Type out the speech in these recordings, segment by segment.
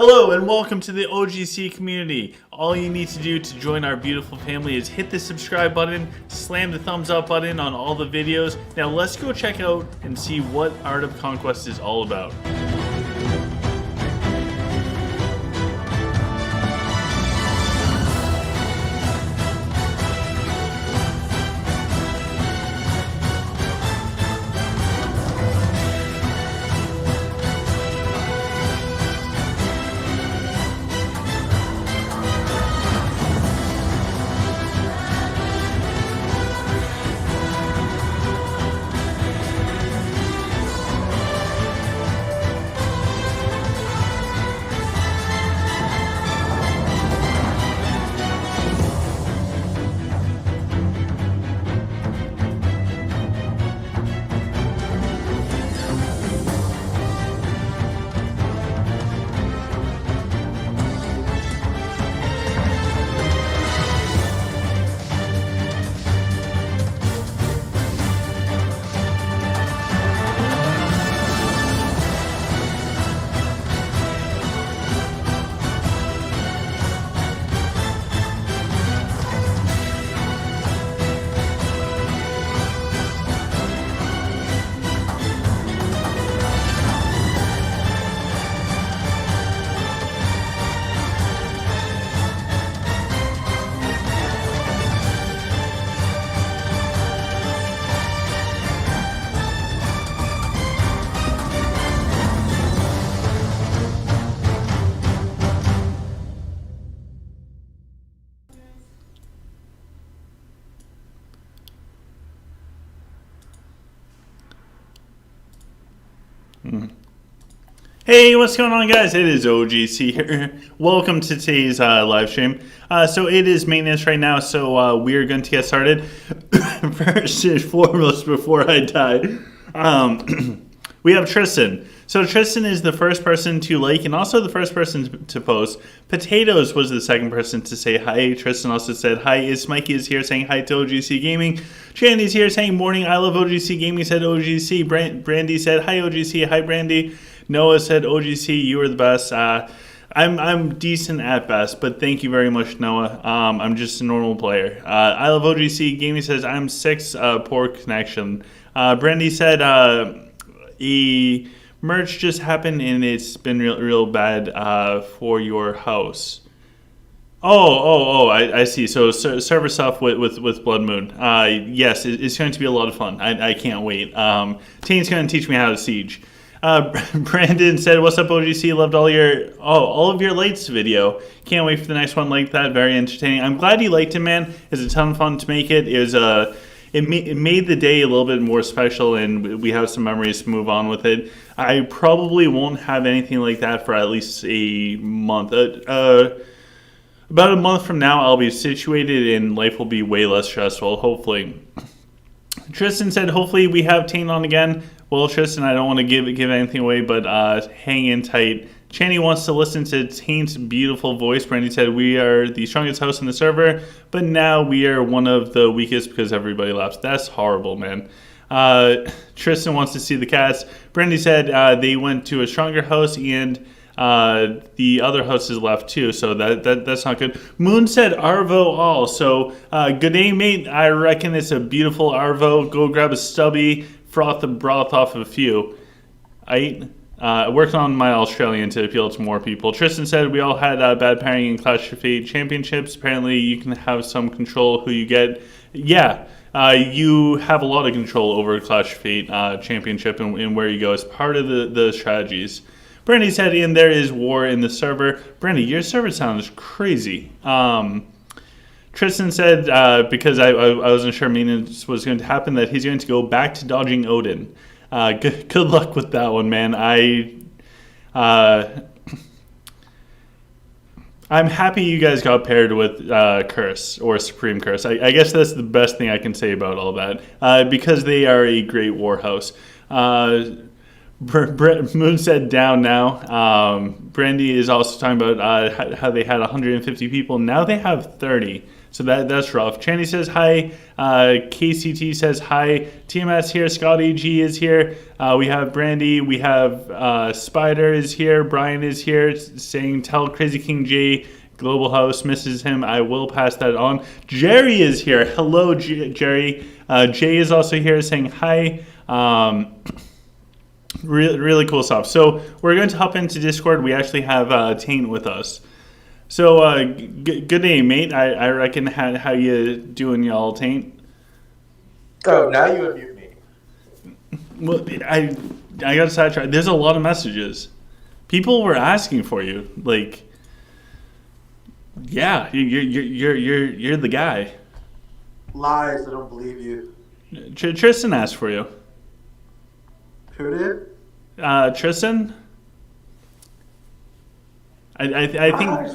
Hello and welcome to the OGC community. All you need to do to join our beautiful family is hit the subscribe button, slam the thumbs up button on all the videos. Now let's go check out and see what Art of Conquest is all about. Hey, what's going on, guys? It is OGC here. Welcome to today's live stream. So it is maintenance right now, so we're going to get started. First and foremost, before I die, we have Tristan. So Tristan is the first person to like and also the first person to post. Potatoes was the second person to say hi. Tristan also said hi. Mikey is here saying hi to OGC Gaming. Chandy's here saying morning. I love OGC Gaming, said OGC. Brandy said hi OGC. Hi Brandy. Noah said OGC, you are the best. I'm decent at best, but thank you very much, Noah. I'm just a normal player. I love OGC. Gaming says I'm 6. Poor connection. Brandy said merge just happened and it's been real bad for your house. I see. So server stuff with Blood Moon. Yes, it's going to be a lot of fun. I can't wait. Tane's going to teach me how to siege. Brandon said, "What's up, OGC? Loved all of your lights video. Can't wait for the next one like that. Very entertaining. I'm glad you liked it, man. It's a ton of fun to make it. It made the day a little bit more special, and we have some memories to move on with it. I probably won't have anything like that for at least a month. About a month from now, I'll be situated, and life will be way less stressful. Hopefully." Tristan said, "Hopefully we have Tane on again." Well, Tristan, I don't want to give anything away, but hang in tight. Channy wants to listen to Tane's beautiful voice. Brandy said, "We are the strongest house in the server, but now we are one of the weakest because everybody left." That's horrible, man. Tristan wants to see the cats. Brandy said they went to a stronger house and the other house is left too, so that's not good. Moon said Arvo all. So good day, mate. I reckon it's a beautiful Arvo. Go grab a stubby. Froth the broth off of a few. Working on my Australian to appeal to more people. Tristan said we all had bad pairing in Clash of Fate championships. Apparently you can have some control who you get. Yeah, you have a lot of control over Clash of Fate championship and where you go as part of the strategies. Brandy said, "And there is war in the server." Brandy, your server sounds crazy. Tristan said, because I wasn't sure maintenance was going to happen, that he's going to go back to dodging Odin. Good luck with that one, man. I'm happy you guys got paired with Curse or Supreme Curse. I guess that's the best thing I can say about all that, because they are a great war house. Moon said down now. Brandy is also talking about how they had 150 people. Now they have 30. So that's rough. Channy says hi. KCT says hi. TMS here. Scotty G is here. We have Brandy. We have Spider is here. Brian is here saying tell Crazy King J Global House misses him. I will pass that on. Jerry is here. Hello, Jerry. Jay is also here saying hi. Really cool stuff. So we're going to hop into Discord. We actually have Taint with us. So good day, mate. I reckon how you doing, y'all, Taint? Oh, now you unmute me. Well, I got sidetracked. There's a lot of messages. People were asking for you. Like, yeah, you're the guy. Lies. I don't believe you. Tristan asked for you. Who did? Tristan. I think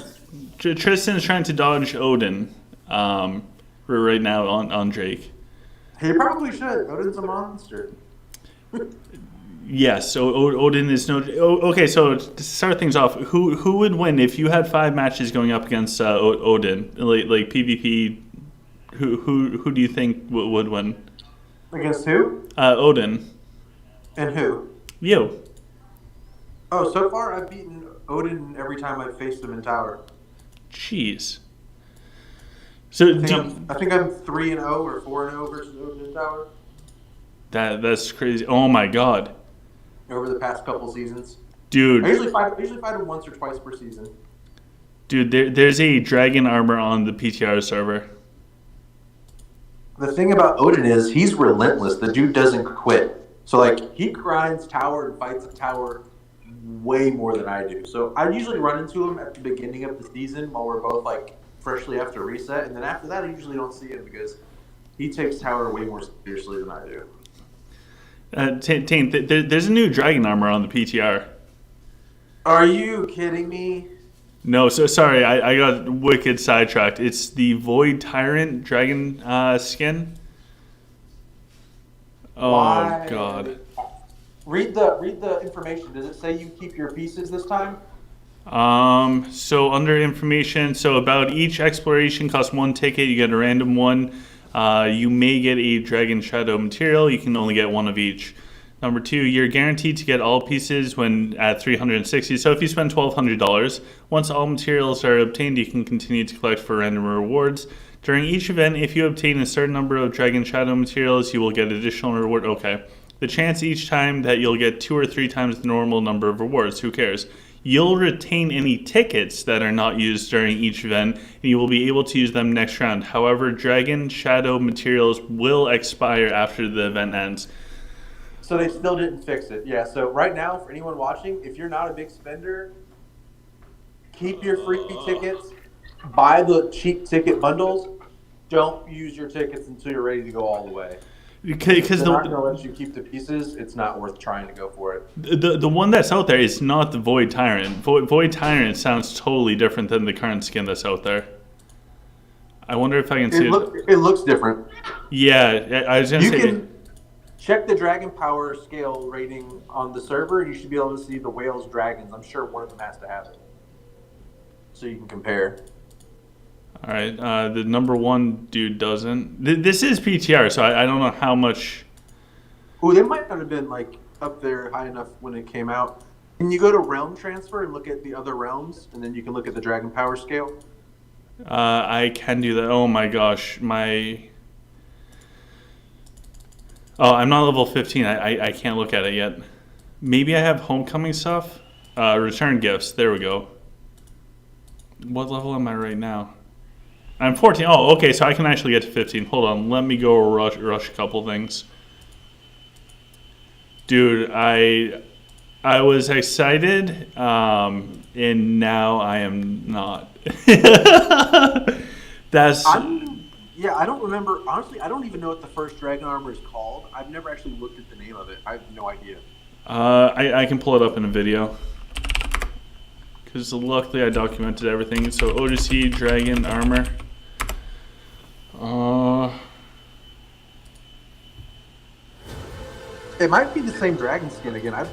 Tristan is trying to dodge Odin right now on Drake. He probably should. Odin's a monster. Yes, so Odin is no. Okay, so to start things off, who would win if you had 5 matches going up against Odin, like PvP? Who do you think would win? Against who? Odin. And who? You. Oh, so far I've beaten Odin every time I've faced him in tower. Jeez. So I think I'm 3-0 or 4-0 versus Odin in tower. That's crazy. Oh my god. Over the past couple seasons. Dude. I usually fight him once or twice per season. Dude, there's a dragon armor on the PTR server. The thing about Odin is he's relentless. The dude doesn't quit. So, like, he grinds tower and fights a tower way more than I do. So, I usually run into him at the beginning of the season while we're both, like, freshly after reset. And then after that, I usually don't see him because he takes tower way more seriously than I do. Taint, there's a new dragon armor on the PTR. Are you kidding me? No, so sorry, I got wicked sidetracked. It's the Void Tyrant dragon skin. Oh, Why? God. Read the information. Does it say you keep your pieces this time? So under information, so about each exploration costs 1 ticket. You get a random one. You may get a Dragon Shadow material. You can only get 1 of each. Number 2, you're guaranteed to get all pieces when at 360. So if you spend $1,200, once all materials are obtained, you can continue to collect for random rewards. During each event, if you obtain a certain number of Dragon Shadow materials, you will get additional reward. Okay. The chance each time that you'll get 2 or 3 times the normal number of rewards. Who cares? You'll retain any tickets that are not used during each event, and you will be able to use them next round. However, Dragon Shadow materials will expire after the event ends. So they still didn't fix it. Yeah, so right now, for anyone watching, if you're not a big spender, keep your freebie tickets, buy the cheap ticket bundles, don't use your tickets until you're ready to go all the way. Because they're not going to let you keep the pieces, it's not worth trying to go for it. The one that's out there is not the Void Tyrant. Void Tyrant sounds totally different than the current skin that's out there. I wonder if I can see it. It looks different. Yeah, I was going to say... You can check the Dragon Power scale rating on the server, and you should be able to see the whales, dragons. I'm sure one of them has to have it. So you can compare. All right, the number 1 dude doesn't. This is PTR, so I don't know how much. Oh, they might not have been like up there high enough when it came out. Can you go to Realm Transfer and look at the other realms, and then you can look at the Dragon Power scale? I can do that. Oh my gosh, I'm not level 15. I can't look at it yet. Maybe I have homecoming stuff. Return gifts. There we go. What level am I right now? I'm 14. Oh, okay, so I can actually get to 15. Hold on, let me go rush a couple things. Dude, I was excited, and now I am not. I don't remember. Honestly, I don't even know what the first dragon armor is called. I've never actually looked at the name of it. I have no idea. I can pull it up in a video. Because luckily I documented everything. So Odyssey, Dragon, Armor. It might be the same dragon skin again.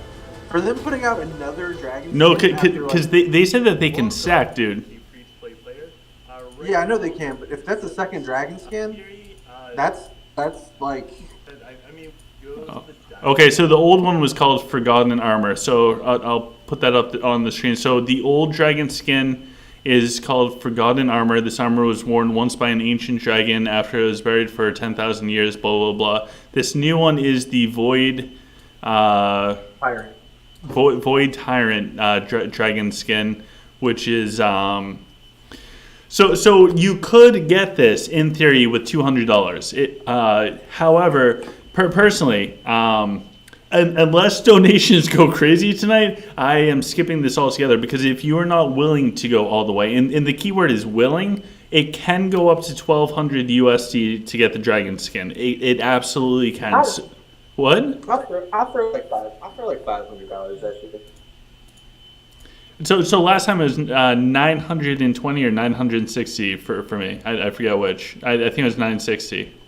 For them putting out another dragon No, skin after, because they said that they can sack, dude. Yeah, I know they can, but if that's a second dragon skin, that's like... Oh. Okay, so the old one was called Forgotten Armor. So I'll put that up on the screen. So the old dragon skin is called Forgotten Armor. This armor was worn once by an ancient dragon after it was buried for 10,000 years, blah, blah, blah. This new one is the Void... Tyrant. Void Tyrant dragon skin, which is... So you could get this, in theory, with $200. However... Personally, unless donations go crazy tonight, I am skipping this altogether because if you are not willing to go all the way, and the keyword is willing, it can go up to $1,200 USD to get the dragon skin. It absolutely can. What? I'll throw like $500 actually. So last time it was 920 or 960 for me. I forget which. I think it was 960.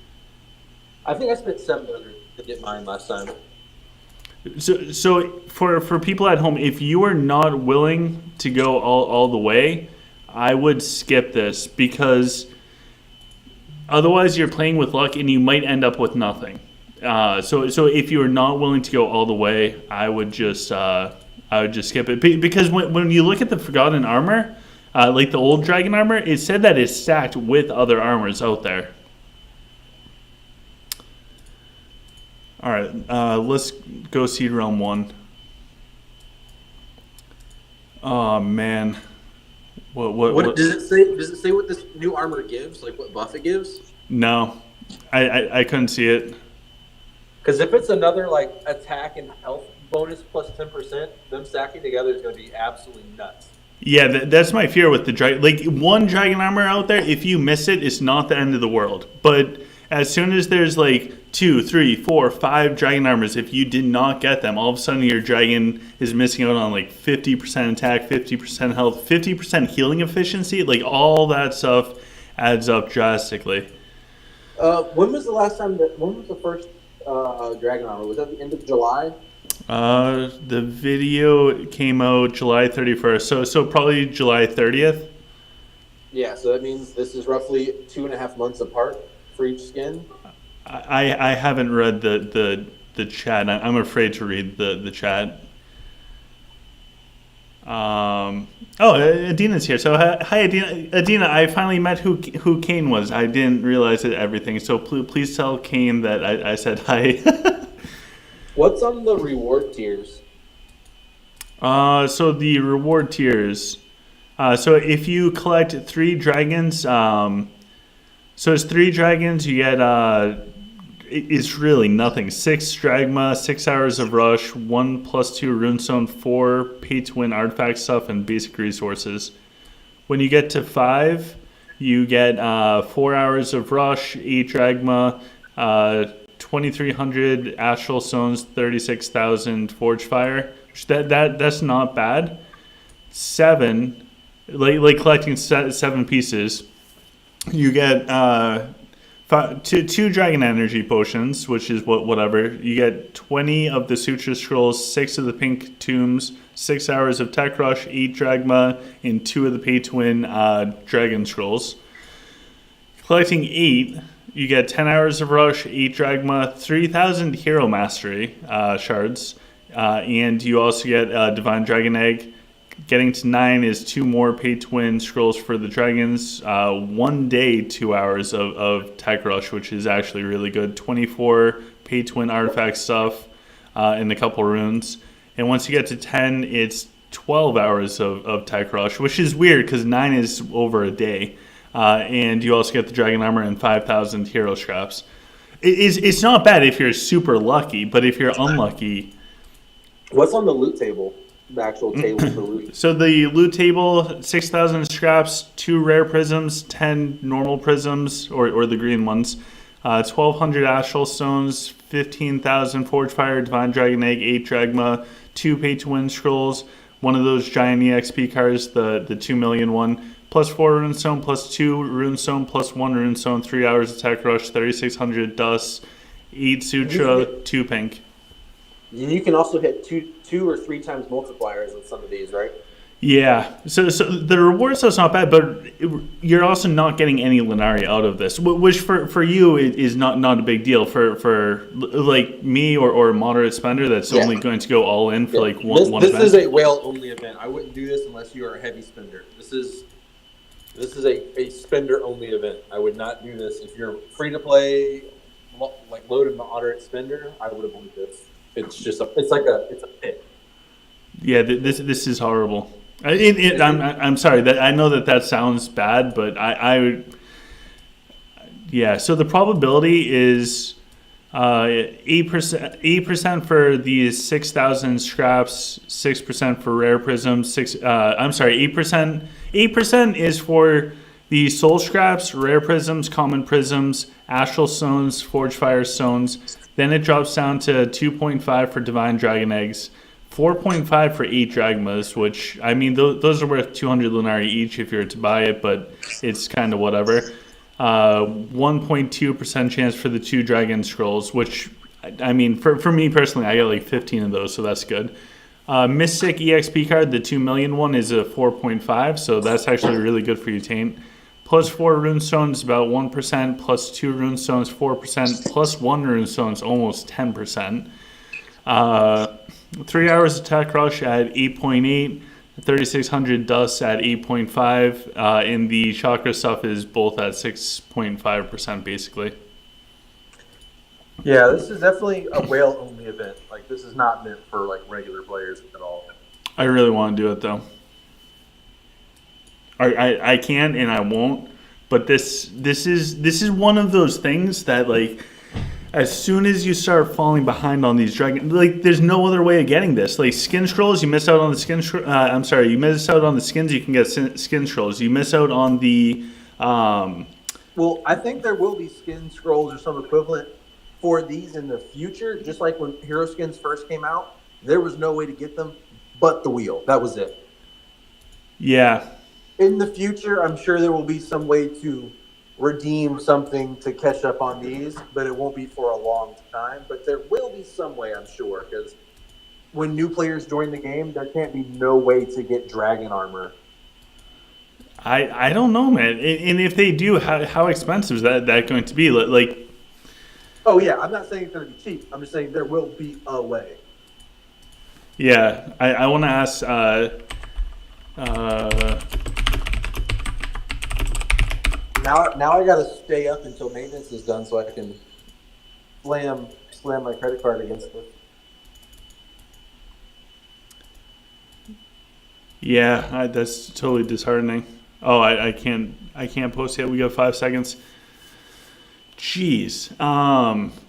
I think I spent $700 to get mine last time. So for people at home, if you are not willing to go all the way, I would skip this because otherwise you're playing with luck and you might end up with nothing. So if you are not willing to go all the way, I would just skip it because when you look at the Forgotten Armor, like the old Dragon Armor, it said that it's stacked with other armors out there. All right, let's go Seed Realm 1. Oh man, what does it say? Does it say what this new armor gives? Like what buff it gives? No, I couldn't see it. Because if it's another like attack and health bonus plus 10%, them stacking together is going to be absolutely nuts. Yeah, that's my fear with the dragon. Like one dragon armor out there, if you miss it, it's not the end of the world. But as soon as there's like 2, 3, 4, 5 dragon armors, if you did not get them, all of a sudden your dragon is missing out on like 50% attack, 50% health, 50% healing efficiency. Like all that stuff adds up drastically. When was the first dragon armor? Was that the end of July? The video came out July 31st, so probably July 30th. Yeah, so that means this is roughly 2.5 months apart for each skin. I haven't read the chat. I'm afraid to read the chat. Adina's here. So hi, Adina. I finally met who Kane was. I didn't realize everything. So please tell Kane that I said hi. What's on the reward tiers? So the reward tiers. So if you collect 3 dragons, so it's 3 dragons. You get it's really nothing. 6 Stragma, 6 hours of rush, 1+2 runestone, 4 pay-to-win artifact stuff, and basic resources. When you get to 5, you get 4 hours of rush, 8 Dragma, 2,300 astral stones, 36,000 forge fire. That's not bad. 7, like collecting 7 pieces. You get 2 dragon energy potions, which is whatever. You get 20 of the suture scrolls, 6 of the pink tombs, 6 hours of tech rush, 8 dragma, and 2 of the pay to win dragon scrolls. Collecting 8, you get 10 hours of rush, 8 dragma, 3,000 hero mastery shards, and you also get divine dragon egg. Getting to 9 is 2 more pay-to-win scrolls for the dragons. 1 day, 2 hours of tech rush, which is actually really good. 24 pay-to-win artifact stuff and a couple runes. And once you get to 10, it's 12 hours of tech rush, which is weird because 9 is over a day. And you also get the dragon armor and 5,000 hero scraps. It's not bad if you're super lucky, but if you're unlucky... What's on the loot table? The actual table for loot. So the loot table, 6,000 scraps, 2 rare prisms, 10 normal prisms, or the green ones, 1,200 astral stones, 15,000 forge fire, divine dragon egg, 8 dragma, 2 pay-to-win scrolls, one of those giant EXP cards, the 2 million one, plus 4 runestone, plus 2 runestone, plus 1 runestone, 3 hours attack rush, 3,600 dust, 8 sutra, 2 pink. You can also hit two or three times multipliers with some of these, right? Yeah. So the reward stuff's not bad, but you're also not getting any Lenari out of this, which for you is not a big deal. For like me or a moderate spender that's only going to go all in for like one This event. is a whale only event. I wouldn't do this unless you are a heavy spender. This is a spender only event. I would not do this if you're free to play, like load and moderate spender. I would avoid this. It's a pit. Yeah, this is horrible. I'm sorry that I know that sounds bad, but yeah. So the probability is 8% for these 6,000 scraps, 6% for rare prisms. I'm sorry, 8%. 8% is for the soul scraps, rare prisms, common prisms, astral stones, forge fire stones. Then it drops down to 2.5 for divine dragon eggs. 4.5 for 8 dragmas, which, I mean, those are worth 200 Lunari each if you were to buy it, but it's kind of whatever. 1.2% chance for the 2 dragon scrolls, which, I mean, for me personally, I got like 15 of those, so that's good. Mystic EXP card, the 2 million one, is a 4.5, so that's actually really good for you, Taint. Plus 4 runestones, about 1%, plus 2 runestones, 4%, plus 1 runestone, almost 10%. 3 hours attack rush at 8.8, 3600 dust at 8.5, and the chakra stuff is both at 6.5% basically. Yeah, this is definitely a whale only event. Like, this is not meant for like regular players at all. I really want to do it though. I can and I won't, but this is one of those things that, like, as soon as you start falling behind on these dragon, like, there's no other way of getting this. Like, skin scrolls, you miss out on the skin. You miss out on the skins. You can get skin scrolls. You miss out on the. Well, I think there will be skin scrolls or some equivalent for these in the future. Just like when hero skins first came out, there was no way to get them but the wheel. That was it. Yeah. In the future, I'm sure there will be some way to redeem something to catch up on these, but it won't be for a long time. But there will be some way, I'm sure, because when new players join the game, there can't be no way to get dragon armor. I don't know, man. And if they do, how expensive is that going to be? Like, oh yeah, I'm not saying it's going to be cheap. I'm just saying there will be a way. Yeah, I want to ask. Now I got to stay up until maintenance is done so I can slam my credit card against it. Yeah, that's totally disheartening. Oh, I can't post yet. We got 5 seconds. Jeez.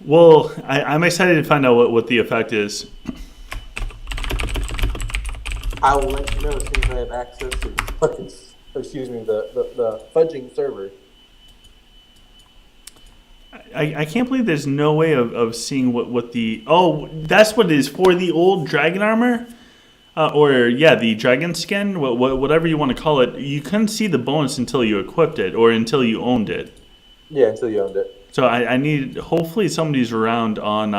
Well, I'm excited to find out what the effect is. I will let you know as soon as I have access to the fudging server. I can't believe there's no way of seeing what the... Oh, that's what it is. For the old dragon armor, the dragon skin, whatever you want to call it, you couldn't see the bonus until you equipped it or until you owned it. Yeah, until you owned it. So I need... Hopefully somebody's around on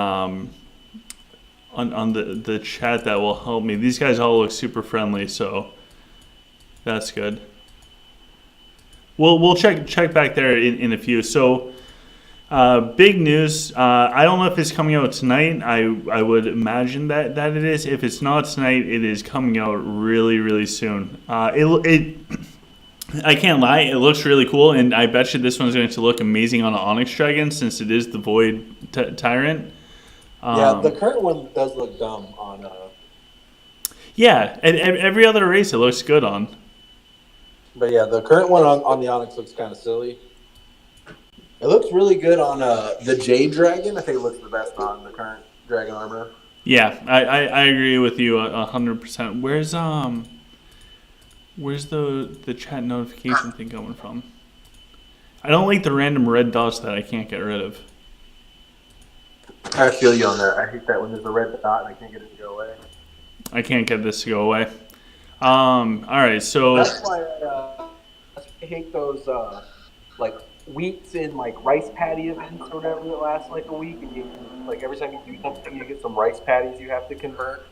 the chat that will help me. These guys all look super friendly, so that's good. We'll check back there in a few. So... big news. I don't know if it's coming out tonight. I would imagine that it is. If it's not tonight, it is coming out really, really soon. I can't lie. It looks really cool, and I bet you this one's going to look amazing on an Onyx Dragon since it is the Void Tyrant. Yeah, the current one does look dumb on... Yeah, and every other race it looks good on. But yeah, the current one on the Onyx looks kind of silly. It looks really good on the Jade Dragon. I think it looks the best on the current Dragon armor. Yeah, I agree with you 100%. Where's the chat notification thing coming from? I don't like the random red dots that I can't get rid of. I feel you on that. I hate that when there's a red dot and I can't get it to go away. I can't get this to go away. All right, so... That's why I hate those, weeks in like rice patty events or whatever that last like a week, and you like every time you do something, you get some rice patties you have to convert.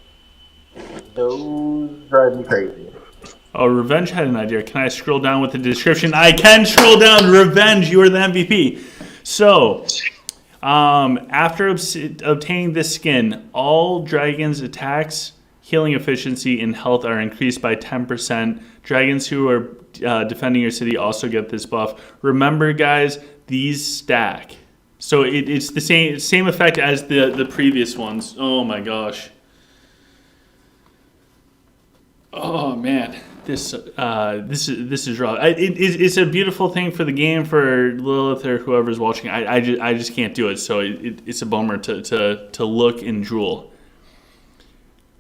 Those drive me crazy. Oh, Revenge had an idea. Can I scroll down with the description? I can scroll down. Revenge, you are the MVP. So, after obtaining this skin, all dragons' attacks, healing efficiency, and health are increased by 10%. Dragons who are defending your city also get this buff. Remember, guys, these stack. So it's the same effect as the previous ones. Oh my gosh. Oh man, this is rough. It's a beautiful thing for the game for Lilith or whoever's watching. I just can't do it. So it's a bummer to look and drool.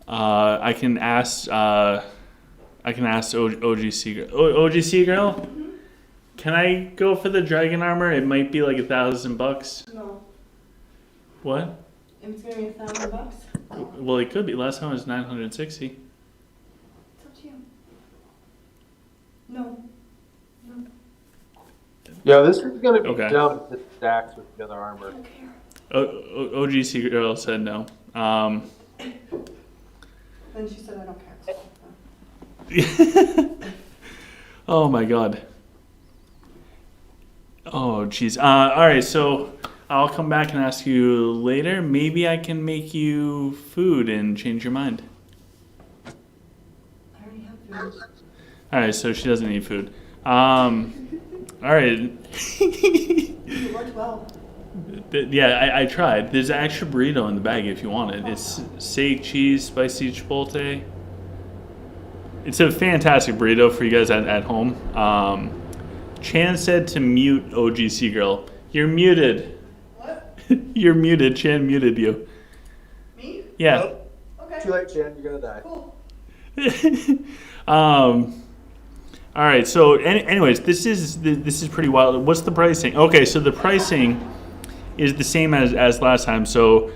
I can ask OGC girl. OGC girl, Mm-hmm. can I go for the dragon armor? It might be like $1,000. No. What? It's gonna be $1,000. Well, it could be. Last time it was 960. It's up to you. No. Yeah, this is gonna be Okay. dumb if it stacks with the other I armor. don't care. OGC girl said no. Then she said I don't care. Oh my god. Oh jeez. All right, so I'll come back and ask you later. Maybe I can make you food and change your mind. I already have food. All right, so she doesn't need food. All right. You worked well. Yeah, I tried. There's an extra burrito in the bag if you want it. It's steak, cheese, spicy chipotle. It's a fantastic burrito for you guys at home. Chan said to mute OGC girl. You're muted. What? You're muted. Chan muted you. Me? Yeah. Nope. Okay. Too late, Chan. You're gonna die. Cool. All right. So, anyways, this is pretty wild. What's the pricing? Okay, so the pricing is the same as last time. So,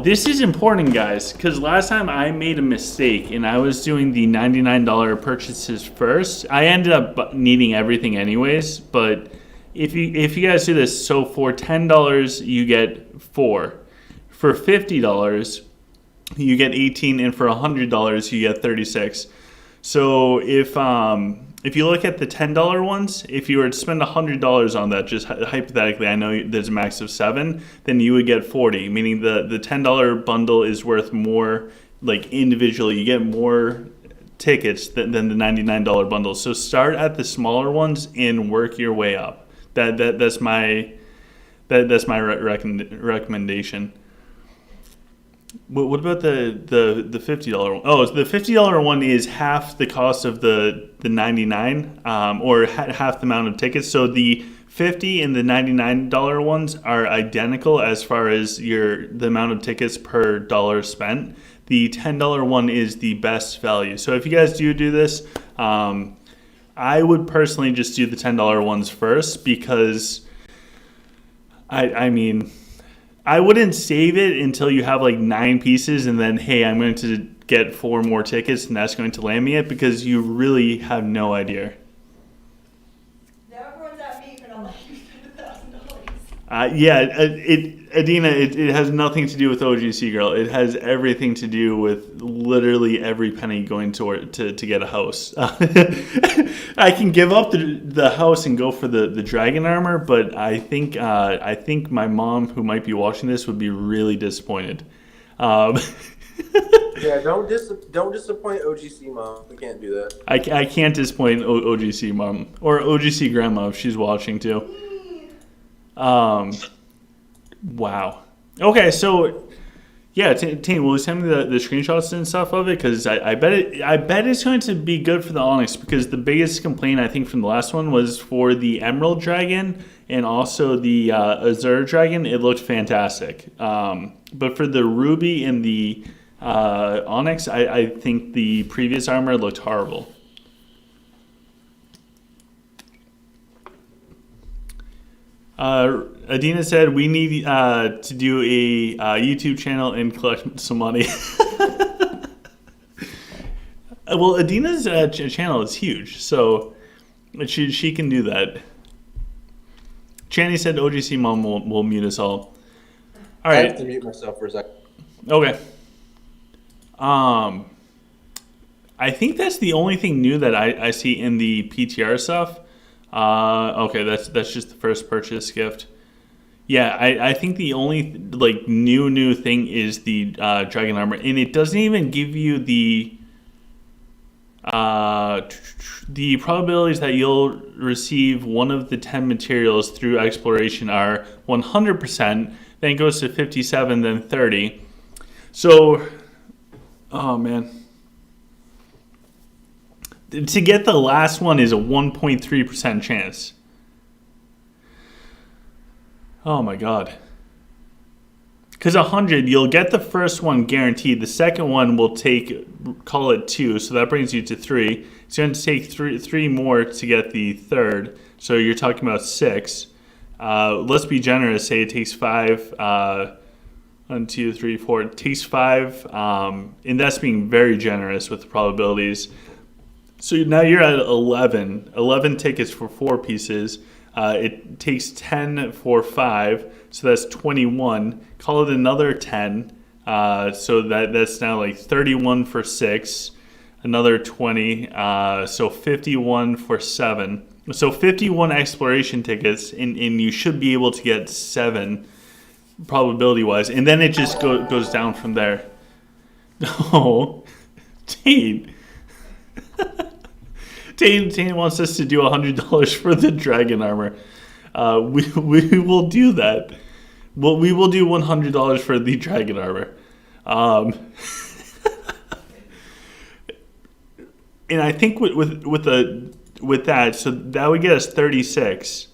this is important, guys, because last time I made a mistake and I was doing the $99 purchases first. I ended up needing everything anyways, but if you guys do this, so for $10 you get 4, for $50 you get 18, and for $100 you get 36. So if you look at the $10 ones, if you were to spend $100 on that, just hypothetically, I know there's a max of 7, then you would get 40, meaning the $10 bundle is worth more, like individually, you get more tickets than the $99 bundle. So start at the smaller ones and work your way up. That's my recommendation. What about the $50 one? Oh, the $50 one is half the cost of the 99, or half the amount of tickets. So the $50 and the $99 ones are identical as far as the amount of tickets per dollar spent. The $10 one is the best value. So if you guys do this, I would personally just do the $10 ones first, because I mean, I wouldn't save it until you have like 9 pieces and then, hey, I'm going to get 4 more tickets and that's going to land me it, because you really have no idea. Now everyone's at me for not letting me spend $1,000. Adina, it has nothing to do with OGC girl. It has everything to do with literally every penny going to get a house. I can give up the house and go for the dragon armor, but I think my mom, who might be watching this, would be really disappointed. Yeah, don't disappoint OGC mom. We can't do that. I can't disappoint OGC mom or OGC grandma if she's watching too. Wow. Okay, so yeah, Tane, will you send me the screenshots and stuff of it? Because I bet it's going to be good for the Onyx, because the biggest complaint I think from the last one was for the Emerald Dragon and also the Azure Dragon. It looked fantastic. But for the Ruby and the Onyx, I think the previous armor looked horrible. Adina said we need to do a YouTube channel and collect some money. Well, Adina's channel is huge, so she can do that. Channy said OGC Mom will mute us all. All I right. have to mute myself for a second. Okay. I think that's the only thing new that I see in the PTR stuff. Okay, that's just the first purchase gift. Yeah, I think the only like new thing is the dragon armor, and it doesn't even give you the probabilities that you'll receive one of the 10 materials through exploration are 100%. Then it goes to 57, then 30. So, oh man. To get the last one is a 1.3% chance. Oh my god. Because 100, you'll get the first one guaranteed. The second one will call it 2, so that brings you to 3. So you're going to take three more to get the third. So you're talking about 6. Let's be generous. Say it takes 5. 1, 2, 3, 4. It takes 5. And that's being very generous with the probabilities. So now you're at 11. 11 tickets for 4 pieces. It takes 10 for 5, so that's 21. Call it another 10, so that's now like 31 for 6. Another 20, so 51 for 7. So 51 exploration tickets, and you should be able to get 7 probability-wise, and then it just goes down from there. Oh, Tate. Tate wants us to do $100 for the dragon armor. We will do that. Well, we will do $100 for the dragon armor. And I think with that, so that would get us 36,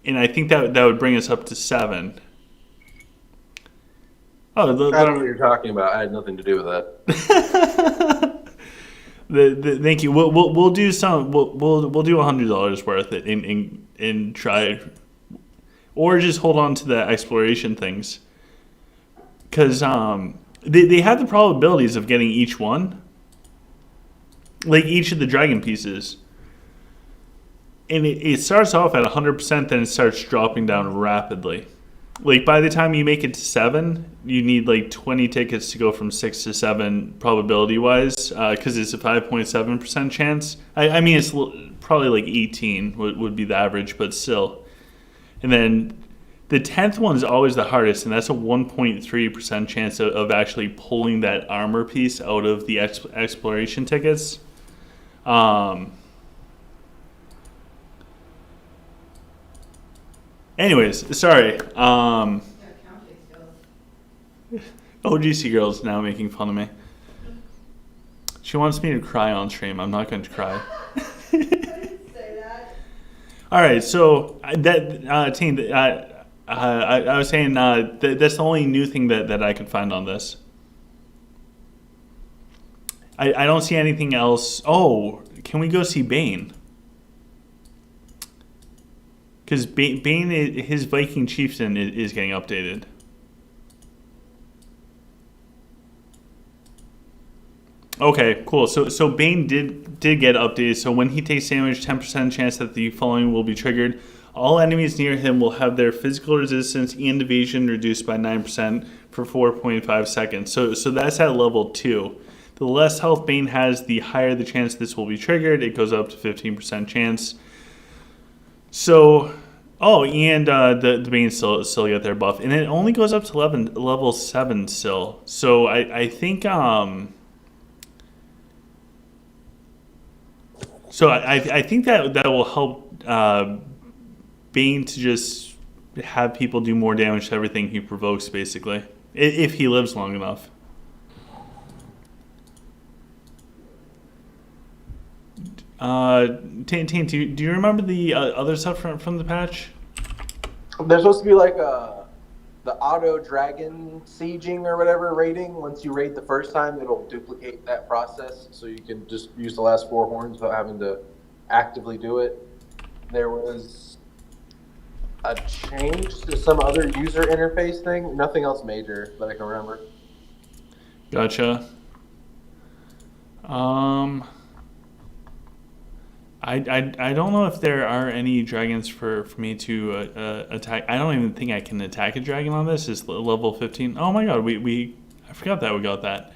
and I think that would bring us up to 7. I don't know what you're talking about. I had nothing to do with that. Thank you. We'll do some. We'll do $100 worth it and try, or just hold on to the exploration things, because they have the probabilities of getting each one, like each of the dragon pieces, and it starts off at 100%, then it starts dropping down rapidly. Like by the time you make it to 7, you need like 20 tickets to go from 6 to 7 probability wise, because it's a 5.7% chance. I mean, it's probably like 18 would be the average, but still. And then the 10th one is always the hardest, and that's a 1.3% chance of actually pulling that armor piece out of the exploration tickets. Anyways, sorry. OGC girl's now making fun of me. She wants me to cry on stream. I'm not going to cry. I didn't say that. All right, so that team. I was saying that's the only new thing that I could find on this. I don't see anything else. Oh, can we go see Bane? Because Bane, his Viking chieftain is getting updated. Okay, cool. So Bane did get updated. So when he takes damage, 10% chance that the following will be triggered. All enemies near him will have their physical resistance and evasion reduced by 9% for 4.5 seconds. So that's at level 2. The less health Bane has, the higher the chance this will be triggered. It goes up to 15% chance. So, and the Bane still get their buff, and it only goes up to level 7 still. So I think I think that will help Bane to just have people do more damage to everything he provokes, basically, if he lives long enough. Tane, do you remember the other stuff from the patch? There's supposed to be like the auto dragon sieging or whatever raiding. Once you raid the first time, it'll duplicate that process, so you can just use the last 4 horns without having to actively do it. There was a change to some other user interface thing. Nothing else major that I can remember. I don't know if there are any dragons for me to attack. I don't even think I can attack a dragon on this. It's level 15. Oh my god, I forgot that we got that.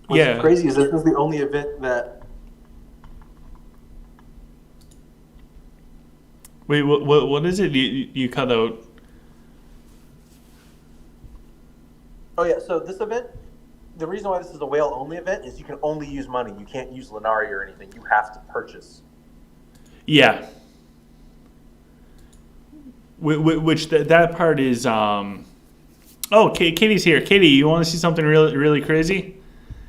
What's crazy is this is the only event that. Wait, what is it? You cut out? Oh yeah, so this event, the reason why this is a whale only event is you can only use money. You can't use Lenari or anything. You have to purchase. Yeah. Which that part is. Oh, Katie's here. Katie, you want to see something really crazy?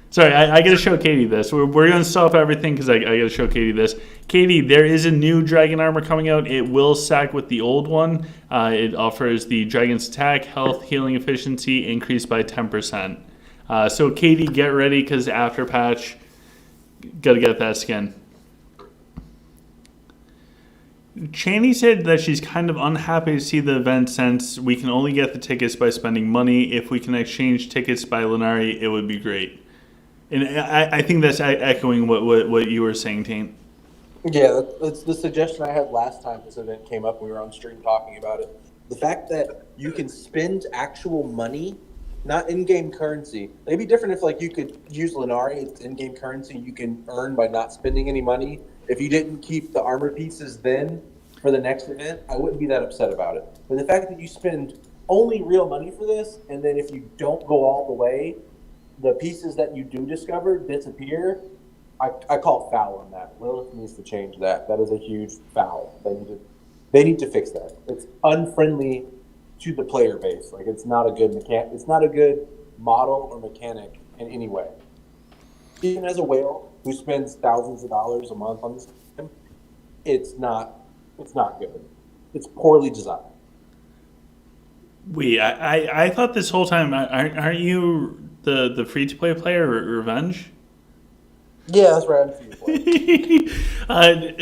Sorry, I got to show Katie this. We're going to stop everything because I got to show Katie this. Katie, there is a new dragon armor coming out. It will stack with the old one. It offers the dragon's attack, health, healing efficiency increased by 10%. So Katie, get ready because after patch, got to get that skin. Chani said that she's kind of unhappy to see the event since we can only get the tickets by spending money. If we can exchange tickets by Lenari, it would be great. And I think that's echoing what you were saying, Taint. Yeah, that's the suggestion I had last time this event came up. We were on stream talking about it. The fact that you can spend actual money, not in-game currency. It'd be different if you could use Lenari, it's in-game currency you can earn by not spending any money. If you didn't keep the armor pieces then for the next event, I wouldn't be that upset about it. But the fact that you spend only real money for this, and then if you don't go all the way, the pieces that you do discover disappear, I call foul on that. Lilith needs to change that. That is a huge foul. They need to fix that. It's unfriendly to the player base. It's not a good It's not a good model or mechanic in any way. Even as a whale who spends thousands of dollars a month on this game, it's not good. It's poorly designed. Wait, I thought this whole time, aren't you the free-to-play player, Revenge? Yeah, that's right.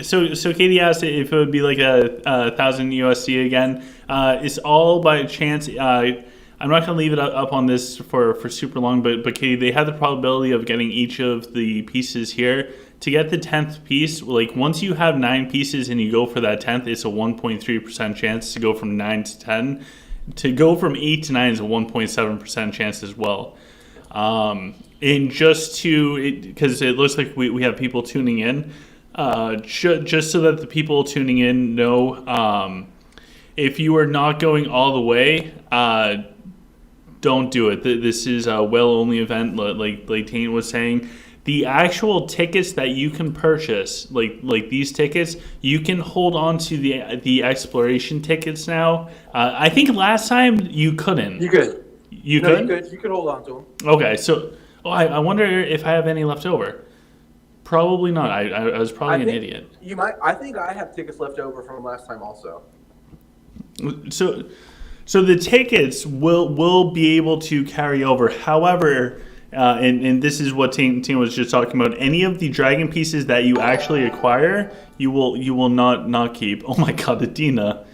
So Katie asked if it would be like a 1,000 USD again. It's all by chance. I'm not going to leave it up on this for super long, but Katie, they have the probability of getting each of the pieces here. To get the 10th piece, once you have 9 pieces and you go for that 10th, it's a 1.3% chance to go from 9 to 10. To go from 8 to 9 is a 1.7% chance as well. And just because it looks like we have people tuning in, just so that the people tuning in know, if you are not going all the way, don't do it. This is a well-only event, like Taint was saying. The actual tickets that you can purchase, like these tickets, you can hold on to the exploration tickets now. I think last time you couldn't. You could. You could? You could hold on to them. Okay, so I wonder if I have any left over. Probably not. I was probably an idiot. You might. I think I have tickets left over from last time also. So the tickets will be able to carry over. However, and this is what Tina was just talking about. Any of the dragon pieces that you actually acquire, you will not keep. Oh my God, Adina.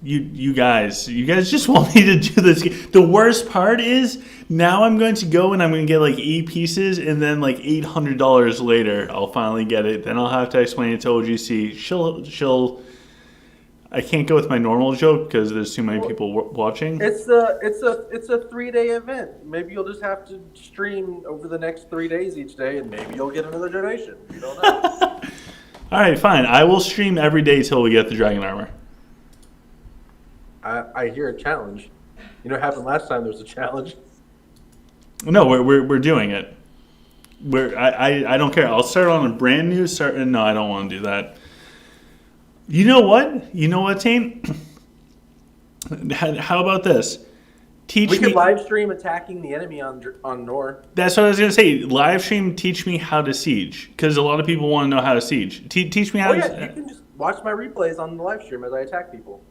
You guys just want me to do this. The worst part is now I'm going to go and I'm going to get 8 pieces, and then $800 later I'll finally get it. Then I'll have to explain it to OGC. She'll. I can't go with my normal joke because there's too many people watching. It's a 3-day event. Maybe you'll just have to stream over the next 3 days each day, and maybe you'll get another donation. You don't know. All right, fine. I will stream every day till we get the dragon armor. I hear a challenge. You know what happened last time? There was a challenge. No, we're doing it. I don't care. I'll start on a brand new start. No, I don't want to do that. You know what, Taint? How about this? We could live stream attacking the enemy on Nor. That's what I was gonna say. Live stream, teach me how to siege, because a lot of people want to know how to siege. Teach me how. You can just watch my replays on the live stream as I attack people.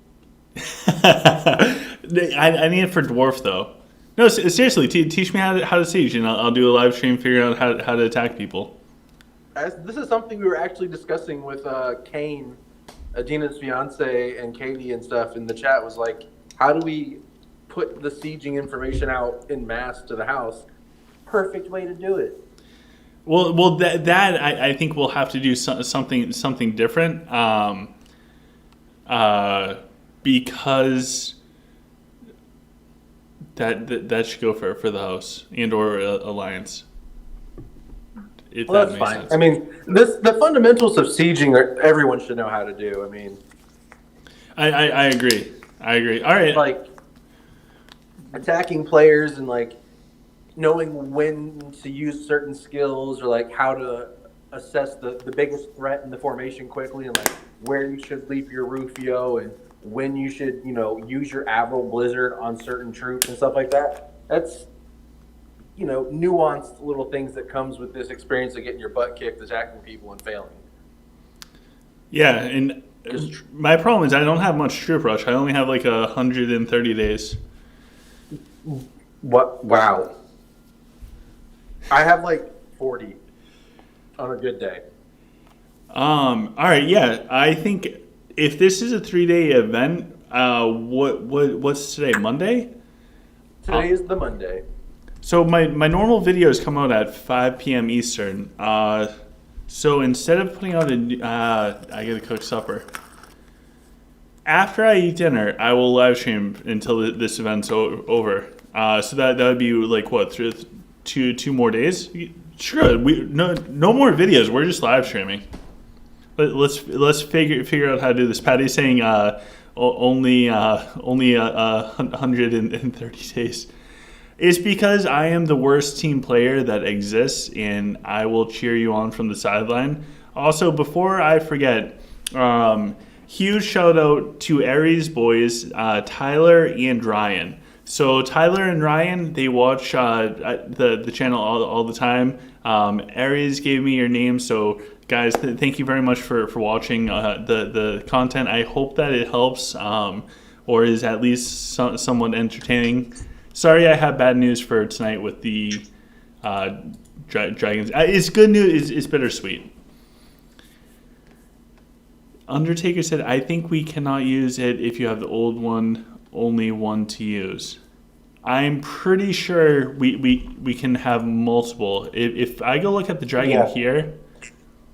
I need it for dwarf though. No, seriously, teach me how to siege, and I'll do a live stream figuring out how to attack people. This is something we were actually discussing with Kane, Adina's fiance, and Katie and stuff in the chat. Was how do we put the sieging information out in mass to the house? Perfect way to do it. Well, that I think we'll have to do something different. Because that should go for the house and or alliance. If Well, that that's makes fine. sense. I mean, the fundamentals of sieging everyone should know how to do. I mean, I agree. All right. like attacking players and like knowing when to use certain skills or like how to assess the biggest threat in the formation quickly and like where you should leap your Rufio and when you should, use your Avril Blizzard on certain troops and stuff like that. That's, nuanced little things that comes with this experience of getting your butt kicked, attacking people and failing. Yeah, and my problem is I don't have much troop rush. I only have like 130 days. What? Wow. I have like 40 on a good day. All right, yeah. I think if this is a 3-day event, what's today? Monday? Today is the Monday. So my normal videos come out at 5 p.m. Eastern. So instead of putting out I gotta cook supper. After I eat dinner, I will live stream until this event's over. So that would be like what, two more days? Sure. No more videos. We're just live streaming. Let's figure out how to do this. Patty's saying only 130 days. It's because I am the worst team player that exists, and I will cheer you on from the sideline. Also, before I forget, huge shout out to Aries boys, Tyler and Ryan. So Tyler and Ryan, they watch the channel all the time. Aries gave me your name, so guys, thank you very much for watching the content. I hope that it helps or is at least somewhat entertaining. Sorry, I have bad news for tonight with the dragons. It's good news. It's bittersweet. Undertaker said, "I think we cannot use it if you have the old one, only one to use." I'm pretty sure we can have multiple. If I go look at the dragon here,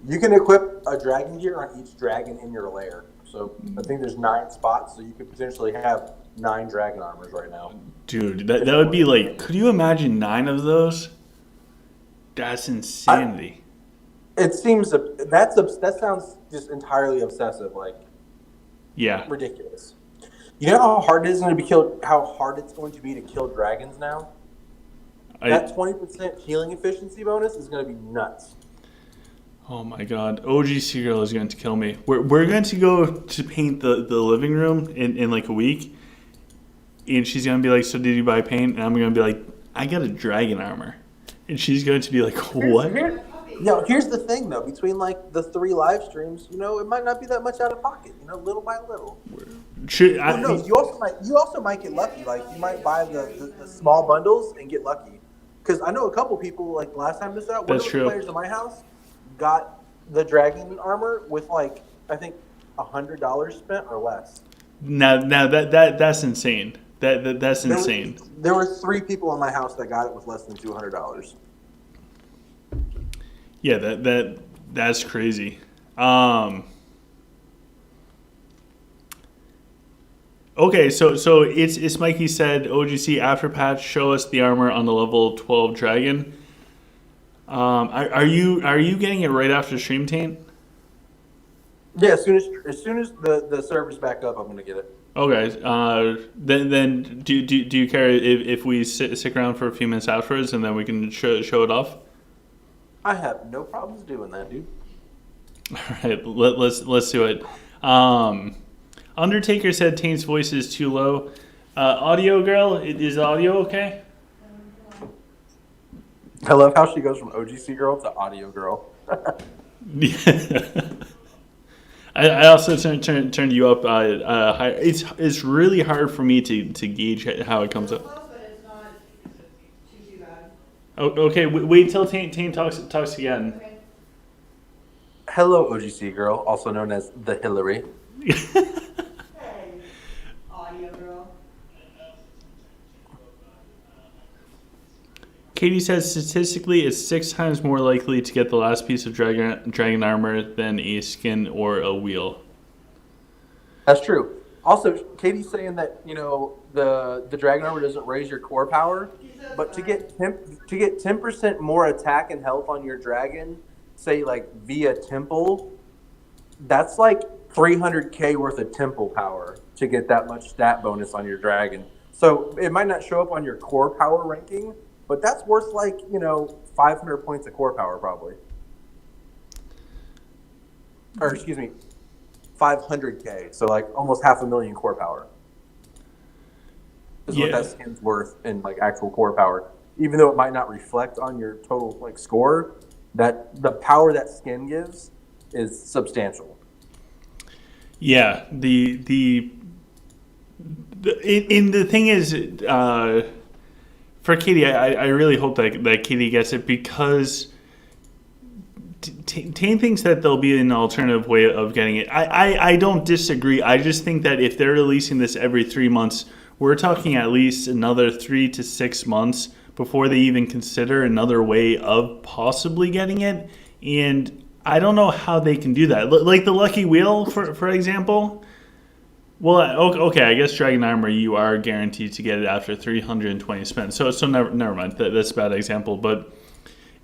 you can equip a dragon gear on each dragon in your lair. So I think there's 9 spots, so you could potentially have 9 dragon armors right now. Dude, that would be like, could you imagine 9 of those? That's insanity. It seems that sounds just entirely obsessive, like Yeah. ridiculous. You know how hard it is going to be how hard it's going to be to kill dragons now? That 20% healing efficiency bonus is going to be nuts. Oh my god, OG Girl is going to kill me. We're going to go to paint the living room in like a week, and she's going to be like, "So did you buy paint?" And I'm going to be like, "I got a dragon armor," and she's going to be like, "What?" Here's the thing though. Between like the 3 live streams, it might not be that much out of pocket. Little by little. Who knows? You also might get lucky. Like you might buy the small bundles and get lucky. Because I know a couple people. Like last time this out, one of the players in my house got the dragon armor with like I think $100 spent or less. Now that's insane. That's insane. There were 3 people in my house that got it with less than $200. Yeah, that's crazy. Okay, so it's Mikey said OGC after patch, show us the armor on the level 12 dragon. Are you getting it right after stream, Taint? Yeah, as soon as the server's back up, I'm gonna get it. Okay. Then do you care if we stick around for a few minutes afterwards and then we can show it off? I have no problems doing that, dude. All right, let's do it. Undertaker said Taint's voice is too low. Audio girl, is audio okay? I love how she goes from OGC girl to audio girl. I also turned you up higher. It's really hard for me to gauge how it comes up. But it's not too bad. Okay, wait till Taint talks again. Okay. Hello, OGC girl, also known as the Hillary. Hey, audio girl. Katie says statistically it's 6 times more likely to get the last piece of dragon armor than a skin or a wheel. That's true. Also, Katie's saying that the dragon armor doesn't raise your core power, but to get 10% more attack and health on your dragon, say like via temple, that's like 300k worth of temple power to get that much stat bonus on your dragon. So it might not show up on your core power ranking, but that's worth like 500 points of core power probably. Or excuse me, 500k. So like almost 500,000 core power is what that skin's worth in like actual core power. Even though it might not reflect on your total like score, that the power that skin gives is substantial. Yeah, the thing is, for Katie, I really hope that Katie gets it, because Tane thinks that there'll be an alternative way of getting it. I don't disagree. I just think that if they're releasing this every 3 months, we're talking at least another 3 to 6 months before they even consider another way of possibly getting it. And I don't know how they can do that. Like the Lucky Wheel, for example. Well, okay, I guess Dragon Armor, you are guaranteed to get it after 320 spins. So never mind. That's a bad example. But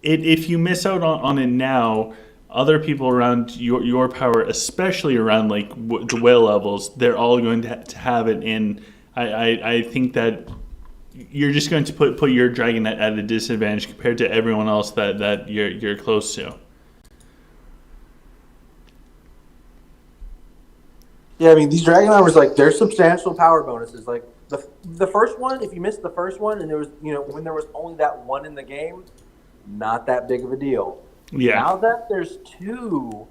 if you miss out on it now, other people around your power, especially around like the whale levels, they're all going to have it. And I think that you're just going to put your dragon at a disadvantage compared to everyone else that you're close to. Yeah, I mean, these dragon armors, like, they're substantial power bonuses. Like, the first one, if you missed the first one, and there was, when there was only that one in the game, not that big of a deal. Yeah. Now that there's two,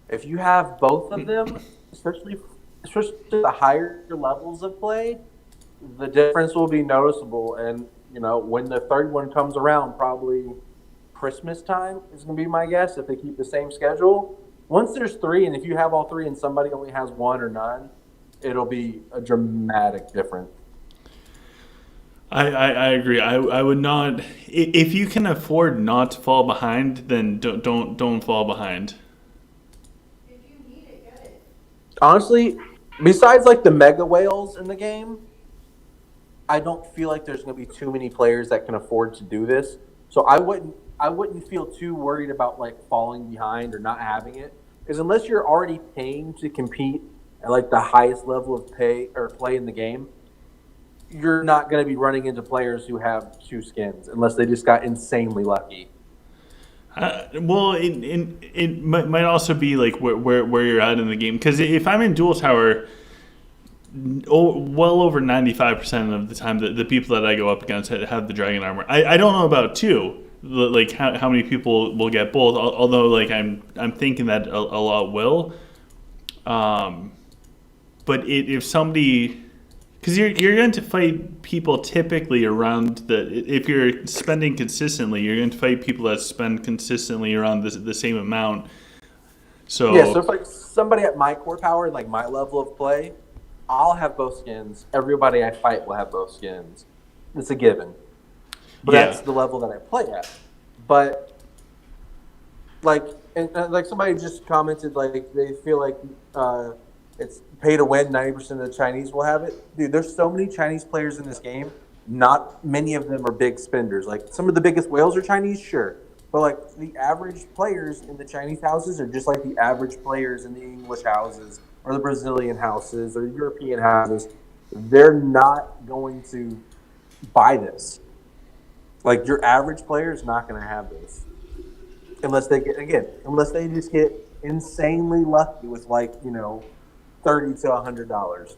if you have both of them, especially the higher levels of play, the difference will be noticeable. And, when the third one comes around, probably Christmas time is going to be my guess, if they keep the same schedule. Once there's three, and if you have all three and somebody only has one or none, it'll be a dramatic difference. I agree. I would not. If you can afford not to fall behind, then don't fall behind. If you need it, get it. Honestly, besides like the mega whales in the game, I don't feel like there's going to be too many players that can afford to do this. So I wouldn't feel too worried about like falling behind or not having it, because unless you're already paying to compete at like the highest level of play in the game, you're not going to be running into players who have two skins unless they just got insanely lucky. Well, it might also be like where you're at in the game, because if I'm in Dual Tower, well over 95% of the time the people that I go up against have the dragon armor. I don't know about two. Like how many people will get both? Although like I'm thinking that a lot will. But if somebody, because you're going to fight people typically around if you're spending consistently, you're going to fight people that spend consistently around the same amount. So yeah, so if like somebody at my core power, like my level of play, I'll have both skins. Everybody I fight will have both skins. It's a given. But that's the level that I play at. But like somebody just commented, like they feel like it's pay to win. 90% of the Chinese will have it. Dude, there's so many Chinese players in this game. Not many of them are big spenders. Like some of the biggest whales are Chinese, sure, but like the average players in the Chinese houses are just like the average players in the English houses or the Brazilian houses or European houses. They're not going to buy this. Like your average player is not going to have this unless they just get insanely lucky with like, $30 to $100.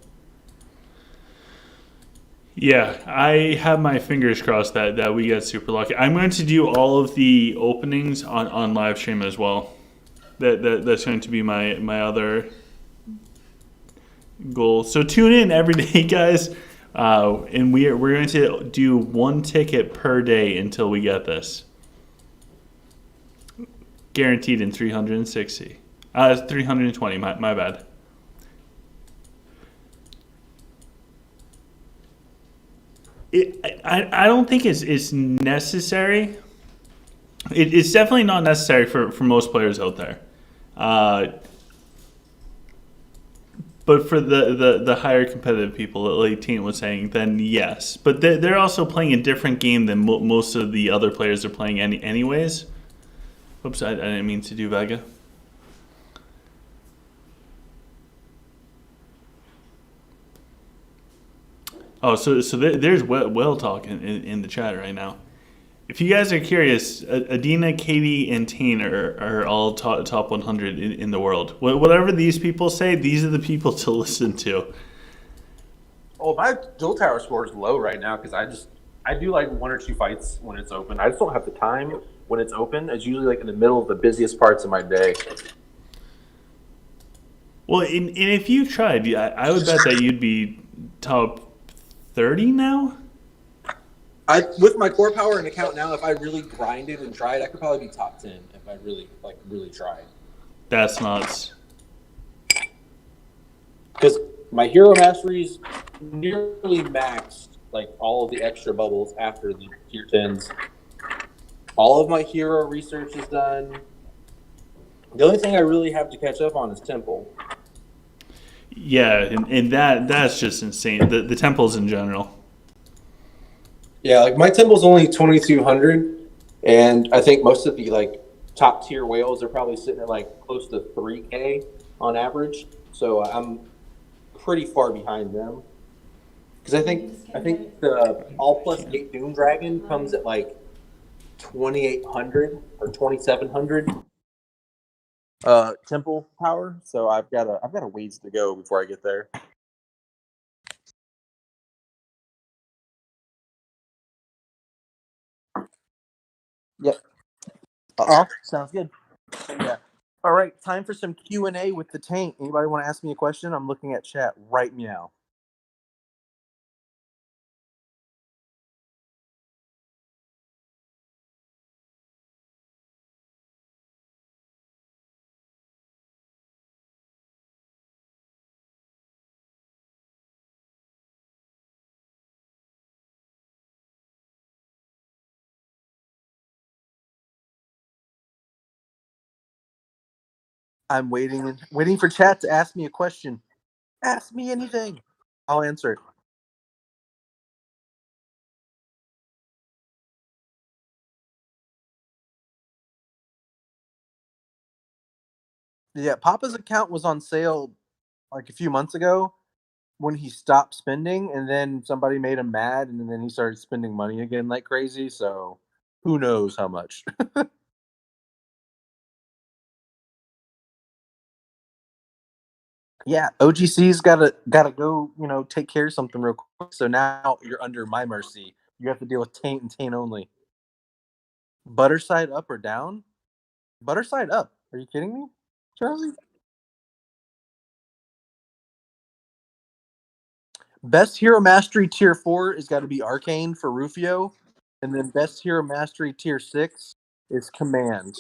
Yeah, I have my fingers crossed that we get super lucky. I'm going to do all of the openings on live stream as well. That's going to be my other goal. So tune in every day, guys. And we're going to do one ticket per day until we get this. Guaranteed in 360. 320, my bad. I don't think it's necessary. It's definitely not necessary for most players out there. Uh, but for the higher competitive people, like Tina was saying, then yes. But they're also playing a different game than most of the other players are playing anyways. Oops, I didn't mean to do Vega. Oh, so there's whale talk in the chat right now. If you guys are curious, Adina, Katie, and Tane are all top 100 in the world. Whatever these people say, these are the people to listen to. Oh, my dual tower score is low right now because I do like 1 or 2 fights when it's open. I just don't have the time when it's open. It's usually like in the middle of the busiest parts of my day. Well, and if you tried, I would bet that you'd be top 30 now. With my core power and account now, if I really grinded and tried, I could probably be top 10 if I really tried. That's nuts. Because my hero mastery's nearly maxed, like all of the extra bubbles after the tier 10s. All of my hero research is done. The only thing I really have to catch up on is Temple. Yeah, and that's just insane. The temples in general. Yeah, like my Temple's only 2,200, and I think most of the like top tier whales are probably sitting at like close to 3K on average. So I'm pretty far behind them. Because I think the all plus 8 Doom Dragon comes at like 2,800 or 2,700 temple power. So I've got a ways to go before I get there. Yep. Sounds good. Yeah. All right, time for some Q&A with the tank. Anybody want to ask me a question? I'm looking at chat right now. I'm waiting for chat to ask me a question. Ask me anything. I'll answer it. Yeah, Papa's account was on sale like a few months ago when he stopped spending, and then somebody made him mad, and then he started spending money again like crazy. So who knows how much? Yeah, OGC's gotta go. Take care of something real quick. So now you're under my mercy. You have to deal with taint and taint only. Butter side up or down? Butter side up. Are you kidding me, Charlie? Best hero mastery tier 4 is got to be Arcane for Rufio, and then best hero mastery tier 6 is Command.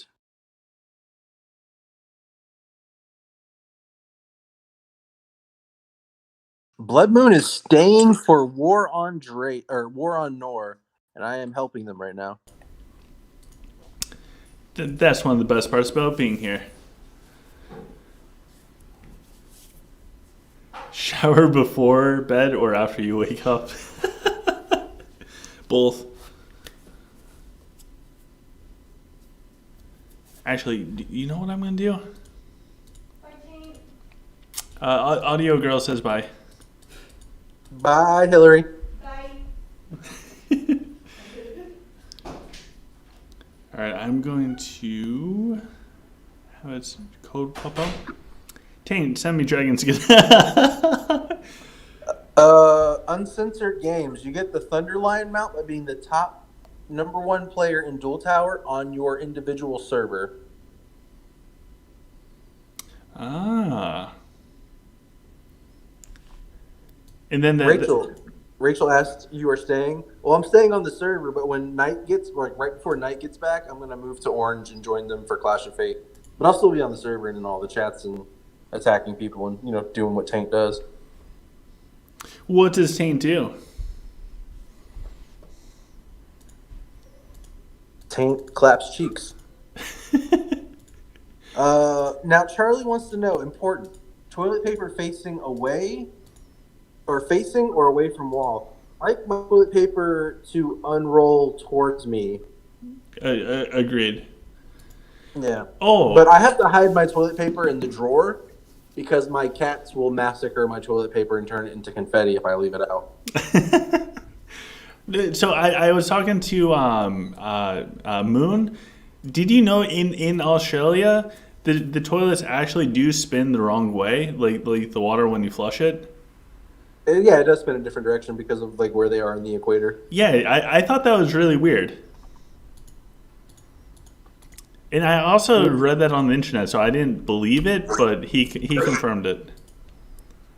Blood Moon is staying for War on Drake or War on Nor, and I am helping them right now. That's one of the best parts about being here. Shower before bed or after you wake up? Both. Actually, you know what I'm going to do? Audio Girl says bye. Bye, Hillary. Bye. All right, I'm going to have its code pop up. Tane, send me dragons again. Uncensored games. You get the Thunderlion mount by being the top #1 player in Dual Tower on your individual server. Ah. And then Rachel asked, "You are staying?" Well, I'm staying on the server, but when night gets right before night gets back, I'm gonna move to Orange and join them for Clash of Fate. But I'll still be on the server and in all the chats and attacking people and doing what Tank does. What does Tane do? Taint claps cheeks. Now Charlie wants to know, important, toilet paper facing away or facing or away from wall. I like my toilet paper to unroll towards me. Agreed. Yeah. Oh, But I have to hide my toilet paper in the drawer because my cats will massacre my toilet paper and turn it into confetti if I leave it out. so I was talking to Moon. Did you know in Australia the toilets actually do spin the wrong way, like the water when you flush it? Yeah, it does spin in a different direction because of like where they are in the equator. Yeah, I thought that was really weird. And I also read that on the internet, so I didn't believe it, but he confirmed it.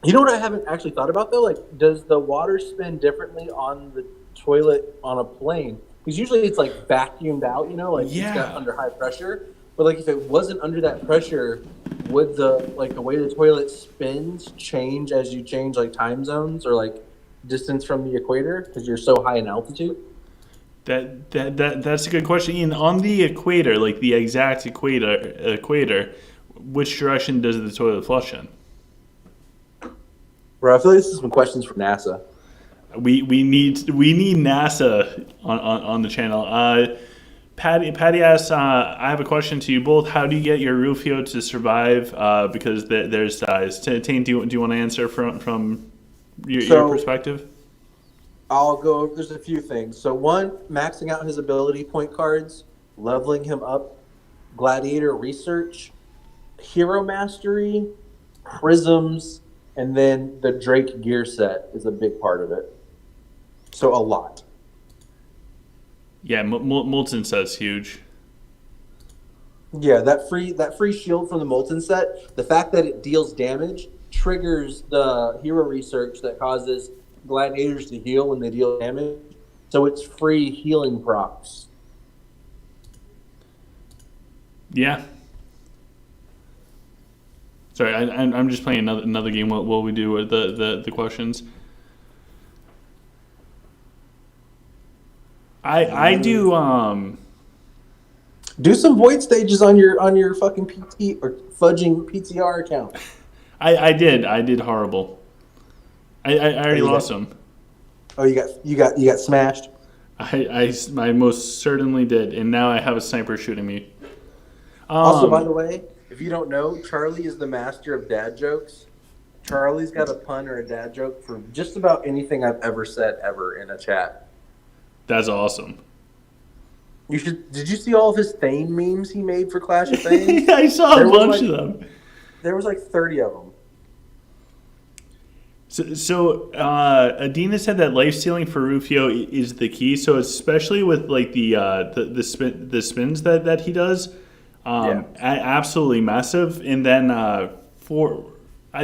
You know what I haven't actually thought about though? Like, does the water spin differently on the toilet on a plane? Because usually it's like vacuumed out, you know, like it's got under high pressure. But like if it wasn't under that pressure, would the way the toilet spins change as you change like time zones or like distance from the equator because you're so high in altitude? That's a good question. Ian, on the equator, like the exact equator, which direction does the toilet flush in? Bro, I feel like this is some questions for NASA. We need NASA on the channel. Patty asks, I have a question to you both. How do you get your Rufio to survive? Because there's size. Tane, do you want to answer from your perspective? I'll go over, there's a few things. So one, maxing out his ability point cards, leveling him up, gladiator research, hero mastery, prisms, and then the Drake gear set is a big part of it. So a lot. Yeah, Molten set's huge. Yeah, that free shield from the Molten set, the fact that it deals damage triggers the hero research that causes gladiators to heal when they deal damage. So it's free healing procs. Yeah. Sorry, I'm just playing another game while we do the questions. I do do some void stages on your fucking PT or fudging PTR account. I did horrible. I already lost them. Oh, you got smashed. I most certainly did, and now I have a sniper shooting me. Also, by the way, if you don't know, Charlie is the master of dad jokes. Charlie's got a pun or a dad joke for just about anything I've ever said ever in a chat. That's awesome. Did you see all of his Thane memes he made for Clash of Thanes? Yeah, I saw a bunch of them. There was like 30 of them. So Adina said that life stealing for Rufio is the key. So especially with like the spins that he does, absolutely massive. And then I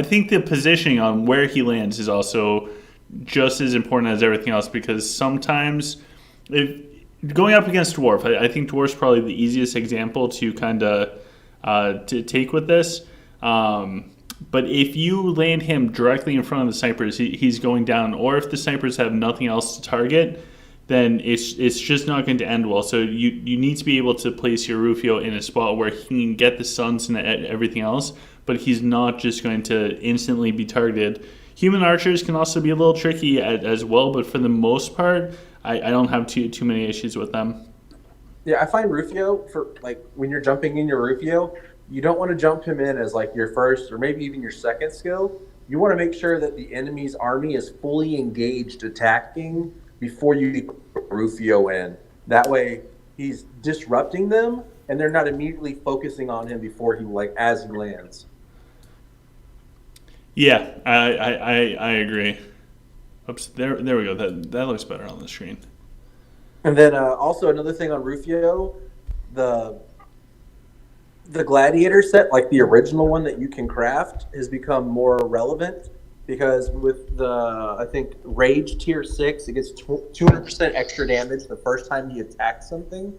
think the positioning on where he lands is also just as important as everything else, because sometimes if going up against Dwarf, I think Dwarf's probably the easiest example to kind of to take with this. But if you land him directly in front of the snipers, he's going down. Or if the snipers have nothing else to target, then it's just not going to end well. So you need to be able to place your Rufio in a spot where he can get the stuns and everything else, but he's not just going to instantly be targeted. Human archers can also be a little tricky as well, but for the most part, I don't have too many issues with them. Yeah, I find Rufio, for like when you're jumping in your Rufio, you don't want to jump him in as like your first or maybe even your second skill. You want to make sure that the enemy's army is fully engaged attacking before you put Rufio in. That way he's disrupting them and they're not immediately focusing on him before as he lands. Yeah, I agree. Oops, there we go. That looks better on the screen. And then also another thing on Rufio, the gladiator set, like the original one that you can craft, has become more relevant because with the, I think, Rage Tier 6, it gets 200% extra damage the first time you attack something.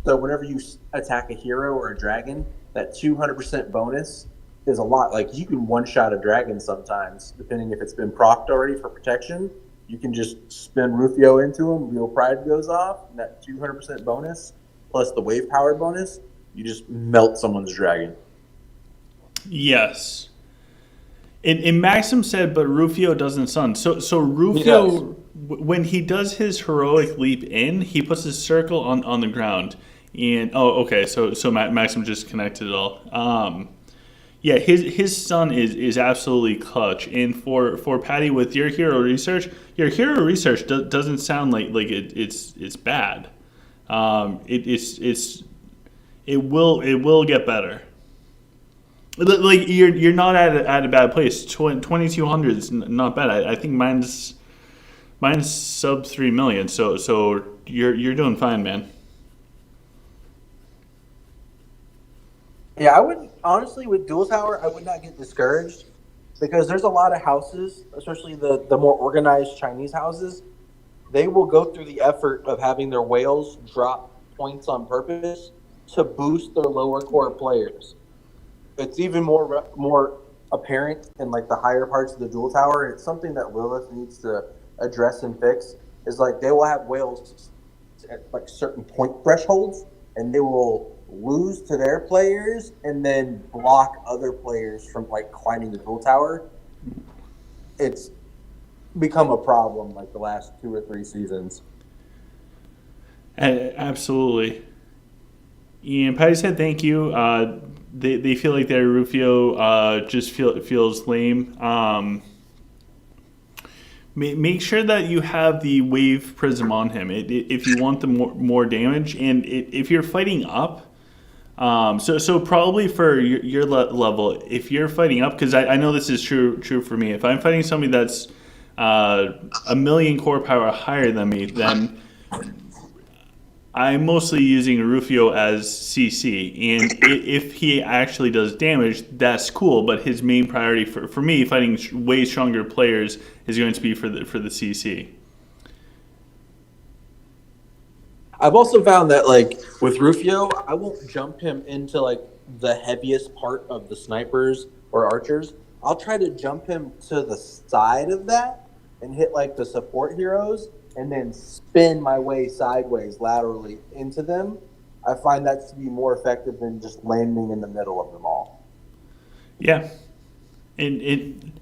So whenever you attack a hero or a dragon, that 200% bonus is a lot. Like, you can one-shot a dragon sometimes, depending if it's been procced already for protection. You can just spin Rufio into him, Real Pride goes off, and that 200% bonus plus the wave power bonus, you just melt someone's dragon. Yes. And Maxim said, but Rufio doesn't stun. So Rufio, He does. when he does his heroic leap in, he puts his circle on the ground. And okay, so Maxim just connected it all. Yeah, his stun is absolutely clutch. And for Patty, with your hero research doesn't sound like it's bad. It will get better. Like you're not at a bad place. 2,200 is not bad. I think mine's sub 3 million. So you're doing fine, man. Yeah, I wouldn't honestly with dual tower. I would not get discouraged because there's a lot of houses, especially the more organized Chinese houses. They will go through the effort of having their whales drop points on purpose to boost their lower core players. It's even more apparent in like the higher parts of the dual tower. It's something that Lilith needs to address and fix. Is like they will have whales at like certain point thresholds, and they will lose to their players and then block other players from like climbing the dual tower. It's become a problem like the last 2 or 3 seasons. Absolutely. And Patty said thank you. They feel like their Rufio just feels lame. Make sure that you have the wave prism on him if you want the more damage, and if you're fighting up. So probably for your level, if you're fighting up, because I know this is true for me. If I'm fighting somebody that's 1,000,000 core power higher than me, then I'm mostly using Rufio as CC, and if he actually does damage, that's cool. But his main priority for me, fighting way stronger players, is going to be for the CC. I've also found that like with Rufio, I won't jump him into like the heaviest part of the snipers or archers. I'll try to jump him to the side of that and hit like the support heroes, and then spin my way sideways laterally into them. I find that to be more effective than just landing in the middle of them all. Yeah, and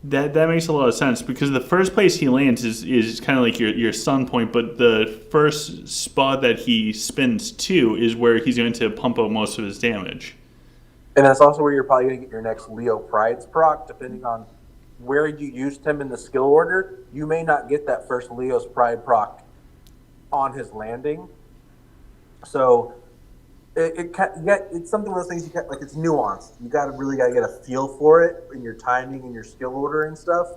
that makes a lot of sense, because the first place he lands is kind of like your stun point, but the first spot that he spins to is where he's going to pump out most of his damage. And that's also where you're probably going to get your next Leo Prides proc, depending on where you used him in the skill order. You may not get that first Leo's Pride proc on his landing. So it's something of those things like it's nuanced. You really got to get a feel for it in your timing and your skill order and stuff.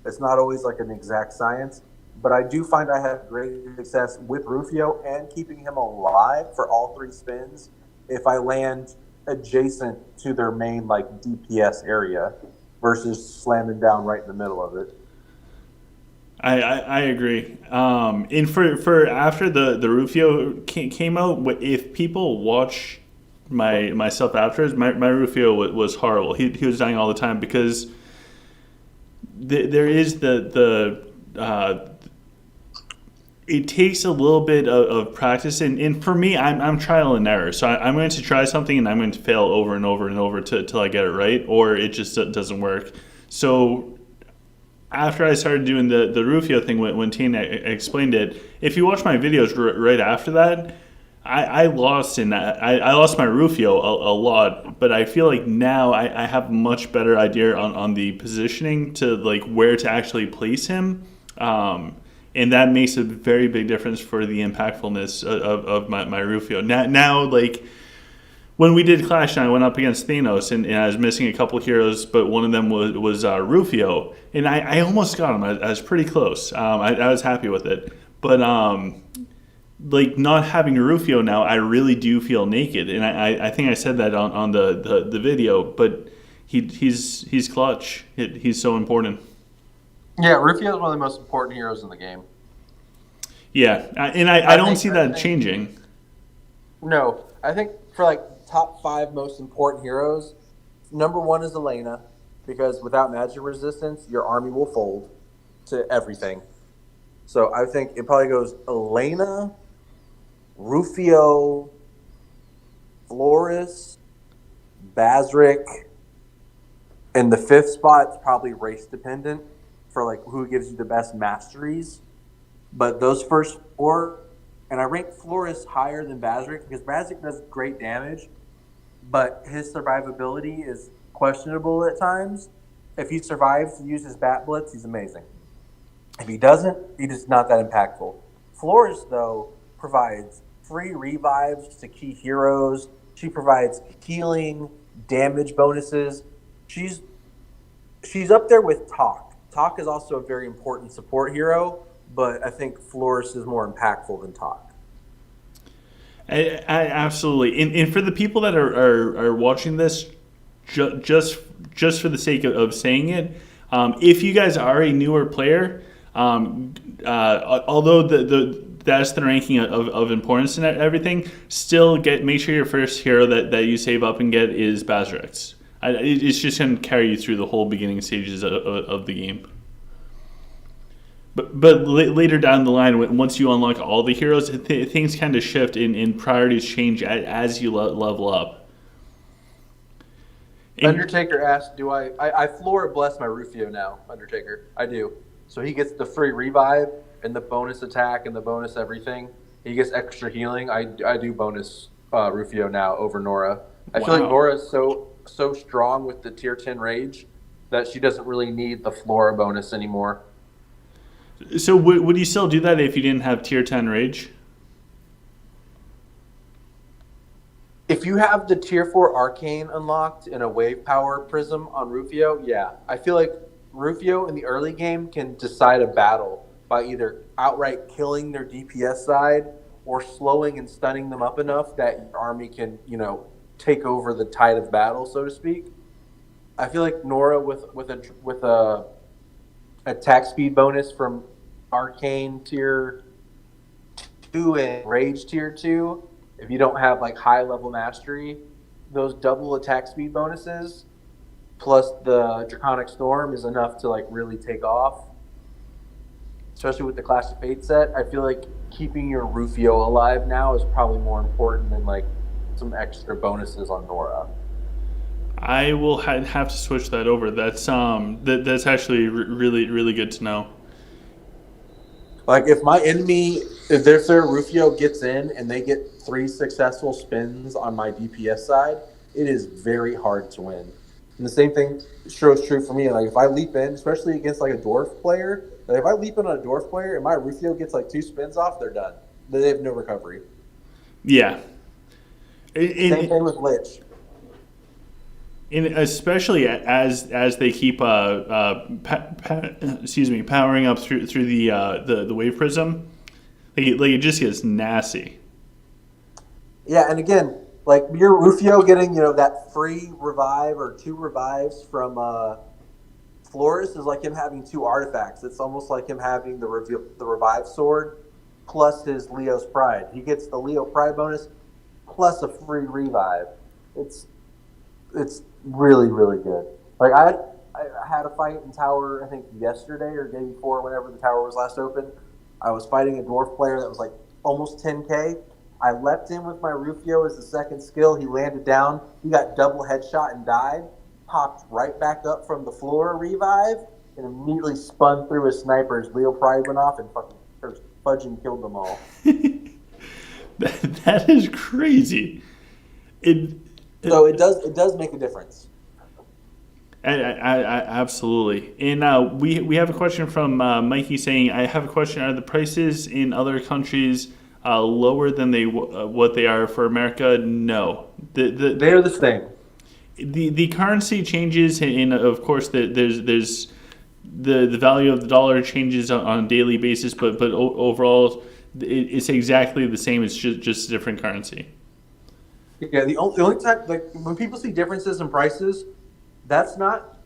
It's not always like an exact science, but I do find I have great success with Rufio and keeping him alive for all 3 spins if I land adjacent to their main like DPS area versus slamming down right in the middle of it. I agree. And for after the Rufio came out, if people watch myself afterwards, my Rufio was horrible. He was dying all the time because there is it takes a little bit of practice, and for me, I'm trial and error. So I'm going to try something and I'm going to fail over and over and over till I get it right, or it just doesn't work. So after I started doing the Rufio thing, when Tina explained it, if you watch my videos right after that, I lost I lost my Rufio a lot, but I feel like now I have a much better idea on the positioning to like where to actually place him. And that makes a very big difference for the impactfulness of my Rufio. Now, like, when we did Clash and I went up against Thanos, and I was missing a couple heroes, but one of them was Rufio, and I almost got him. I was pretty close. I was happy with it. But, like, not having Rufio now, I really do feel naked. And I think I said that on the video, but he's clutch. He's so important. Yeah, Rufio is one of the most important heroes in the game. Yeah, and I don't see that changing. No, I think for like top 5 most important heroes, number 1 is Elena, because without magic resistance, your army will fold to everything. So I think it probably goes Elena, Rufio, Flores, Bazric, and the fifth spot is probably race dependent for like who gives you the best masteries. But those first four, and I rank Flores higher than Bazric because Bazric does great damage, but his survivability is questionable at times. If he survives to use his Bat Blitz, he's amazing. If he doesn't, he's just not that impactful. Flores, though, provides free revives to key heroes. She provides healing, damage bonuses. She's up there with Talk. Talk is also a very important support hero, but I think Flores is more impactful than Talk. Absolutely. And for the people that are watching this, just for the sake of saying it, if you guys are a newer player, although that's the ranking of importance and everything, still make sure your first hero that you save up and get is Bazrex. It's just going to carry you through the whole beginning stages of the game. But later down the line, once you unlock all the heroes, things kind of shift and priorities change as you level up. Undertaker asked, "Do I floor bless my Rufio now?" Undertaker, I do. So he gets the free revive and the bonus attack and the bonus everything. He gets extra healing. I do bonus Rufio now over Nora. I feel like Nora is so strong with the tier 10 rage that she doesn't really need the floor bonus anymore. So would you still do that if you didn't have tier 10 rage? If you have the tier 4 arcane unlocked in a wave power prism on Rufio, yeah. I feel like Rufio in the early game can decide a battle by either outright killing their DPS side or slowing and stunning them up enough that your army can, take over the tide of battle, so to speak. I feel like Nora with a attack speed bonus from arcane tier 2 and rage tier 2, if you don't have like high level mastery, those double attack speed bonuses plus the Draconic Storm is enough to like really take off. Especially with the Clash of Fate set, I feel like keeping your Rufio alive now is probably more important than like some extra bonuses on Nora. I will have to switch that over. That's actually really good to know. Like if their Rufio gets in and they get 3 successful spins on my DPS side, it is very hard to win. And the same thing is true for me. Like if I leap in, especially against like a dwarf player, if I leap in on a dwarf player and my Rufio gets like 2 spins off, they're done. They have no recovery. Yeah. Same thing with Lich. And especially as they keep powering up through the wave prism, like it just gets nasty. Yeah, and again, like your Rufio getting that free revive or 2 revives from Flores is like him having 2 artifacts. It's almost like him having the revive sword plus his Leo's Pride. He gets the Leo Pride bonus plus a free revive. It's really, really good. Like I had a fight in Tower, I think yesterday or the day before, whenever the Tower was last open. I was fighting a dwarf player that was like almost 10k. I leapt in with my Rufio as the second skill. He landed down. He got double headshot and died. Popped right back up from the floor, revive, and immediately spun through his snipers. Leo Pride went off and fucking fudging killed them all. That is crazy. So it does make a difference. I absolutely. And we have a question from Mikey saying, I have a question. Are the prices in other countries lower than what they are for America? No. They're the same. The currency changes, and of course there's the value of the dollar changes on a daily basis, but overall it's exactly the same. It's just a different currency. Yeah, the only time, like when people see differences in prices, that's not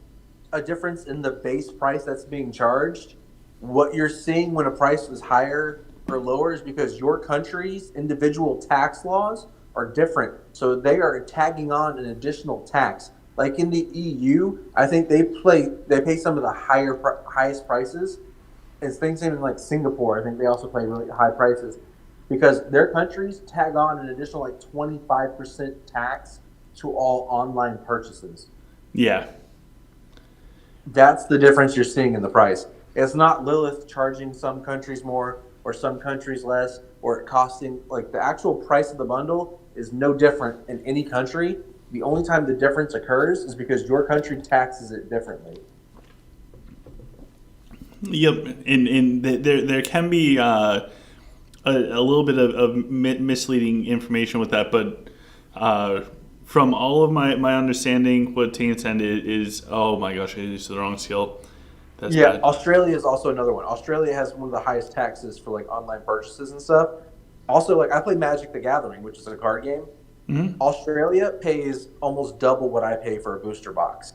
a difference in the base price that's being charged. What you're seeing when a price is higher or lower is because your country's individual tax laws are different. So they are tagging on an additional tax. Like in the EU, I think they pay some of the highest prices. And things in like Singapore, I think they also pay really high prices. because their countries tag on an additional like 25% tax to all online purchases. Yeah. That's the difference you're seeing in the price. It's not Lilith charging some countries more or some countries less, or it costing, like, the actual price of the bundle is no different in any country. The only time the difference occurs is because your country taxes it differently. Yep. And there can be a little bit of misleading information with that, but from all of my understanding, what Tane said is, oh my gosh, I used the wrong skill. That's Yeah, bad. Australia is also another one. Australia has one of the highest taxes for like online purchases and stuff. Also, like I play Magic the Gathering, which is a card game. Mm-hmm. Australia pays almost double what I pay for a booster box.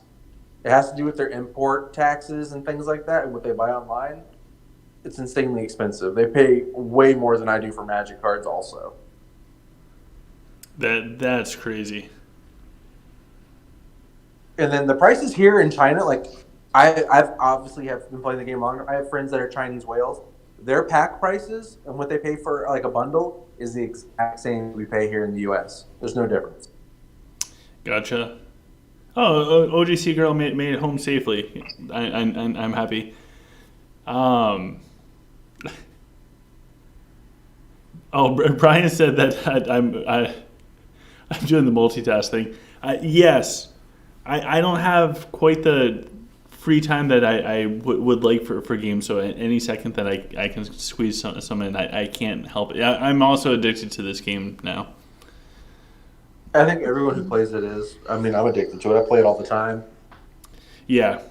It has to do with their import taxes and things like that, and what they buy online. It's insanely expensive. They pay way more than I do for Magic cards, also. That's crazy. And then the prices here in China, like I've obviously have been playing the game longer. I have friends that are Chinese whales. Their pack prices and what they pay for like a bundle is the exact same we pay here in the U.S. There's no difference. Gotcha. Oh, OGC girl made it home safely. I'm happy. Oh, Brian said that I'm doing the multitask thing. Yes, I don't have quite the free time that I would like for games. So at any second that I can squeeze some in, I can't help it. I'm also addicted to this game now. I think everyone who plays it is. I mean, I'm addicted to it. I play it all the time. Yeah.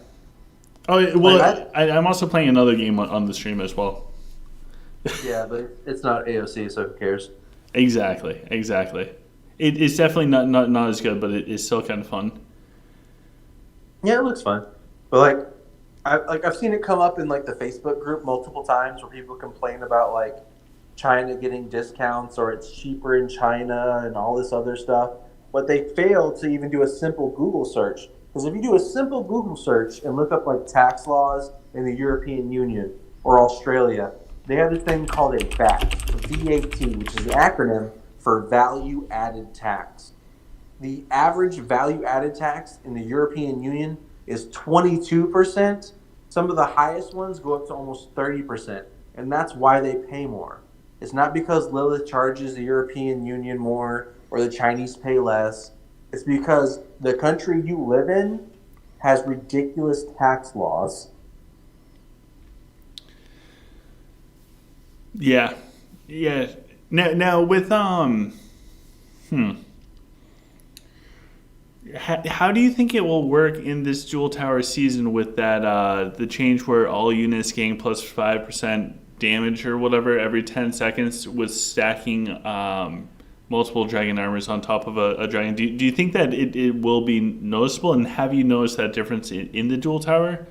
Oh well, I'm also playing another game on the stream as well. Yeah, but it's not AOC, so who cares? Exactly. It's definitely not as good, but it is still kind of fun. Yeah, it looks fun. But I've seen it come up in like the Facebook group multiple times where people complain about like China getting discounts or it's cheaper in China and all this other stuff. But they failed to even do a simple Google search. Because if you do a simple Google search and look up like tax laws in the European Union or Australia, they have this thing called a VAT, VAT, which is an acronym for value added tax. The average value added tax in the European Union is 22%. Some of the highest ones go up to almost 30%. And that's why they pay more. It's not because Lilith charges the European Union more or the Chinese pay less. It's because the country you live in has ridiculous tax laws. Yeah. Now with How do you think it will work in this dual tower season with that the change where all units gain plus 5% damage or whatever every 10 seconds with stacking multiple dragon armors on top of a dragon? Do you think that it will be noticeable, and have you noticed that difference in the dual tower?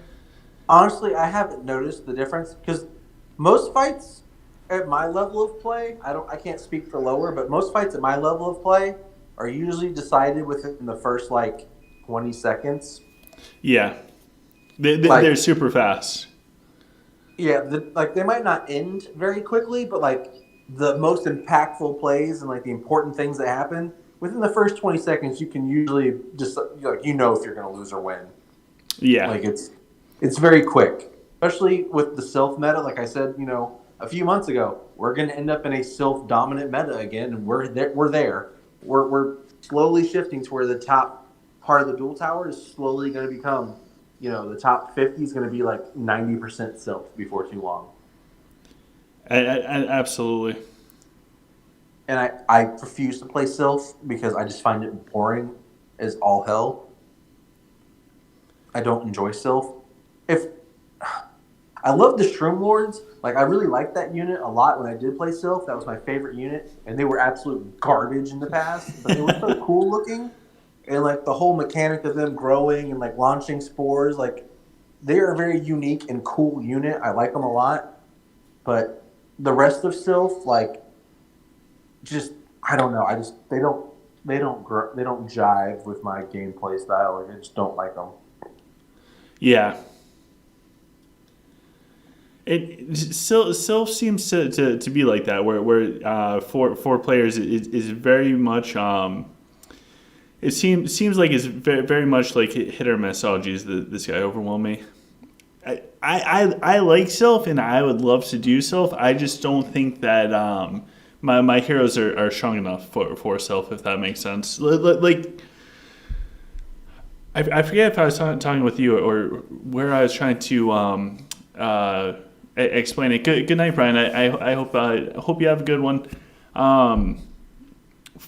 Honestly, I haven't noticed the difference because most fights at my level of play, I can't speak for lower, but most fights at my level of play are usually decided within the first like 20 seconds. Yeah, they're super fast. Yeah, they might not end very quickly, but like the most impactful plays and like the important things that happen within the first 20 seconds, you can usually just like if you're going to lose or win. Yeah, like it's very quick, especially with the Sylph meta. Like I said, a few months ago, we're going to end up in a Sylph dominant meta again, and we're there. We're slowly shifting to where the top part of the dual tower is slowly going to become, the top 50 is going to be like 90% Sylph before too long. Absolutely. And I refuse to play Sylph because I just find it boring as all hell. I don't enjoy Sylph. I love the Shroom Lords. Like, I really liked that unit a lot when I did play Sylph. That was my favorite unit. And they were absolute garbage in the past. But they were so cool looking. And, like, the whole mechanic of them growing and, like, launching spores. Like, they are a very unique and cool unit. I like them a lot. But the rest of Sylph, like, just, I don't know. They don't jive with my gameplay style. Like, I just don't like them. Yeah. Sylph seems to be like that, where four players is very much. It seems like it's very much like hit or miss. Oh, geez, this guy overwhelmed me. I like Sylph, and I would love to do Sylph. I just don't think that my heroes are strong enough for Sylph, if that makes sense. Like, I forget if I was talking with you or where I was trying to explain it. Good night, Brian. I hope you have a good one.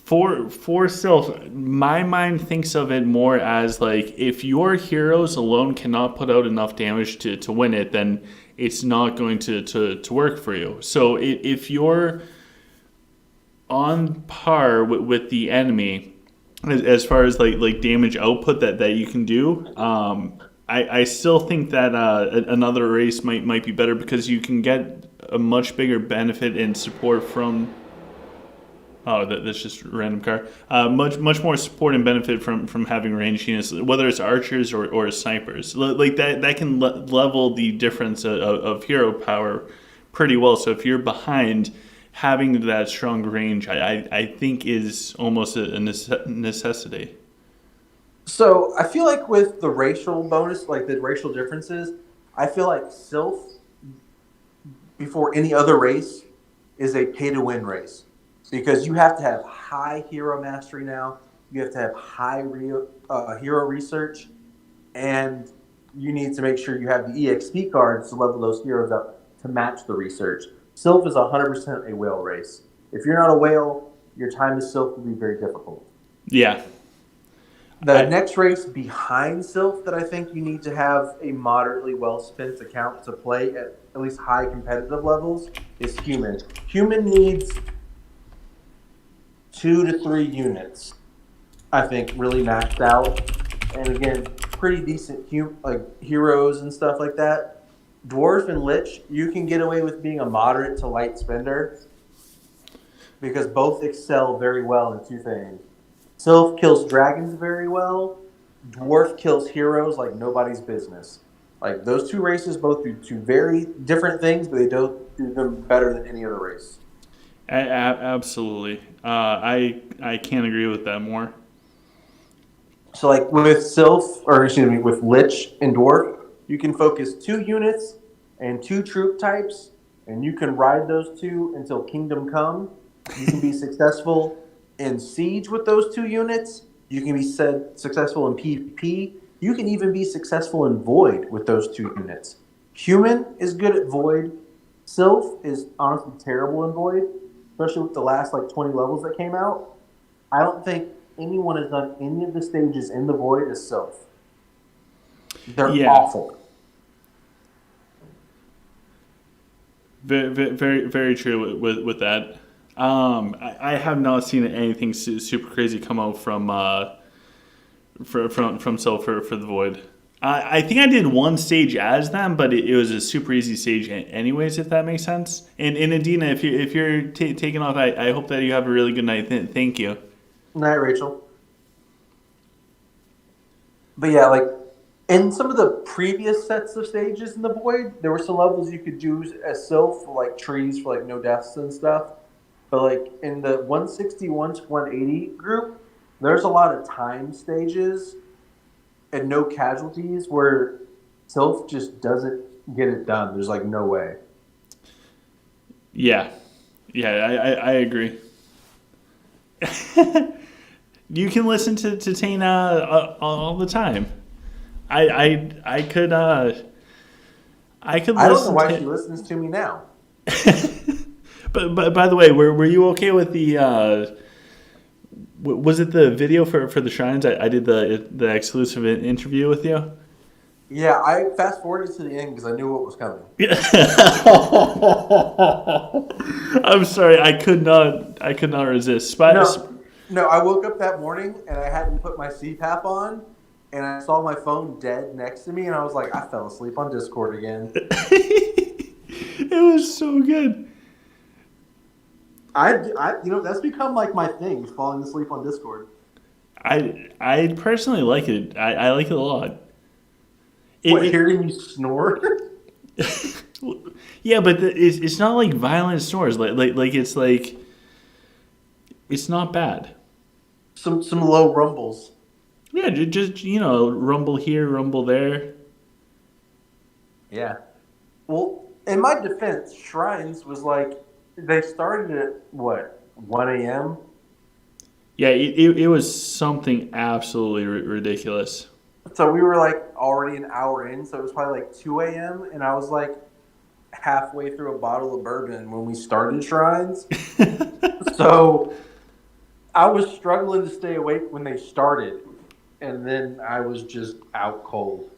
For Sylph, my mind thinks of it more as like if your heroes alone cannot put out enough damage to win it, then it's not going to work for you. So if you're on par with the enemy as far as like damage output that you can do, I still think that another race might be better because you can get a much bigger benefit and support from. Oh, that's just a random car. Much more support and benefit from having ranged units, whether it's archers or snipers. Like that can level the difference of hero power pretty well. So if you're behind, having that strong range, I think is almost a necessity. So I feel like with the racial bonus, like the racial differences, I feel like Sylph, before any other race, is a pay-to-win race. Because you have to have high hero mastery now, you have to have high hero research, and you need to make sure you have the EXP cards to level those heroes up to match the research. Sylph is 100% a whale race. If you're not a whale, your time to Sylph will be very difficult. Yeah. The next race behind Sylph that I think you need to have a moderately well-spent account to play at least high competitive levels is Human. Human needs 2 to 3 units, I think, really maxed out. And again, pretty decent heroes and stuff like that. Dwarf and Lich, you can get away with being a moderate to light spender because both excel very well in 2 things. Sylph kills dragons very well. Dwarf kills heroes like nobody's business. Like those 2 races both do 2 very different things, but they don't do them better than any other race. Absolutely. I can't agree with that more. So like with with Lich and Dwarf, you can focus 2 units and 2 troop types, and you can ride those 2 until Kingdom Come. You can be successful in Siege with those 2 units. You can be successful in PvP. You can even be successful in Void with those 2 units. Human is good at Void. Sylph is honestly terrible in Void, especially with the last 20 levels that came out. I don't think anyone has done any of the stages in the Void as Sylph. They're awful. Very, very, very true with that. I have not seen anything super crazy come out from Sylph for the Void. I think I did one stage as them, but it was a super easy stage anyways, if that makes sense. And Adina, if you're taking off, I hope that you have a really good night. Thank you. Night, Rachel. But yeah, in some of the previous sets of stages in the Void, there were some levels you could do as Sylph for trees for no deaths and stuff. But in the 161 to 180 group, there's a lot of time stages and no casualties where Sylph just doesn't get it done. There's no way. Yeah, I agree. You can listen to Tana all the time. I could listen. I don't know why she listens to me now. But by the way, were you okay with the? Was it the video for the shrines? I did the exclusive interview with you. Yeah, I fast forwarded to the end because I knew what was coming. I'm sorry, I could not resist. No, I woke up that morning and I hadn't put my CPAP on, and I saw my phone dead next to me, and I was like, I fell asleep on Discord again. It was so good. I that's become my thing, falling asleep on Discord. I personally like it. I like it a lot. Hearing you snore? Yeah, but it's not like violent snores. It's not bad. Some low rumbles. Yeah, just rumble here, rumble there. Yeah. Well, in my defense, Shrines was like they started at what 1 a.m. Yeah, it was something absolutely ridiculous. So we were like already an hour in, so it was probably like 2 a.m. and I was like halfway through a bottle of bourbon when we started Shrines. So I was struggling to stay awake when they started, and then I was just out cold.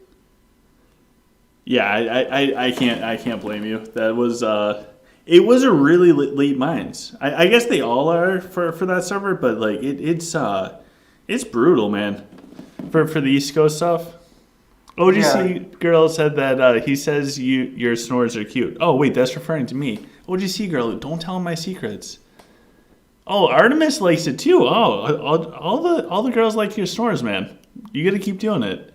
Yeah, I can't blame you. That was it was a really late mines. I guess they all are for that server, but like it's brutal, man. For the East Coast stuff. OGC girl said that he says your snores are cute. Oh wait, that's referring to me. OGC girl, don't tell him my secrets. Oh, Artemis likes it too. Oh, all the girls like your snores, man. You got to keep doing it.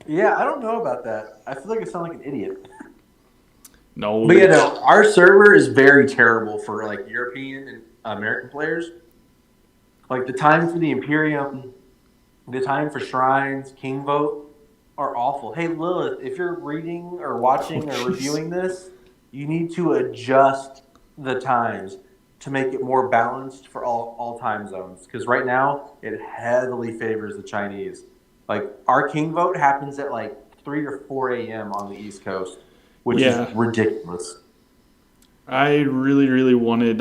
Yeah, I don't know about that. I feel like I sound like an idiot. No. But no, our server is very terrible for like European and American players. Like the time for the Imperium, the time for Shrines, King Vote are awful. Hey Lilith, if you're reading or watching or reviewing this, you need to adjust the times to make it more balanced for all time zones. Because right now, it heavily favors the Chinese. Like, our King Vote happens at like 3 or 4 a.m. on the East Coast, which is ridiculous. I really, really wanted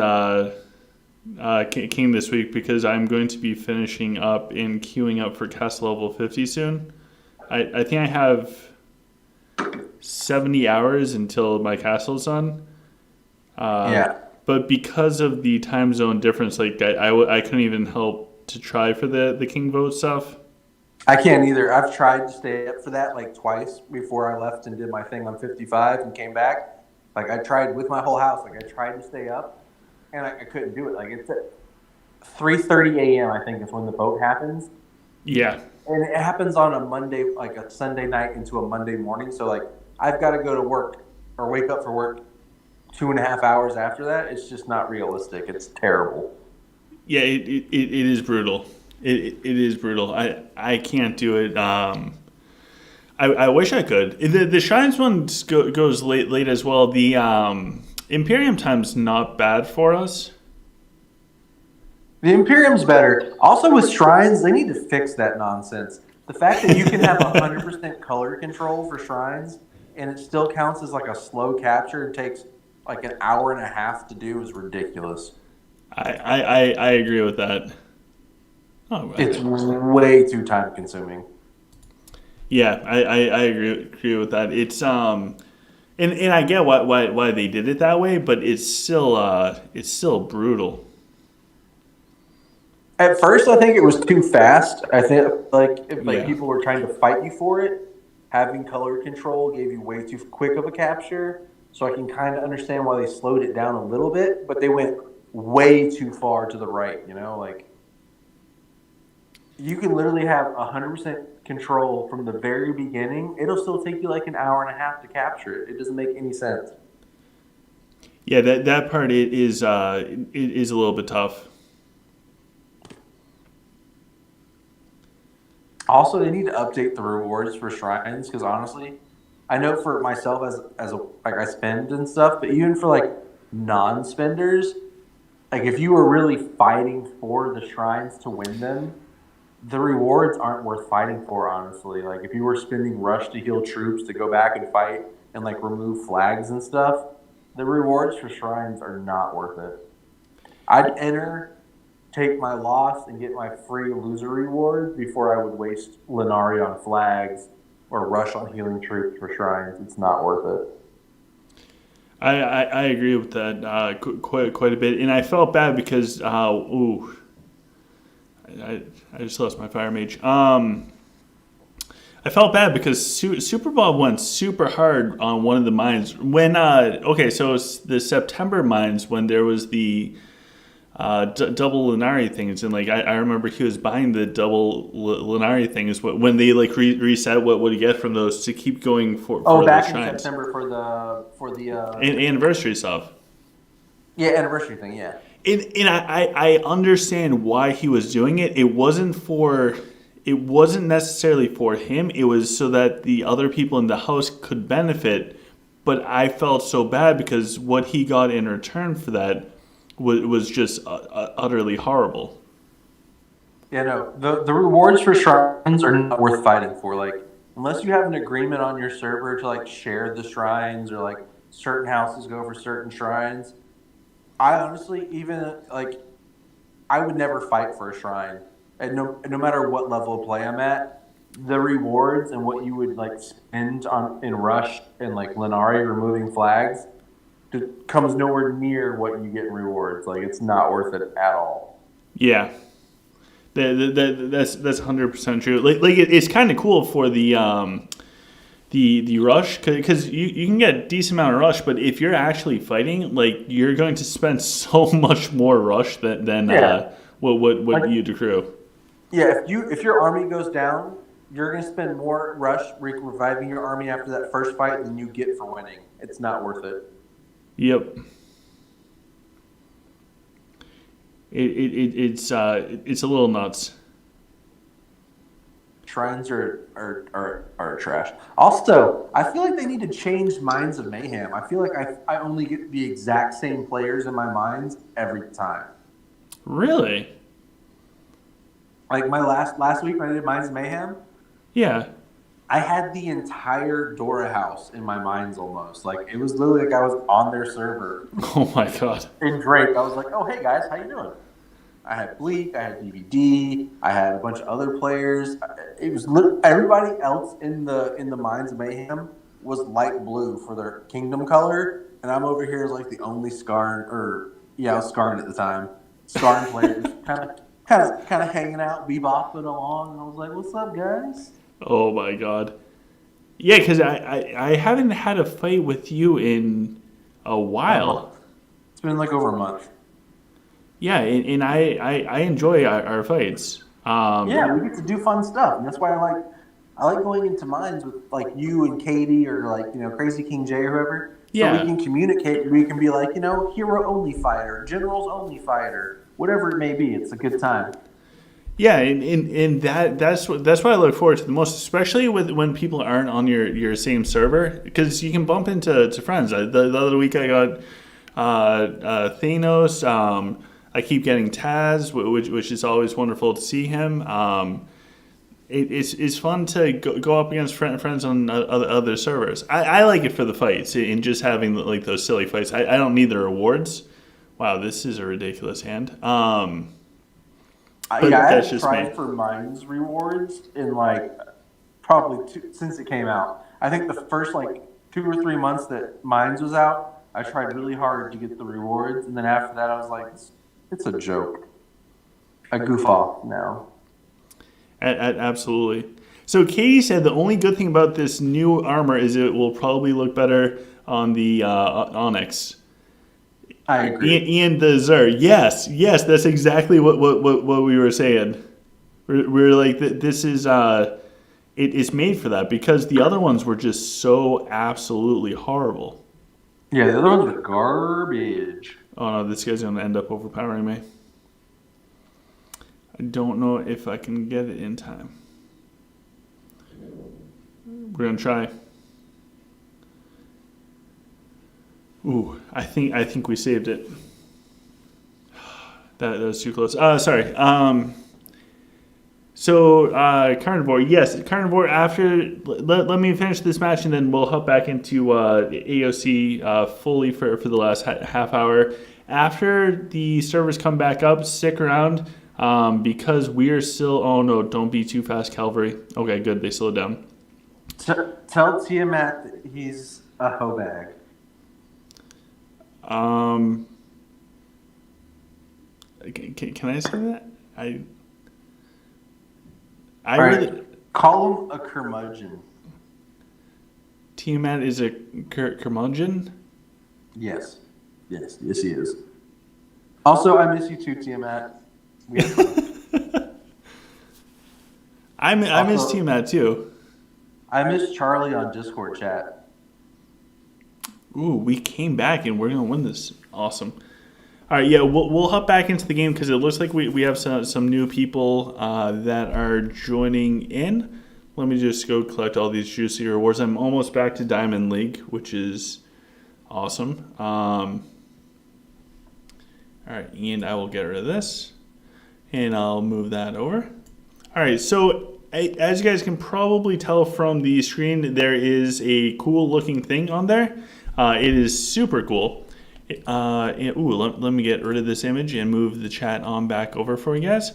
King this week because I'm going to be finishing up and queuing up for Castle Level 50 soon. I think I have 70 hours until my castle's done. But because of the time zone difference, like I couldn't even help to try for the King Vote stuff. I can't either. I've tried to stay up for that like twice before I left and did my thing on 55 and came back. Like I tried with my whole house. Like I tried to stay up, and I couldn't do it. Like it's at 3:30 a.m. I think is when the vote happens. Yeah. And it happens on a Monday, like a Sunday night into a Monday morning. So like I've got to go to work or wake up for work 2.5 hours after that. It's just not realistic. It's terrible. Yeah, it is brutal. It is brutal. I can't do it. I wish I could. The Shrines one goes late as well. The Imperium time's not bad for us. The Imperium's better. Also with Shrines, they need to fix that nonsense. The fact that you can have 100% color control for Shrines and it still counts as like a slow capture and takes like an hour and a half to do is ridiculous. I agree with that. Oh, it's way too time consuming. Yeah, I agree with that. It's and I get why they did it that way, but it's still brutal. At first, I think it was too fast. I think if people were trying to fight you for it, having color control gave you way too quick of a capture. So I can kind of understand why they slowed it down a little bit, but they went way too far to the right. Like you can literally have 100% control from the very beginning. It'll still take you like an hour and a half to capture it. It doesn't make any sense. Yeah, that part is a little bit tough. Also, they need to update the rewards for Shrines because honestly, I know for myself as like I spend and stuff, but even for like non-spenders, like if you were really fighting for the Shrines to win them, the rewards aren't worth fighting for, honestly. Like if you were spending rush to heal troops to go back and fight and like remove flags and stuff, the rewards for Shrines are not worth it. I'd enter, take my loss, and get my free loser reward before I would waste Lenari on flags or rush on healing troops for Shrines. It's not worth it. I agree with that quite a bit, and I felt bad because I just lost my fire mage. I felt bad because Super Bob went super hard on one of the mines when so it's the September mines when there was the double Lunari things, and like I remember he was buying the double Lunari things when they like reset. What would you get from those to keep going for back the in shrines? September for the Anniversary stuff. yeah, anniversary thing. Yeah. And I understand why he was doing it. It wasn't necessarily for him. It was so that the other people in the house could benefit. But I felt so bad because what he got in return for that was just utterly horrible. Yeah, no. The rewards for shrines are not worth fighting for. Like, unless you have an agreement on your server to like share the shrines or like certain houses go for certain shrines. I honestly even like I would never fight for a shrine. And no matter what level of play I'm at, the rewards and what you would like spend on in Rush and like Lenari removing flags comes nowhere near what you get in rewards. Like it's not worth it at all. Yeah. That's 100% true. Like it's kind of cool for the rush because you can get a decent amount of rush, but if you're actually fighting, like you're going to spend so much more rush than what like, you'd accrue. Yeah, if your army goes down, you're going to spend more rush reviving your army after that first fight than you get for winning. It's not worth it. Yep. It's a little nuts. Shrines are trash. Also, I feel like they need to change Minds of Mayhem. I feel like I only get the exact same players in my Minds every time. Really? Like my last week when I did Minds of Mayhem, yeah, I had the entire Dora house in my Minds almost. Like it was literally like I was on their server. Oh my god. In Drake, I was like, "Oh hey guys, how you doing?" I had Bleak, I had DVD, I had a bunch of other players. It was everybody else in the Minds of Mayhem was light blue for their kingdom color, and I'm over here as like the only Skarn I was Skarn at the time. Skarn players, kind of hanging out, bebopping along, and I was like, "What's up, guys?" Oh my god. Yeah, because I haven't had a fight with you in a while. It's been like over a month. Yeah, and I enjoy our fights. Yeah, we get to do fun stuff, and that's why I like going into Minds with like you and Katie or like Crazy King J or whoever. Yeah. So we can communicate. We can be like hero only fighter, generals only fighter, whatever it may be. It's a good time. Yeah, and that's what I look forward to the most, especially when people aren't on your same server, because you can bump into friends. The other week I got Thanos. I keep getting Taz, which is always wonderful to see him. It's fun to go up against friends on other servers. I like it for the fights and just having like those silly fights. I don't need the rewards. Wow, this is a ridiculous hand. I have tried for Minds rewards in like probably since it came out. I think the first like 2 or 3 months that Minds was out, I tried really hard to get the rewards, and then after that, I was like, it's a joke. I goof off now. Absolutely. So Katie said the only good thing about this new armor is it will probably look better on the Onyx. I agree. Ian the Zer. Yes, that's exactly what we were saying. We're like, this is it's made for that because the other ones were just so absolutely horrible. Yeah, the other ones were garbage. Oh no, this guy's gonna end up overpowering me. I don't know if I can get it in time. We're gonna try. Ooh, I think we saved it. That was too close. Sorry. So Carnivore, yes, Carnivore. After let me finish this match, and then we'll hop back into AOC fully for the last half hour. After the servers come back up, stick around because we are still. Oh no! Don't be too fast, Calvary. Okay, good. They slowed down. Tell Tiamat that he's a hoe bag. Can I say that? I right. really Call him a curmudgeon. Tiamat is a curmudgeon? Yes, he is. Also, I miss you too, Tiamat. We had fun. I miss Also- T-Matt too. I miss Charlie on Discord chat. Ooh, we came back and we're gonna win this. Awesome. All right, yeah, we'll hop back into the game because it looks like we have some new people that are joining in. Let me just go collect all these juicy rewards. I'm almost back to Diamond League, which is awesome. All right, and I will get rid of this, and I'll move that over. All right, so as you guys can probably tell from the screen, there is a cool looking thing on there. It is super cool. Let me get rid of this image and move the chat on back over for you guys.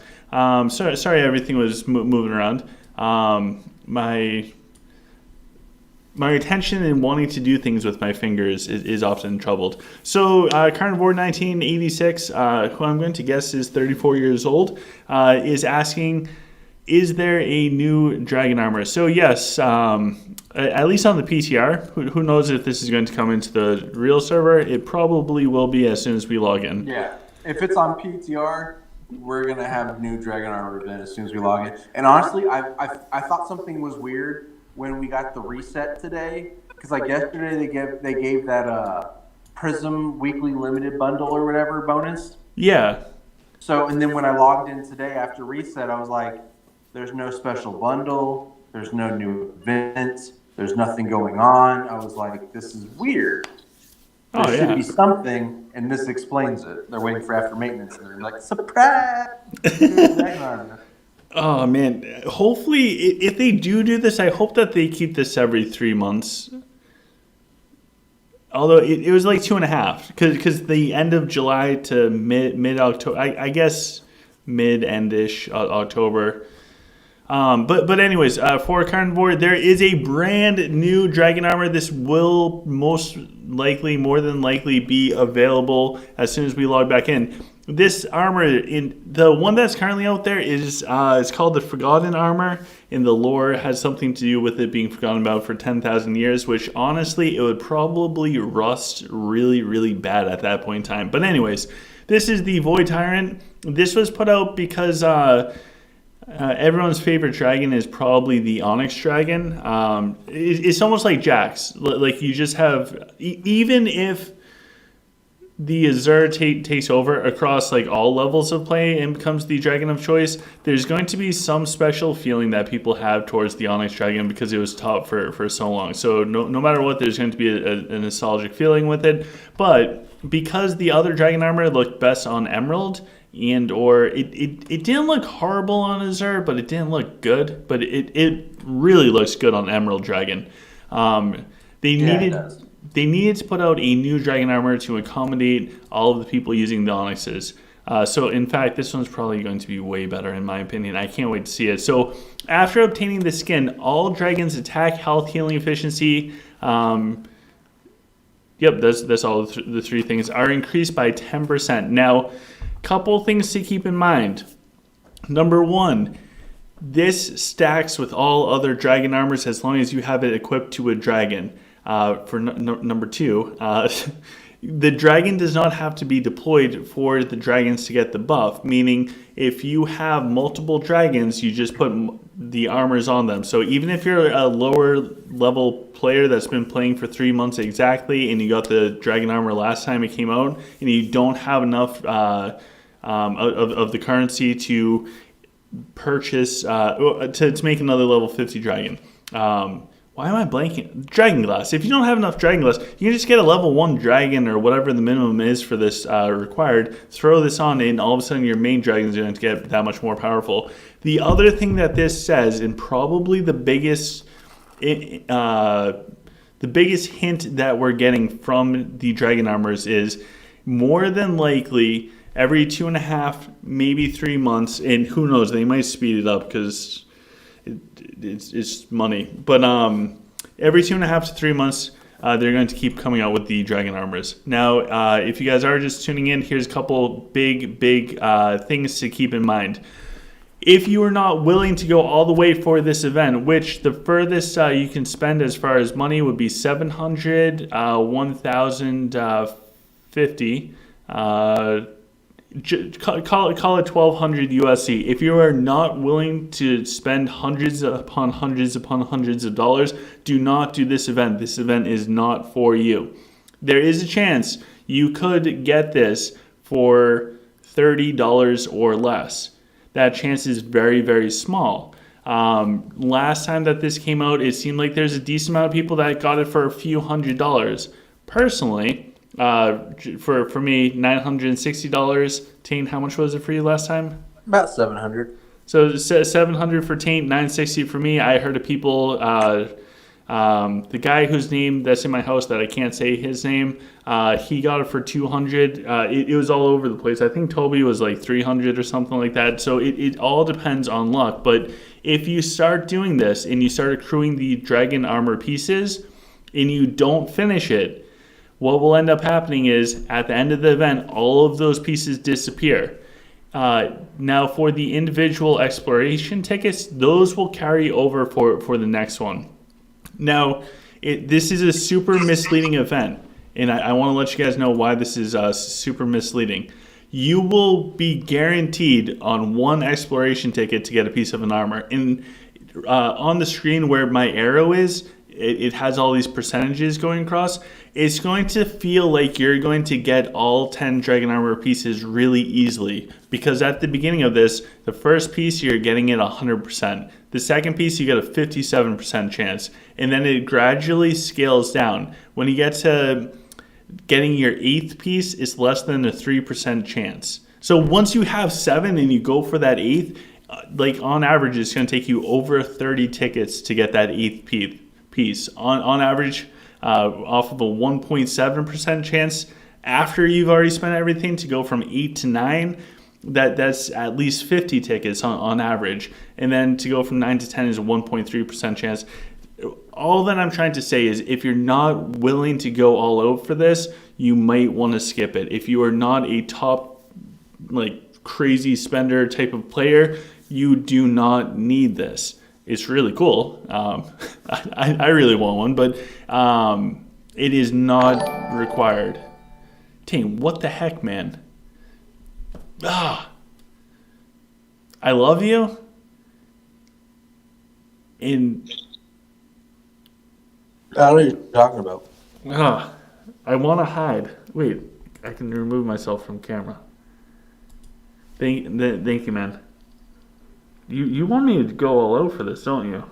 Sorry everything was moving around. My attention and wanting to do things with my fingers is often troubled. So Carnivore 1986, who I'm going to guess is 34 years old, is asking, is there a new dragon armor? So yes, at least on the PTR. Who knows if this is going to come into the real server? It probably will be as soon as we log in. Yeah, if it's on PTR, we're gonna have new Dragon Armor event as soon as we log in. And honestly, I thought something was weird when we got the reset today, because like yesterday they gave that Prism Weekly Limited Bundle or whatever bonus. Yeah. So and then when I logged in today after reset, I was like, there's no special bundle, there's no new event, there's nothing going on. I was like, this is weird. There should be something, and this explains it. They're waiting for after maintenance, and they're like, surprise! Oh man, hopefully if they do this, I hope that they keep this every 3 months. Although it was like 2.5, because the end of July to mid October, I guess mid-end-ish October. But anyways, for Carnivore, there is a brand new Dragon Armor. This will more than likely be available as soon as we log back in. This armor, in the one that's currently out there, is it's called the Forgotten Armor. In the lore, has something to do with it being forgotten about for 10,000 years, which honestly, it would probably rust really, really bad at that point in time. But anyways, this is the Void Tyrant. This was put out because everyone's favorite dragon is probably the Onyx Dragon. It's almost like Jax. Like you just have, even if the Azure takes over across like all levels of play and becomes the dragon of choice, there's going to be some special feeling that people have towards the Onyx Dragon because it was top for so long. So no matter what, there's going to be a nostalgic feeling with it. But because the other dragon armor looked best on Emerald, or it didn't look horrible on Azure, but it didn't look good. But it really looks good on Emerald Dragon. They needed to put out a new Dragon Armor to accommodate all of the people using the Onyxes. So in fact, this one's probably going to be way better in my opinion. I can't wait to see it. So after obtaining the skin, all dragons' attack, health, healing, efficiency, that's all the three things, are increased by 10%. Now, couple things to keep in mind. Number one, this stacks with all other dragon armors as long as you have it equipped to a dragon. Number two, the dragon does not have to be deployed for the dragons to get the buff, meaning if you have multiple dragons, you just put the armors on them. So even if you're a lower level player that's been playing for 3 months exactly and you got the dragon armor last time it came out and you don't have enough of the currency to purchase to make another level 50 dragon. Why am I blanking? Dragon Glass. If you don't have enough Dragon Glass, you can just get a level 1 dragon or whatever the minimum is for this required, throw this on, and all of a sudden your main dragon is going to get that much more powerful. The other thing that this says, and probably the biggest hint that we're getting from the dragon armors is more than likely every 2.5, maybe 3 months, and who knows, they might speed it up because it's money. But every 2.5 to 3 months, they're going to keep coming out with the dragon armors. Now, if you guys are just tuning in, here's a couple big things to keep in mind. If you are not willing to go all the way for this event, which the furthest you can spend as far as money would be 700, 1,050, Call it 1,200 USD. If you are not willing to spend hundreds upon hundreds upon hundreds of dollars, do not do this event. This event is not for you. There is a chance you could get this for $30 or less. That chance is very, very small. Last time that this came out, it seemed like there's a decent amount of people that got it for a few $100s. Personally, for me, $960. Taint, how much was it for you last time? About 700. So $700 for Taint, $960 for me. I heard of people. The guy whose name that's in my house that I can't say his name, he got it for $200. It was all over the place. I think Toby was like $300 or something like that. So it all depends on luck. But if you start doing this and you start accruing the dragon armor pieces and you don't finish it, what will end up happening is at the end of the event, all of those pieces disappear. Now for the individual exploration tickets, those will carry over for the next one. Now, this is a super misleading event, and I want to let you guys know why this is super misleading. You will be guaranteed on one exploration ticket to get a piece of an armor. And on the screen where my arrow is, it has all these percentages going across. It's going to feel like you're going to get all 10 dragon armor pieces really easily, because at the beginning of this, the first piece you're getting it 100%. The second piece you get a 57% chance, and then it gradually scales down. When you get to getting your 8th piece, it's less than a 3% chance. So once you have 7 and you go for that 8th, like on average, it's going to take you over 30 tickets to get that 8th piece. On average, off of a 1.7% chance, after you've already spent everything, to go from 8 to 9, that's at least 50 tickets on average. And then to go from 9 to 10 is a 1.3% chance. All that I'm trying to say is if you're not willing to go all out for this, you might want to skip it. If you are not a top, like, crazy spender type of player, you do not need this. It's really cool. I really want one, but it is not required. Dang, what the heck, man? I love you. And I don't know what you're talking about. I want to hide. Wait, I can remove myself from camera. Thank you, man. You want me to go all out for this, don't you?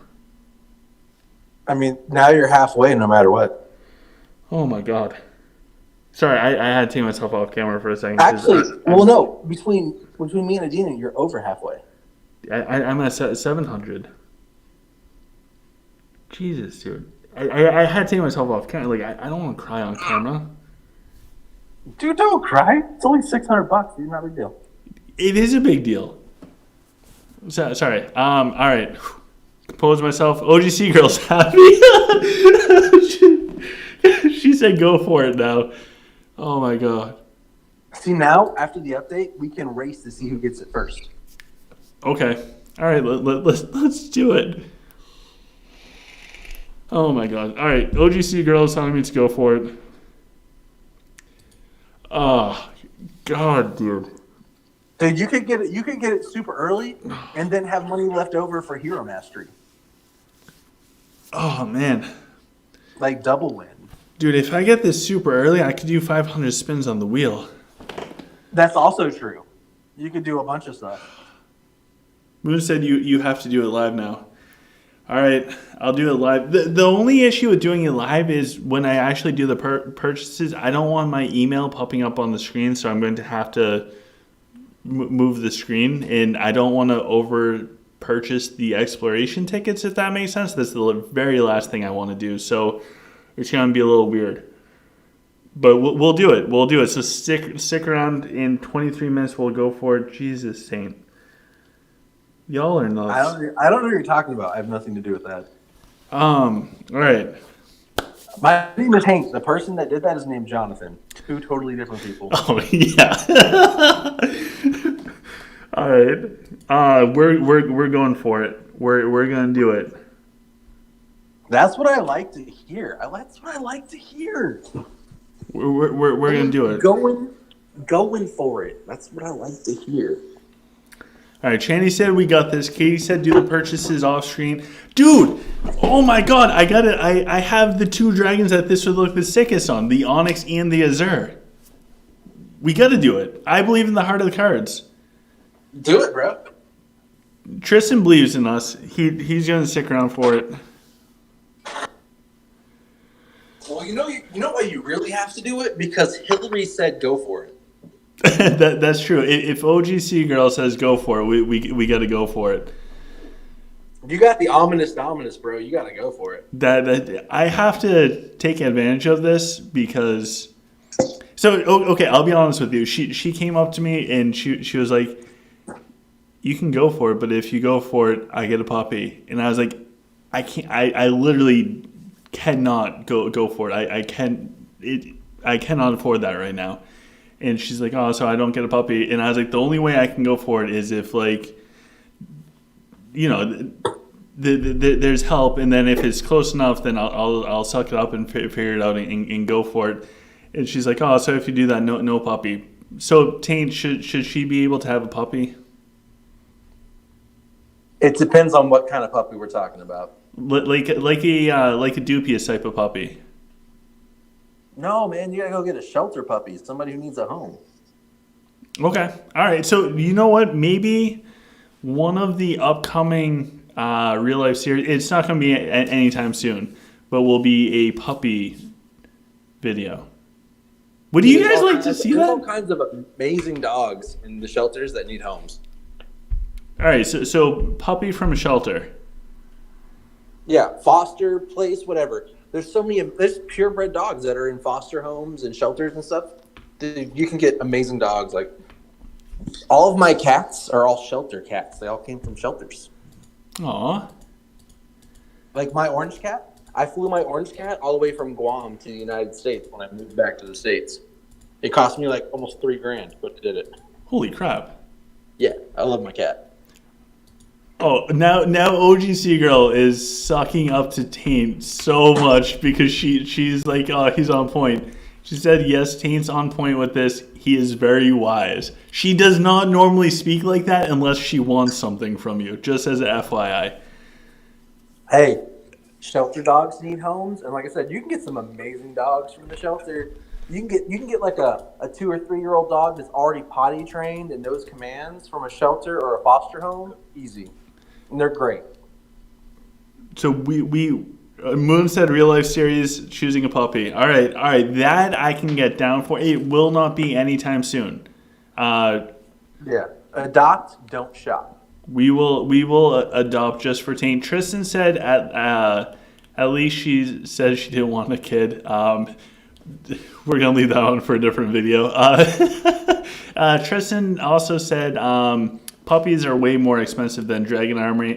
I mean, now you're halfway no matter what. Oh my god. Sorry, I had to take myself off camera for a second. Actually, well, no. Between me and Adina, you're over halfway. I'm at 700. Jesus, dude. I had to take myself off camera. Like, I don't want to cry on camera. Dude, don't cry. It's only $600. Dude, not a big deal. It is a big deal. Sorry. All right. Compose myself. OGC girl's happy. She said go for it now. Oh my god. See, now, after the update, we can race to see who gets it first. Okay. All right, let's do it. Oh my god. All right, OGC girl is telling me to go for it. Oh, god, dude. Dude, you could get it. You could get it super early, and then have money left over for Hero Mastery. Oh man. Like double win. Dude, if I get this super early, I could do 500 spins on the wheel. That's also true. You could do a bunch of stuff. Moon said you have to do it live now. All right, I'll do it live. The only issue with doing it live is when I actually do the purchases, I don't want my email popping up on the screen, so I'm going to have to move the screen, and I don't want to over purchase the exploration tickets, if that makes sense. That's the very last thing I want to do, so it's going to be a little weird. But we'll do it. We'll do it. So stick around. In 23 minutes, we'll go for it. Jesus, Saint. Y'all are nuts. I don't know what you're talking about. I have nothing to do with that. All right. My name is Hank. The person that did that is named Jonathan. Two totally different people. Oh yeah. All right. We're going for it. We're gonna do it. That's what I like to hear. That's what I like to hear. We're gonna do it. Going going for it. That's what I like to hear. All right, Channy said we got this. Katie said do the purchases off screen. Dude, oh my God, I got it. I have the 2 dragons that this would look the sickest on, the Onyx and the Azure. We got to do it. I believe in the heart of the cards. Do it, bro. Tristan believes in us. He's going to stick around for it. Well, you know why you really have to do it? Because Hillary said go for it. That's true. If OGC girl says go for it, we got to go for it. You got the ominous, bro. You got to go for it. That I have to take advantage of this because. So okay, I'll be honest with you. She came up to me and she was like, "You can go for it, but if you go for it, I get a puppy." And I was like, "I can't. I literally cannot go for it. I cannot afford that right now." And she's like, "Oh, so I don't get a puppy." And I was like, "The only way I can go for it is if, like, you know, there's help, and then if it's close enough, then I'll suck it up and figure it out and go for it." And she's like, "Oh, so if you do that, no puppy." So Taint, should she be able to have a puppy? It depends on what kind of puppy we're talking about. Like a Dupious type of puppy. No, man, you gotta go get a shelter puppy. Somebody who needs a home. Okay. All right. So you know what? Maybe one of the upcoming real life series. It's not going to be anytime soon, but will be a puppy video. Would you guys like to see that? There's all kinds of amazing dogs in the shelters that need homes. All right. So puppy from a shelter. Yeah, foster place, whatever. There's purebred dogs that are in foster homes and shelters and stuff. Dude, you can get amazing dogs. Like, all of my cats are all shelter cats. They all came from shelters. Aw. Like my orange cat, I flew my orange cat all the way from Guam to the United States when I moved back to the States. It cost me like almost $3,000, but I did it. Holy crap. Yeah, I love my cat. Oh, now OGC girl is sucking up to Taint so much because she's like, "Oh, he's on point." She said, "Yes, Taint's on point with this. He is very wise." She does not normally speak like that unless she wants something from you, just as a FYI. Hey, shelter dogs need homes, and like I said, you can get some amazing dogs from the shelter. You can get like a 2 or 3 year old dog that's already potty trained and knows commands from a shelter or a foster home. Easy. And they're great. So Moon said real life series, choosing a puppy. All right, that I can get down for. It will not be anytime soon. Yeah, adopt, don't shop. We will adopt just for Taint. Tristan said at least she said she didn't want a kid. We're gonna leave that one for a different video. Tristan also said puppies are way more expensive than dragon armor.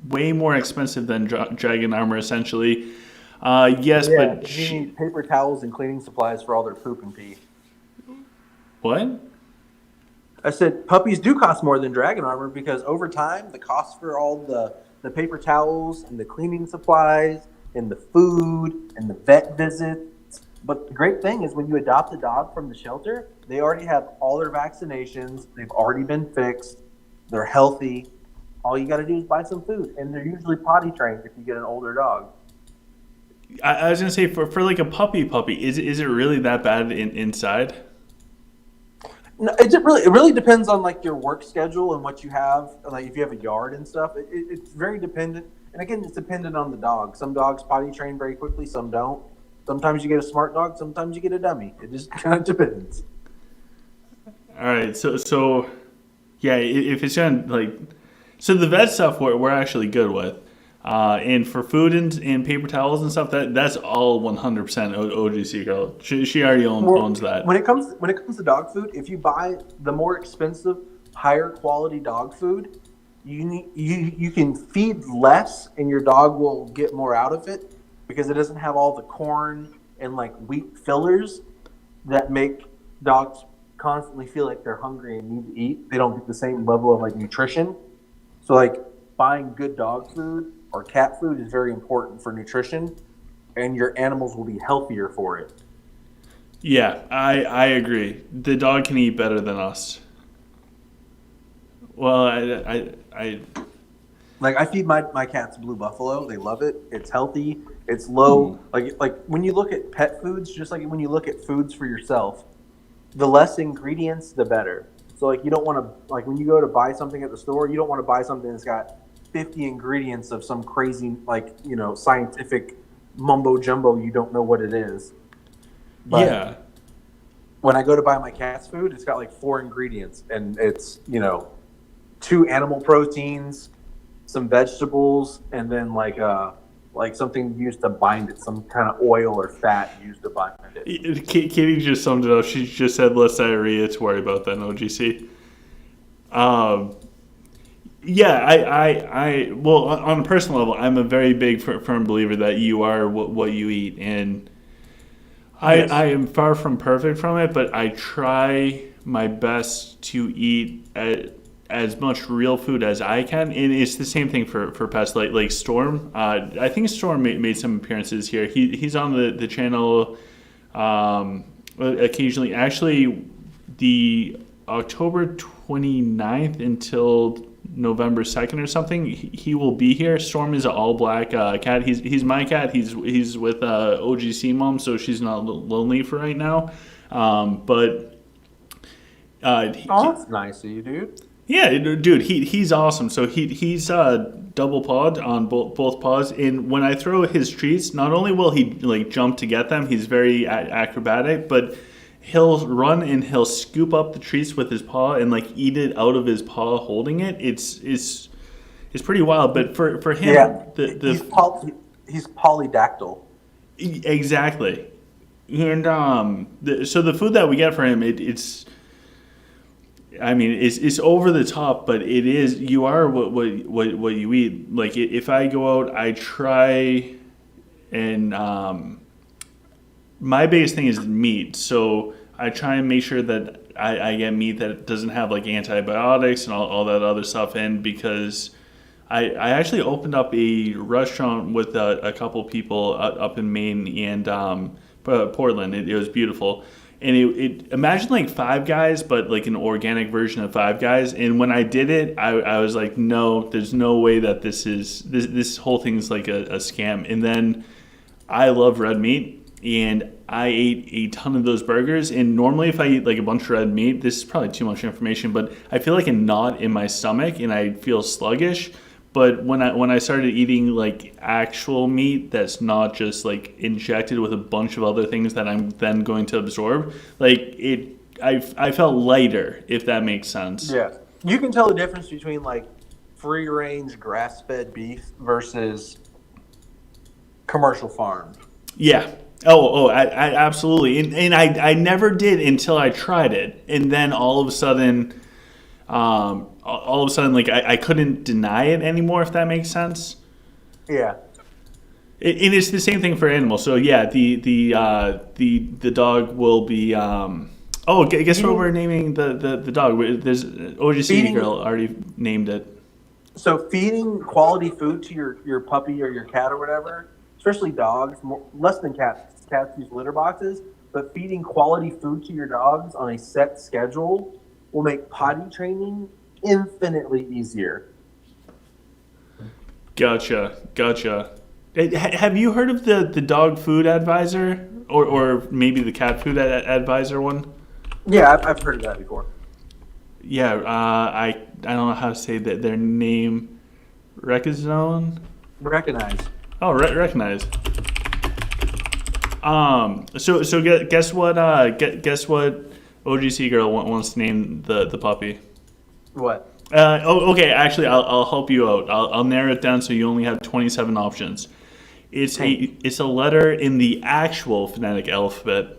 Dragon armor, essentially. Yes, Yeah, but you need paper towels and cleaning supplies for all their poop and pee. What? I said puppies do cost more than dragon armor because over time the cost for all the paper towels and the cleaning supplies and the food and the vet visits. But the great thing is when you adopt a dog from the shelter, they already have all their vaccinations. They've already been fixed. They're healthy. All you got to do is buy some food, and they're usually potty trained if you get an older dog. I was gonna say for like a puppy, is it really that bad inside? No, it really depends on like your work schedule and what you have. Like if you have a yard and stuff, it's very dependent. And again, it's dependent on the dog. Some dogs potty train very quickly, some don't. Sometimes you get a smart dog, sometimes you get a dummy. It just kind of depends. All right, so yeah, if it's gonna like, so the vet stuff we're actually good with, and for food and paper towels and stuff that's all 100% OGC girl. She already owns that. When it comes to dog food, if you buy the more expensive, higher quality dog food, you can feed less and your dog will get more out of it because it doesn't have all the corn and like wheat fillers that make dogs constantly feel like they're hungry and need to eat. They don't get the same level of like nutrition. So like buying good dog food or cat food is very important for nutrition, and your animals will be healthier for it. Yeah, I agree. The dog can eat better than us. Well, I Like I feed my cats Blue Buffalo. They love it. It's healthy. It's low. Like when you look at pet foods, just like when you look at foods for yourself, the less ingredients, the better. So like you don't want to like when you go to buy something at the store, you don't want to buy something that's got 50 ingredients of some crazy like scientific mumbo jumbo. You don't know what it is. But yeah. when I go to buy my cat's food, it's got like 4 ingredients, and it's 2 animal proteins, some vegetables, and then like something used to bind it, some kind of oil or fat used to bind it. Katie just summed it up. She just said less diarrhea to worry about than OGC. Yeah, well, on a personal level, I'm a very big firm believer that you are what you eat, and Yes. I am far from perfect from it, but I try my best to eat as much real food as I can, and it's the same thing for pets like Storm. I think Storm made some appearances here. He's on the channel occasionally. Actually, the October 29th until November 2nd or something, he will be here. Storm is an all black cat. He's my cat. He's with OGC mom, so she's not lonely for right now. But Oh, that's nice of you, dude. yeah, dude, he's awesome. So he's double pawed on both paws, and when I throw his treats, not only will he like jump to get them, he's very acrobatic, but he'll run and he'll scoop up the treats with his paw and like eat it out of his paw, holding it. It's pretty wild. But for him, Yeah, he's polydactyl. exactly, and so the food that we get for him, it's. I mean, it's over the top, but it is. You are what you eat. Like if I go out, I try, and my biggest thing is meat. So I try and make sure that I get meat that doesn't have like antibiotics and all that other stuff in, because I actually opened up a restaurant with a couple people up in Maine and Portland. It was beautiful. And it imagine like Five Guys, but like an organic version of Five Guys. And when I did it, I was like, no, there's no way that this whole thing is like a scam. And then I love red meat, and I ate a ton of those burgers. And normally, if I eat like a bunch of red meat, this is probably too much information, but I feel like a knot in my stomach, and I feel sluggish. But when I started eating like actual meat that's not just like injected with a bunch of other things that I'm then going to absorb, like I felt lighter, if that makes sense. Yeah, you can tell the difference between like free range grass fed beef versus commercial farm. Yeah. I absolutely. And I never did until I tried it, and then all of a sudden, like I couldn't deny it anymore, if that makes sense. Yeah. And it's the same thing for animals. So yeah, the dog will be. Guess what we're naming the dog? There's OGC girl already named it. So feeding quality food to your puppy or your cat or whatever, especially dogs, less than cats. Cats use litter boxes, but feeding quality food to your dogs on a set schedule will make potty training infinitely easier. Gotcha. Have you heard of the dog food advisor, or maybe the cat food advisor one? Yeah, I've heard of that before. Yeah, I don't know how to say that their name. Recognize. Oh, recognize. So guess what? Guess what? OGC girl wants to name the puppy. What? Okay. Actually, I'll help you out. I'll narrow it down so you only have 27 options. It's a letter in the actual phonetic alphabet.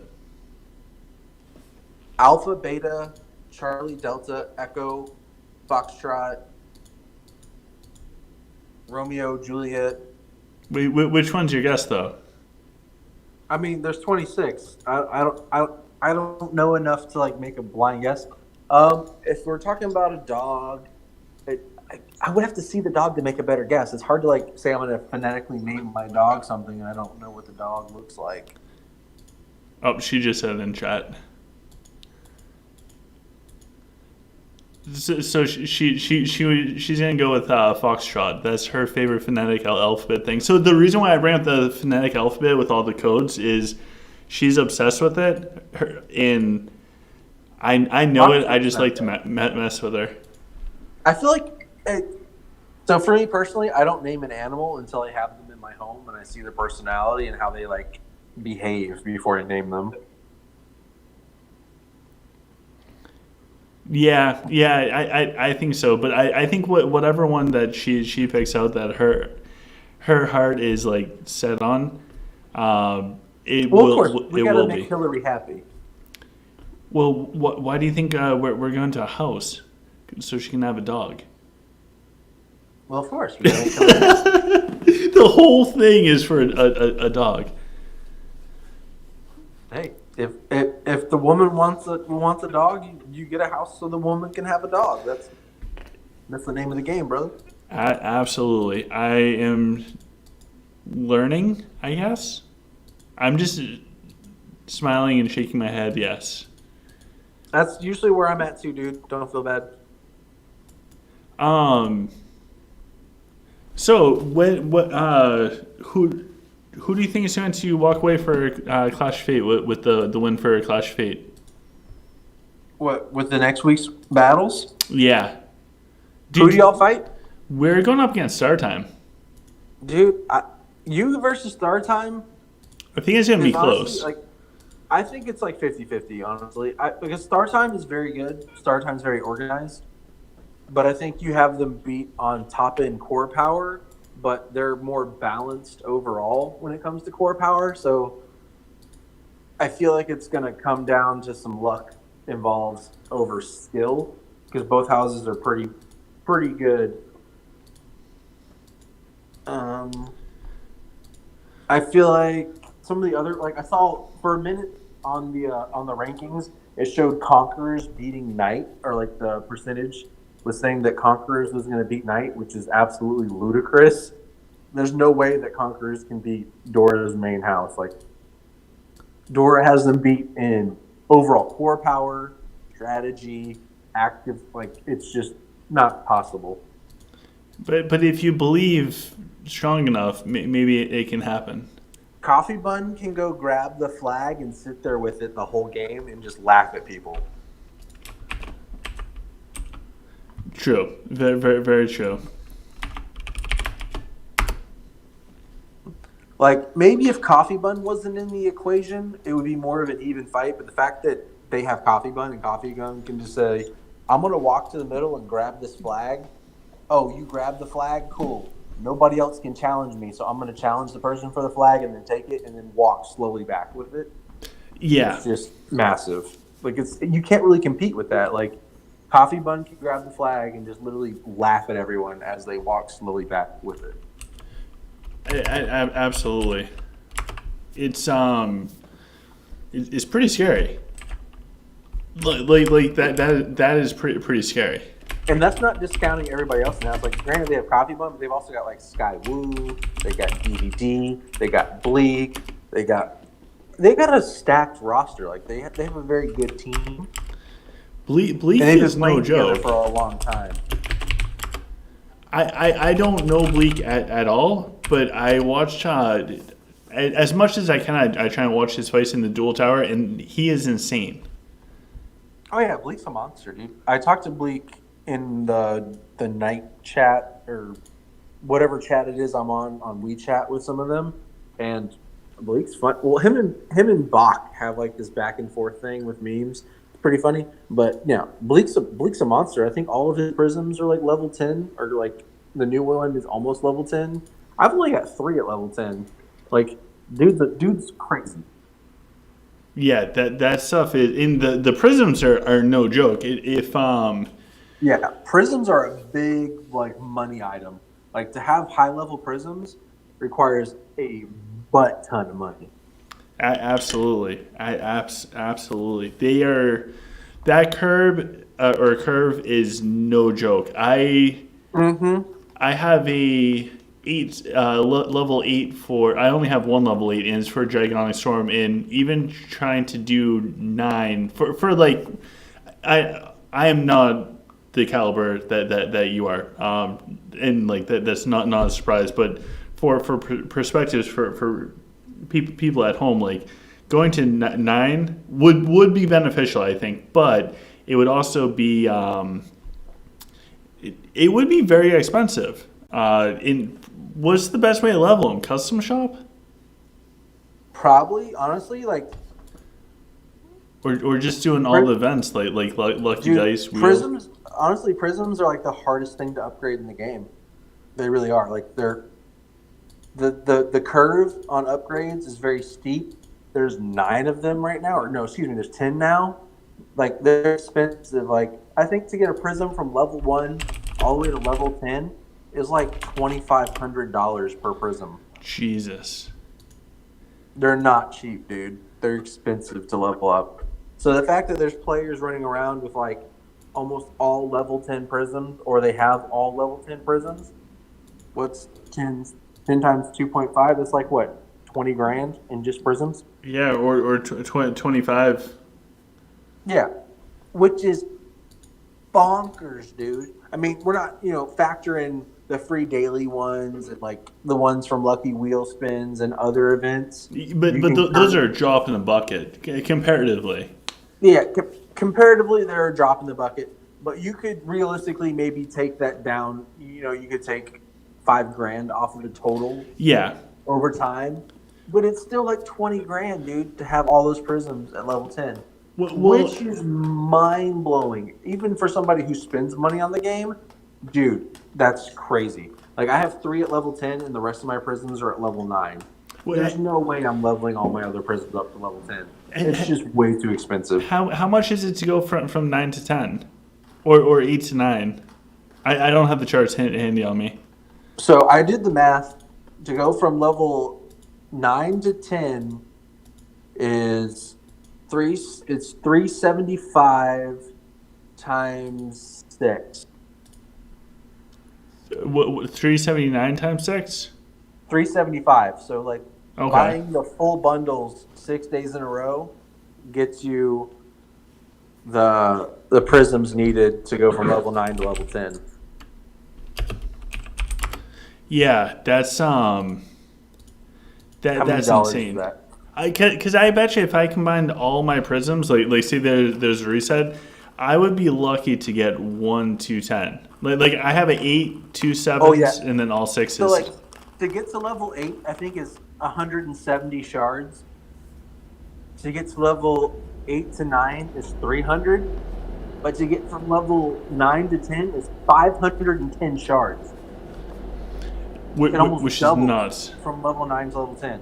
Alpha, Beta, Charlie, Delta, Echo, Foxtrot, Romeo, Juliet. Wait, which one's your guess though? I mean, there's 26. I don't know enough to like make a blind guess. If we're talking about a dog, I would have to see the dog to make a better guess. It's hard to like say I'm going to phonetically name my dog something and I don't know what the dog looks like. Oh, she just said it in chat. So she's gonna go with Foxtrot. That's her favorite phonetic alphabet thing. So the reason why I bring up the phonetic alphabet with all the codes is she's obsessed with it, and I know it. I just like to mess with her. I feel like so for me personally, I don't name an animal until I have them in my home and I see their personality and how they like behave before I name them. Yeah, I think so. But I think whatever one that she picks out that her heart is like set on, it Well, will of course, we it gotta will make be. Hillary happy. Well, why do you think we're going to a house so she can have a dog? Well, of course, we gotta make Hillary happy. The whole thing is for a dog. Hey, if the woman wants a dog, you get a house so the woman can have a dog. That's the name of the game, brother. Absolutely. I am learning, I guess. I'm just smiling and shaking my head, yes. That's usually where I'm at too, dude. Don't feel bad. So who do you think is going to walk away for Clash of Fate with the win for Clash of Fate? What with the next week's battles? Yeah. Who do y'all fight? We're going up against Star Time. Dude, you versus Star Time. I think it's going to be honestly, close. like, I think it's like 50-50, honestly. Because Star Time is very good. Star Time's very organized. But I think you have them beat on top end core power, but they're more balanced overall when it comes to core power. So I feel like it's going to come down to some luck involved over skill because both houses are pretty good. I feel like some of the other, like I saw for a minute on the rankings, it showed Conquerors beating Knight, or like the percentage was saying that Conquerors was going to beat Knight, which is absolutely ludicrous. There's no way that Conquerors can beat Dora's main house. Like Dora has them beat in overall core power, strategy, active. Like it's just not possible. But if you believe strong enough, maybe it can happen. Coffee Bun can go grab the flag and sit there with it the whole game and just laugh at people. True. Very, very, very true. Like, maybe if Coffee Bun wasn't in the equation, it would be more of an even fight. But the fact that they have Coffee Bun and Coffee Bun can just say, I'm going to walk to the middle and grab this flag. Oh, you grab the flag? Cool. Nobody else can challenge me, so I'm going to challenge the person for the flag and then take it and then walk slowly back with it. Yeah. It's just massive. Like, you can't really compete with that. Like, Coffee Bun can grab the flag and just literally laugh at everyone as they walk slowly back with it. Absolutely. It's pretty scary. Like that is pretty scary. And that's not discounting everybody else now. It's like, granted, they have Coffee Bun, but they've also got like Sky Woo, they got DVD, they got Bleak, they got a stacked roster. Like they have a very good team. Bleak and they've is been no playing together joke for a long time. I don't know Bleak at all, but I watched as much as I can. I try and watch his fights in the Duel Tower, and he is insane. Oh yeah, Bleak's a monster, dude. I talked to Bleak in the night chat or whatever chat it is I'm on WeChat with some of them, and Bleak's fun. Well, him and Bach have like this back and forth thing with memes. It's pretty funny, but yeah, Bleak's a monster. I think all of his prisms are like level 10, or like the new one is almost level 10. I've only got 3 at level 10. Like, dude's crazy. Yeah, that stuff is in the prisms are no joke. Yeah, prisms are a big like money item. Like to have high level prisms requires a butt ton of money. Absolutely, absolutely. They are that curve is no joke. I have a level 8 for. I only have one level 8, and it's for Dragonic Storm. And even trying to do 9 for like, I am not the caliber that you are, and like that's not a surprise. But for perspectives for people at home, like going to 9 would be beneficial, I think, but it would also be it would be very expensive. What's the best way to level them? Custom shop, Probably, honestly, like, or just doing all the events like Lucky dude, Dice Wheel. prisms. Honestly, prisms are like the hardest thing to upgrade in the game. They really are. Like, they're the curve on upgrades is very steep. There's 9 of them right now, or no, excuse me, there's 10 now. Like, they're expensive. Like, I think to get a prism from level 1 all the way to level 10 is like $2,500 per prism. Jesus. They're not cheap, dude. They're expensive to level up. So the fact that there's players running around with like almost all level 10 prisms, or they have all level 10 prisms, what's 10 times 2.5? That's like what, 20 grand in just prisms? Yeah, or 25. Yeah, which is bonkers, dude. I mean, we're not, factor in the free daily ones and like the ones from Lucky Wheel Spins and other events. But those are a drop in the bucket comparatively. Yeah, comparatively, they're a drop in the bucket. But you could realistically maybe take that down. You could take 5 grand off of the total. Yeah. Over time, but it's still like 20 grand, dude, to have all those prisms at level 10. Which is mind blowing, even for somebody who spends money on the game, dude. That's crazy. Like, I have 3 at level 10, and the rest of my prisms are at level 9. There's no way I'm leveling all my other prisms up to level 10. It's just way too expensive. How much is it to go from 9 to 10, or 8 to 9? I don't have the charts handy on me. So I did the math. To go from level 9 to 10 is it's 375 times 6. What 379 times 6? 375. So like, okay, buying the full bundles 6 days in a row gets you the prisms needed to go from level 9 to level 10. Yeah, that's that's insane. That? Because I bet you if I combined all my prisms, like say there's a reset, I would be lucky to get 1 to 10. Like I have an 8, 2 7s, and then all 6s. So like, to get to level 8, I think is 170 shards. To get to level 8 to 9 is 300. But to get from level 9 to 10 is 510 shards. Which is nuts. From level 9 to level 10.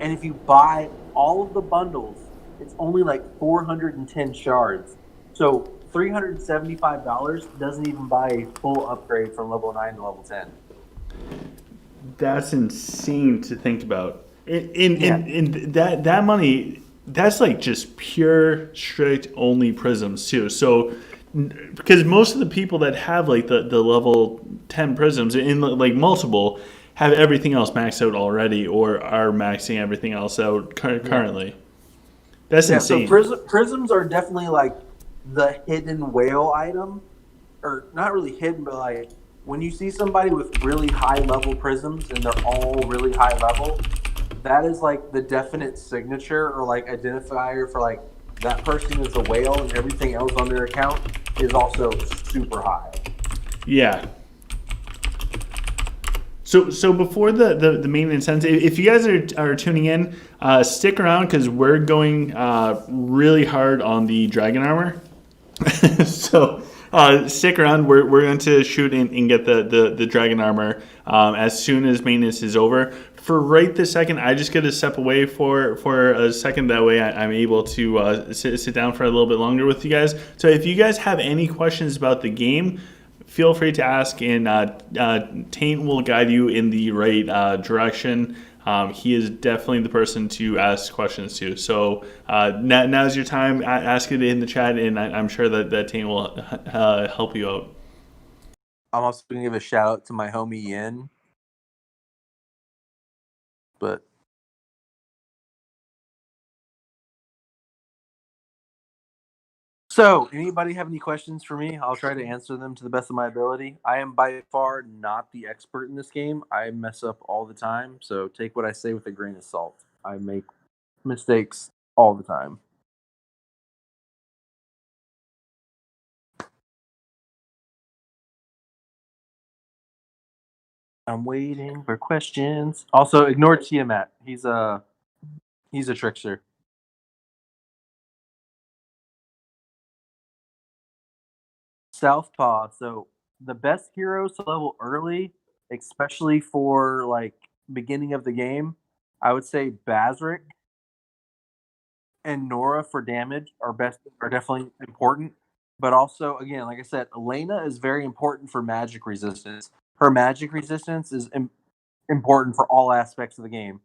And if you buy all of the bundles, it's only like 410 shards. So $375 doesn't even buy a full upgrade from level 9 to level 10. That's insane to think about. And that money, that's like just pure, strict only prisms too. So, because most of the people that have like the level 10 prisms in like multiple have everything else maxed out already, or are maxing everything else out currently. That's insane. So prisms are definitely like the hidden whale item, or not really hidden, but like when you see somebody with really high level prisms and they're all really high level, that is like the definite signature or like identifier for like that person is a whale, and everything else on their account is also super high. Yeah. So before the main incentive, if you guys are tuning in, stick around because we're going really hard on the dragon armor. So stick around. We're going to shoot and get the dragon armor as soon as maintenance is over. For right this second, I just got to step away for a second. That way I'm able to sit down for a little bit longer with you guys. So if you guys have any questions about the game, feel free to ask, and Taint will guide you in the right direction. He is definitely the person to ask questions to. So now's your time. Ask it in the chat, and I'm sure that Taint will help you out. I'm also going to give a shout out to my homie Yin. but. So, anybody have any questions for me? I'll try to answer them to the best of my ability. I am by far not the expert in this game. I mess up all the time, so take what I say with a grain of salt. I make mistakes all the time. I'm waiting for questions. Also, ignore Tiamat. He's a trickster. Southpaw. So the best heroes to level early, especially for like beginning of the game, I would say Bazric and Nora for damage are definitely important. But also, again, like I said, Elena is very important for magic resistance. Her magic resistance is important for all aspects of the game.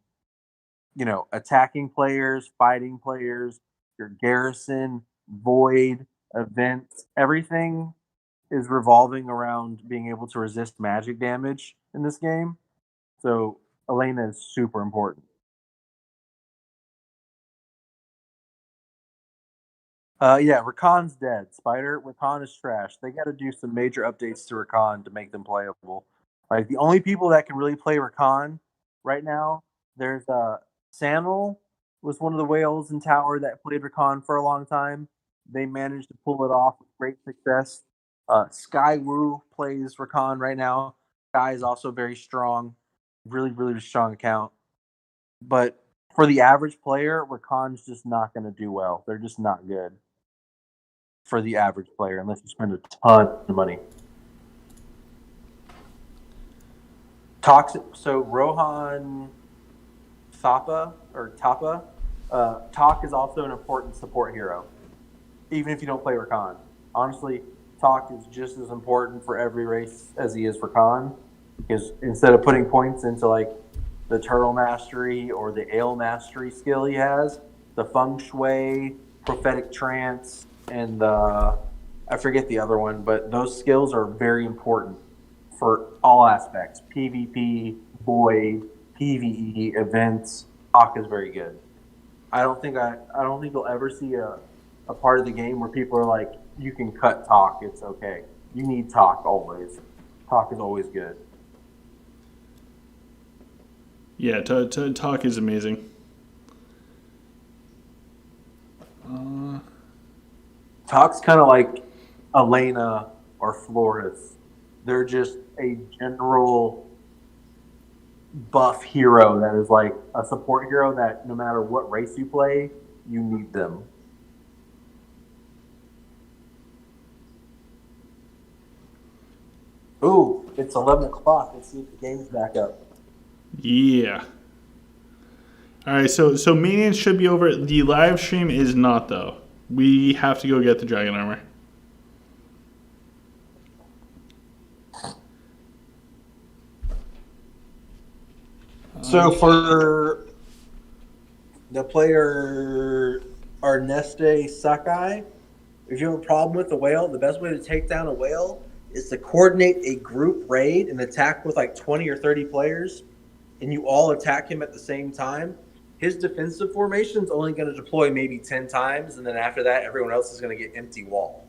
Attacking players, fighting players, your garrison, void, events, everything is revolving around being able to resist magic damage in this game. So Elena is super important. Yeah, Rakan's dead. Rakan is trash. They got to do some major updates to Rakan to make them playable. Like the only people that can really play Rakan right now, there's Sanil was one of the whales in Tower that played Rakan for a long time. They managed to pull it off with great success. Sky Wu plays Rakan right now. Sky is also very strong, really, really strong account. But for the average player, Rakan's just not going to do well. They're just not good for the average player unless you spend a ton of money. Toxic. So Rohan Thapa or Tapa, Talk is also an important support hero, even if you don't play Rakan. Honestly, Talk is just as important for every race as he is for Khan, because instead of putting points into like the Turtle Mastery or the Ale Mastery skill he has, the Feng Shui, Prophetic Trance, and I forget the other one, but those skills are very important for all aspects: PvP, Void, PvE, events. Talk is very good. I don't think you'll ever see a part of the game where people are like, you can cut Talk, it's okay. You need Talk always. Talk is always good. Yeah, Talk is amazing. Talk's kind of like Elena or Flores. They're just a general buff hero that is like a support hero that no matter what race you play, you need them. Ooh, it's 11 o'clock. Let's see if the game's back up. Yeah. All right, so Minions should be over. The live stream is not, though. We have to go get the dragon armor. So for the player Arneste Sakai, if you have a problem with the whale, the best way to take down a whale is to coordinate a group raid and attack with like 20 or 30 players, and you all attack him at the same time. His defensive formation is only going to deploy maybe 10 times, and then after that, everyone else is going to get empty wall.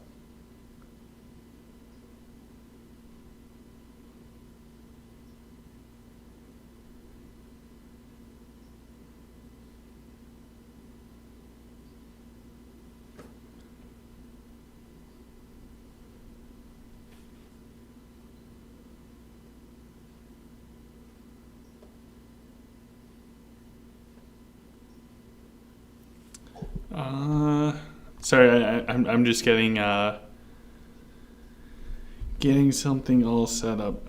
Sorry, I'm just getting something all set up.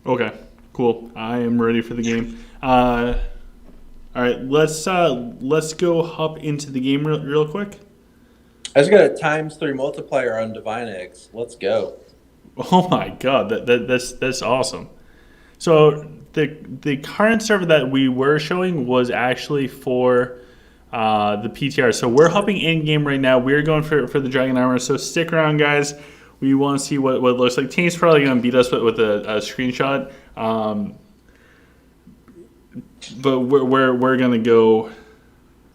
Okay, cool. I am ready for the game. All right, let's go hop into the game real quick. I just got a ×3 multiplier on Divine Eggs. Let's go. Oh my god, that's awesome. So the current server that we were showing was actually for the PTR. So we're hopping in game right now. We're going for the dragon armor. So stick around, guys. we want to see what it looks like. Taint's probably going to beat us with a screenshot. But we're going to go.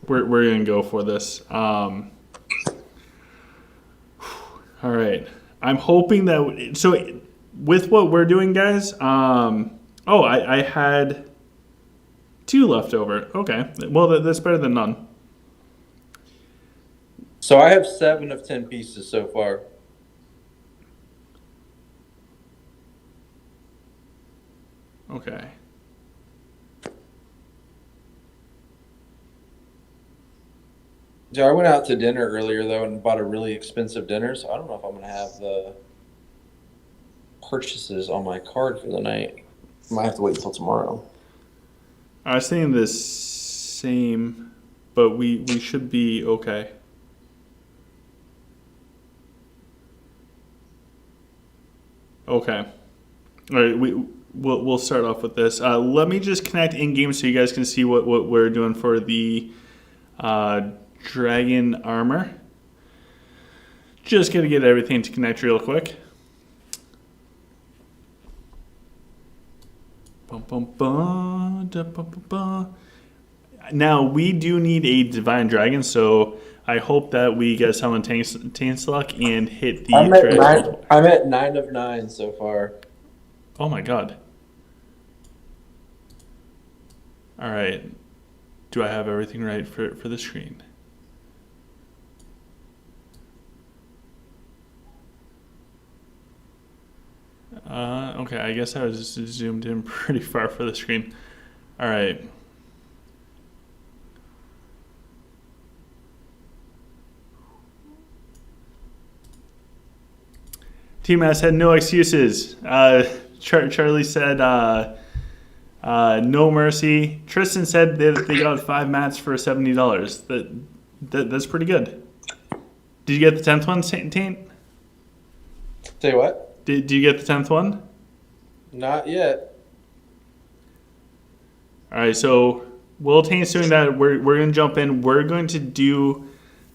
We're going to go for this. All right. I'm hoping that. So with what we're doing, guys. I had 2 left over. Okay. Well, that's better than none. So I have 7 of 10 pieces so far. Okay. Yeah, I went out to dinner earlier though and bought a really expensive dinner, so I don't know if I'm gonna have the purchases on my card for the night. I might have to wait until tomorrow. I was thinking the same, but we should be okay. Okay. All right, we'll start off with this. Let me just connect in game so you guys can see what we're doing for the dragon armor. Just gonna get everything to connect real quick. Now we do need a divine dragon, so I hope that we get someone taint luck and hit the. I'm at 9 of 9 so far. Oh my god! All right, do I have everything right for the screen? Okay, I guess I was zoomed in pretty far for the screen. All right. Team S had no excuses. Charlie said no mercy. Tristan said they got 5 mats for $70. That's pretty good. Did you get the 10th one, Taint? Say what? Did you get the 10th one? Not yet. All right, so while Taint's doing that, we're going to jump in. We're going to do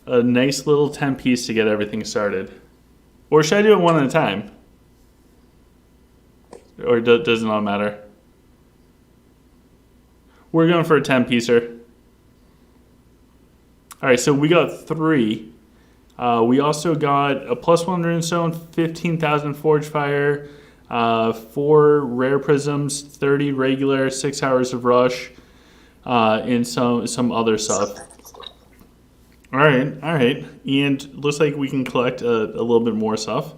a nice little 10 piece to get everything started. Or should I do it one at a time? Or does it not matter? We're going for a 10 piecer. All right, so we got 3. We also got a +1 runestone, 15,000 forge fire, 4 rare prisms, 30 regular, 6 hours of rush, and some other stuff. All right, and looks like we can collect a little bit more stuff.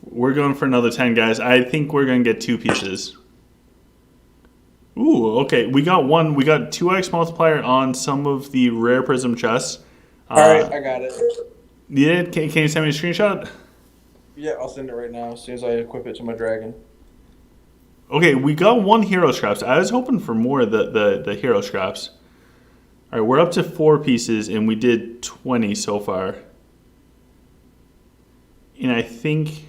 We're going for another 10, guys. I think we're going to get 2 pieces. Ooh, okay. We got 2x multiplier on some of the rare prism chests. All right, I got it. You did? Can you send me a screenshot? Yeah, I'll send it right now as soon as I equip it to my dragon. Okay, we got 1 hero scraps. I was hoping for more of the hero scraps. All right, we're up to 4 pieces, and we did 20 so far. And I think...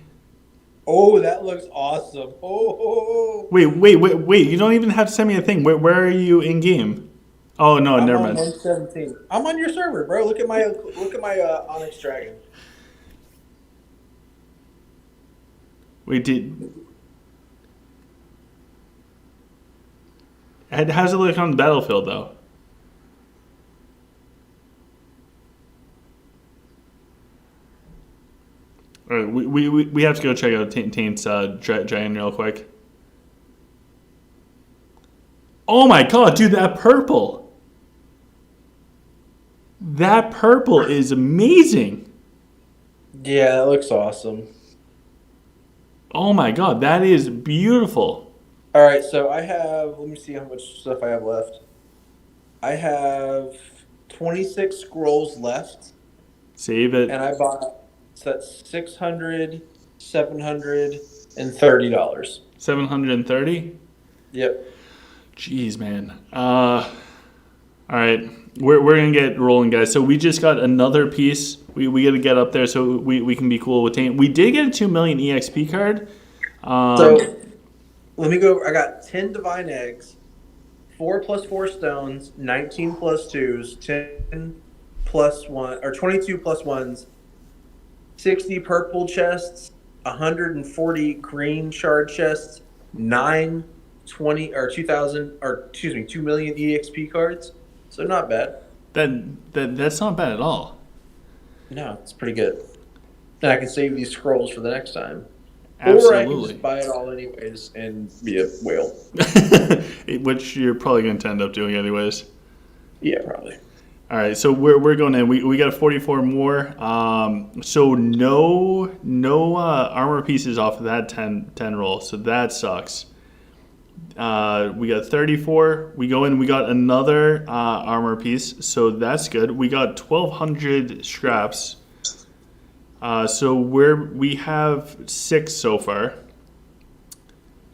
Oh, that looks awesome. Oh. Wait. You don't even have to send me a thing. Where are you in game? Oh, no, never mind. I'm on 117. I'm on your server, bro. Look at my Onyx Dragon. Wait, how's it look on the battlefield, though? All right, we have to go check out Taint's dragon real quick. Oh my god, dude, that purple! That purple is amazing! Yeah, that looks awesome. Oh my god, that is beautiful. All right, so I have, let me see how much stuff I have left. I have 26 scrolls left. Save it. And I bought, so that's $600, $730. 730? Yep. Jeez, man. All right, we're gonna get rolling, guys. So we just got another piece. We got to get up there so we can be cool with Taint. We did get a 2 million EXP card. So let me go. I got 10 divine eggs, 4 + 4 stones, 19 + 2s, 10 plus one or 22 plus ones, 60 purple chests, 140 green shard chests, 920 or 2000 or excuse me 2 million EXP cards. So not bad. That's not bad at all. No, it's pretty good. And I can save these scrolls for the next time. Or I can Absolutely. just buy it all anyways and be a whale. Which you're probably going to end up doing anyways. Yeah, probably. All right, so we're going in. We got 44 more. So no armor pieces off of that 10 roll. So that sucks. We got 34. We go in. We got another armor piece. So that's good. We got 1,200 scraps. So we have 6 so far.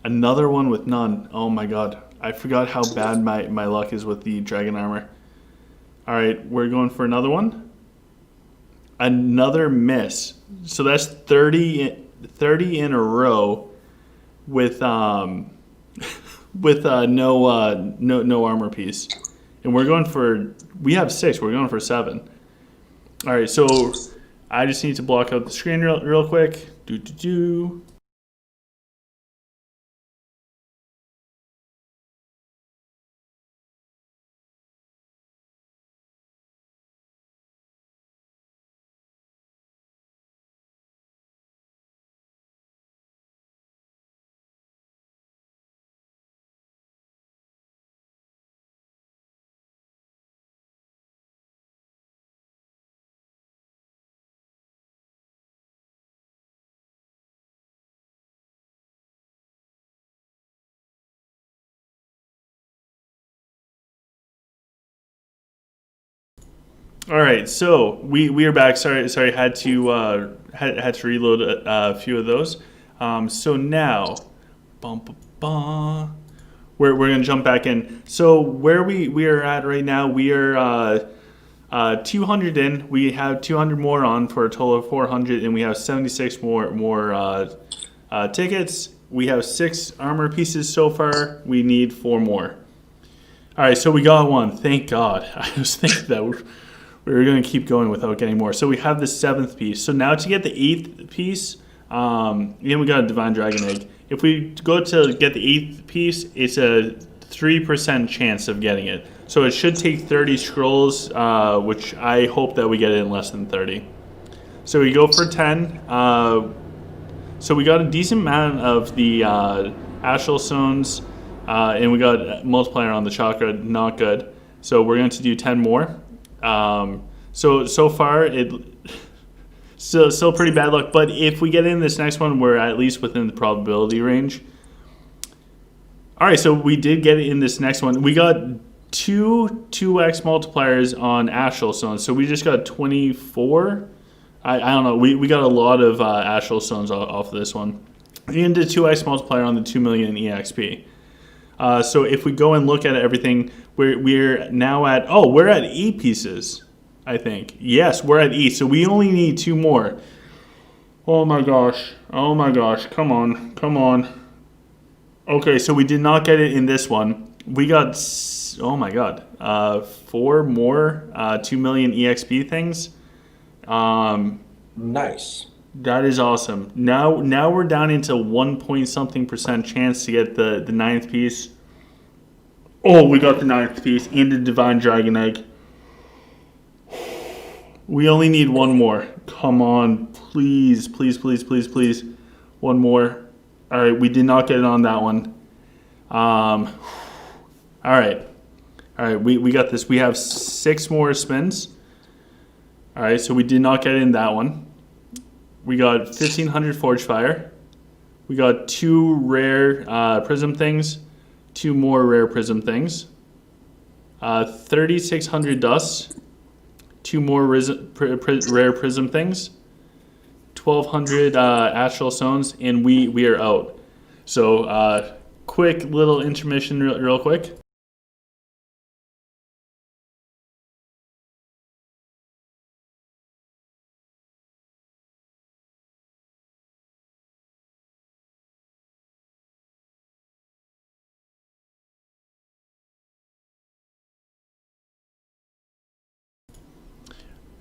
Another one with none. Oh my god. I forgot how bad my luck is with the dragon armor. All right, we're going for another one. Another miss. So that's 30 in a row with with no armor piece. And we have 6. We're going for 7. All right, so I just need to block out the screen real quick. All right, so we are back. Sorry, had to reload a few of those. So now, we're gonna jump back in. So where we are at right now, we are 200 in. We have 200 more on for a total of 400, and we have 76 more tickets. We have 6 armor pieces so far. We need 4 more. All right, so we got one. Thank God. I was thinking that we were going to keep going without getting more. So we have the 7th piece. So now to get the 8th piece, and we got a Divine Dragon Egg. If we go to get the 8th piece, it's a 3% chance of getting it. So it should take 30 scrolls, which I hope that we get it in less than 30. So we go for 10. So we got a decent amount of the Astral Stones, and we got multiplier on the chakra, not good. So we're going to do 10 more. So far it still pretty bad luck, but if we get in this next one, we're at least within the probability range. All right, so we did get it in this next one. We got 2x multipliers on Astral Stones, so we just got 24. I don't know. We got a lot of Astral Stones off of this one. And a 2x multiplier on the 2 million EXP. So if we go and look at everything, we're now at, we're at 8 pieces, I think. Yes, we're at 8, so we only need 2 more. Oh my gosh, come on. Okay, so we did not get it in this one. We got, 4 more 2 million EXP things. Nice. That is awesome. Now we're down into 1% chance to get the 9th piece. Oh, we got the 9th piece and the Divine Dragon Egg. We only need 1 more. Come on, please. 1 more. All right, we did not get it on that one. All right, we got this. We have 6 more spins. All right, so we did not get it in that one. We got 1,500 Forge Fire. We got 2 rare Prism things. 2 more rare Prism things. 3,600 Dust. 2 more rare Prism things. 1,200 Astral Stones, and we are out. So quick little intermission real quick.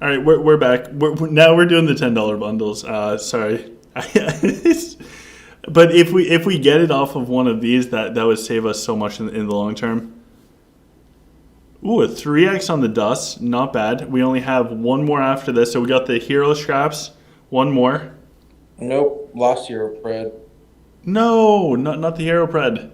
All right, we're back. Now we're doing the $10 bundles. Sorry, but if we get it off of one of these, that would save us so much in the long term. Ooh, a 3x on the dust, not bad. We only have one more after this, so we got the hero scraps. One more. Nope, lost your Fred. No, not the hero pred.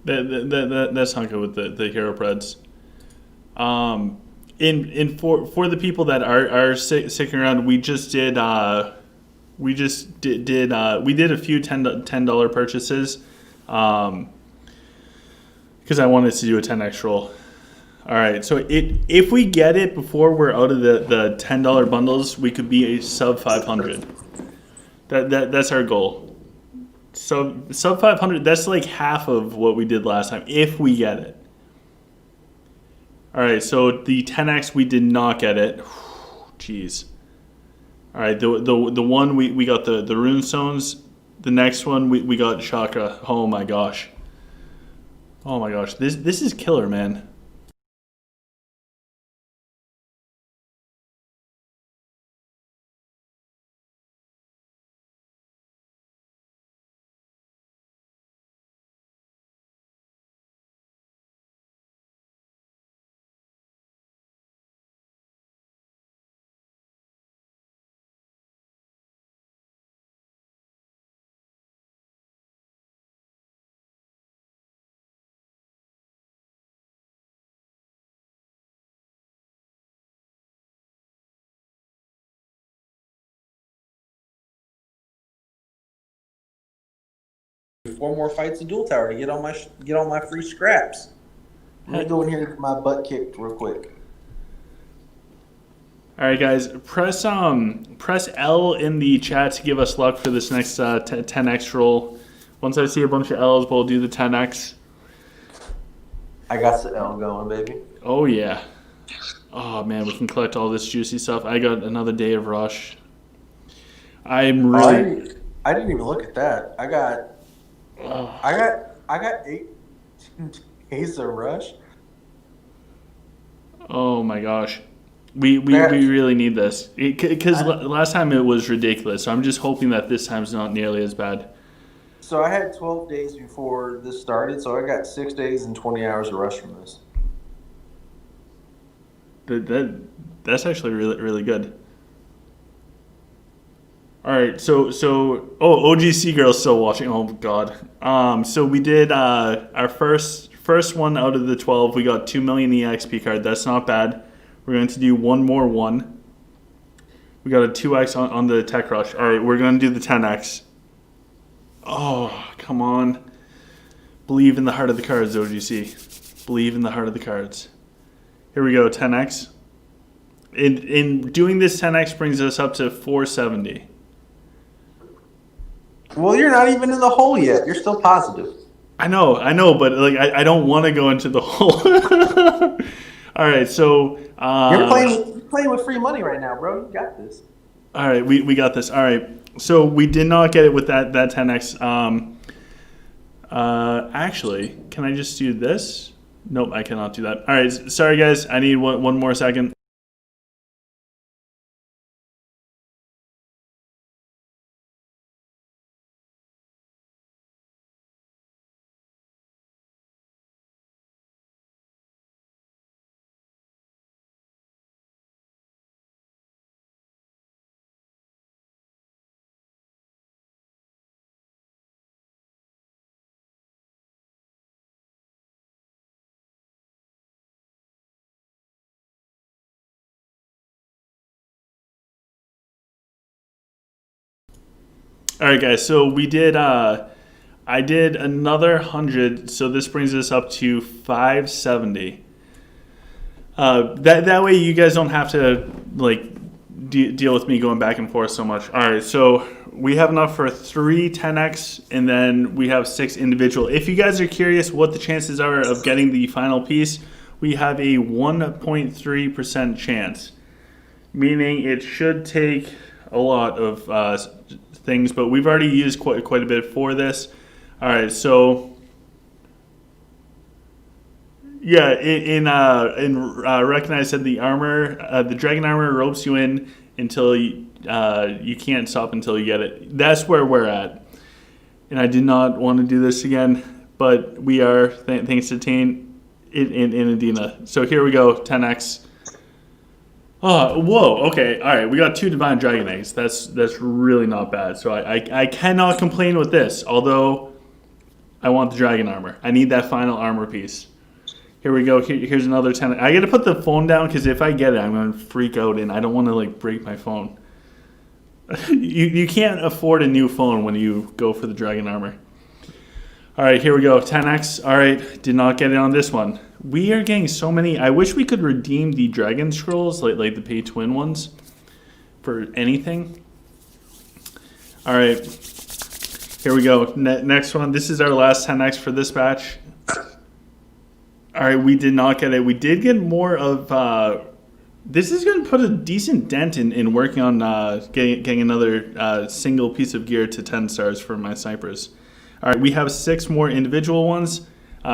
That's not good with the hero preds. For the people that are sticking around, we did a few $10 purchases, because I wanted to do a 10x roll. All right, so if we get it before we're out of the $10 bundles, we could be a sub 500. That's our goal. Sub 500. That's like half of what we did last time if we get it. All right, so the 10x we did not get it. Jeez. All right, the one we got the rune stones. The next one we got chakra. Oh my gosh. Oh my gosh. This is killer, man. Four more fights in Dual Tower to get all my free scraps. Let me go in here and get my butt kicked real quick. All right, guys, press L in the chat to give us luck for this next 10x roll. Once I see a bunch of L's, we'll do the 10x. I got the L going, baby. Oh yeah. Oh man, we can collect all this juicy stuff. I got another day of rush. I didn't even look at that. I got 8 days of rush. Oh my gosh. We really need this. Because last time it was ridiculous. So I'm just hoping that this time's not nearly as bad. So I had 12 days before this started, so I got 6 days and 20 hours of rush from this. That's actually really, really good. All right, so OGC girl's still watching. Oh god. So we did our first one out of the 12. We got 2 million EXP card. That's not bad. We're going to do one more one. We got a 2x on the tech rush. All right, we're going to do the 10x. Oh, come on. Believe in the heart of the cards, OGC. Believe in the heart of the cards. Here we go, 10x. In doing this, 10x brings us up to 470. Well, you're not even in the hole yet. You're still positive. I know, but like I don't want to go into the hole. All right, so You're playing with free money right now, bro. You got this. All right, we got this. All right, so we did not get it with that 10x. Actually, can I just do this? Nope, I cannot do that. All right, sorry guys, I need one more second. All right, guys. So we did. I did another 100, so this brings us up to 570. That way you guys don't have to like deal with me going back and forth so much. All right, so we have enough for 3 10x, and then we have 6 individual. If you guys are curious what the chances are of getting the final piece, we have a 1.3% chance, meaning it should take a lot of things, but we've already used quite a bit for this. All right, so yeah, Recognize said the armor, the dragon armor ropes you in until you can't stop until you get it. That's where we're at, and I did not want to do this again, but we are thanks to Tane in Adina. So here we go, 10x. Oh, whoa, okay, all right, we got 2 divine dragon eggs. That's really not bad. So I cannot complain with this, although I want the dragon armor. I need that final armor piece. Here we go. Here's another 10. I got to put the phone down because if I get it, I'm going to freak out, and I don't want to like break my phone. You can't afford a new phone when you go for the dragon armor. All right, here we go. 10x. All right, did not get it on this one. We are getting so many. I wish we could redeem the dragon scrolls, like the pay to win ones, for anything. All right, here we go. Next one. This is our last 10x for this batch. All right, we did not get it. We did get more of. This is going to put a decent dent in working on getting another single piece of gear to 10 stars for my snipers. All right, we have 6 more individual ones.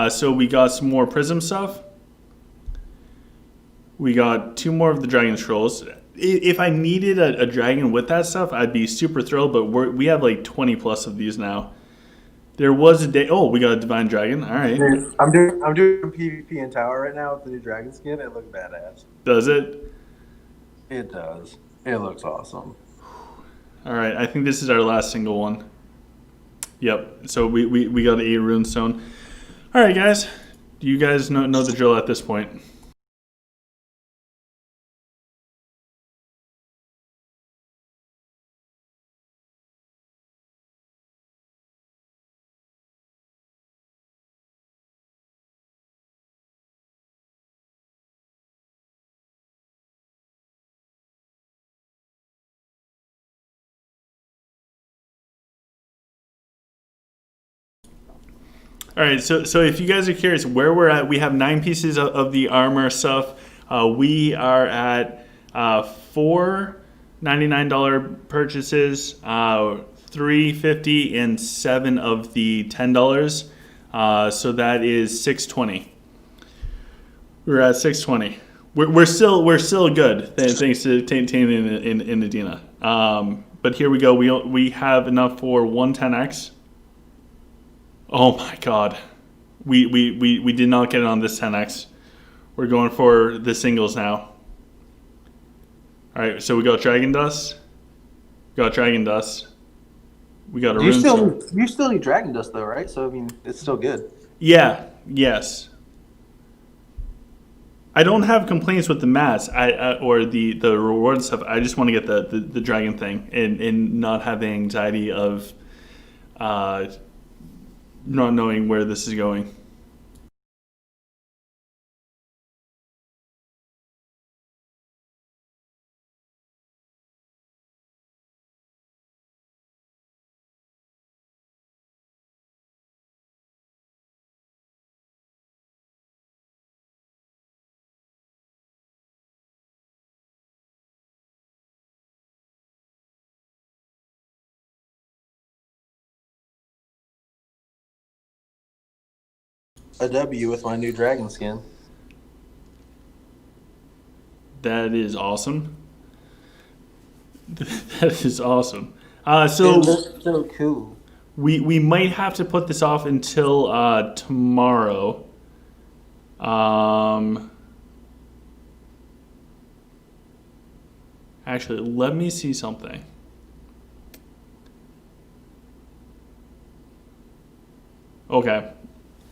So we got some more prism stuff. We got 2 more of the dragon scrolls. If I needed a dragon with that stuff, I'd be super thrilled. But we have like 20 plus of these now. There was a day. Oh, we got a divine dragon. All right. I'm doing PvP in tower right now with the new dragon skin. It looks badass. Does it? It does. It looks awesome. All right. I think this is our last single one. Yep. So we got a rune stone. All right, guys. You guys know the drill at this point. All right, so if you guys are curious where we're at, we have 9 pieces of the armor stuff. We are at $4.99 purchases, $3.50 and 7 of the $10. So that is $6.20. We're at $6.20. We're still good thanks to Tane and Adina. But here we go. We have enough for 110x. Oh my god. We did not get it on this 10x. We're going for the singles now. Alright, so we got Dragon Dust. We got Dragon Dust. We got a You rune. still need Dragon Dust though, right? So I mean, it's still good. Yeah, yes. I don't have complaints with the mats or the reward and stuff. I just want to get the dragon thing and not have the anxiety of not knowing where this is going. A W with my new dragon skin. That is awesome. That is awesome. So It looks so cool. we might have to put this off until tomorrow. Actually, let me see something. Okay.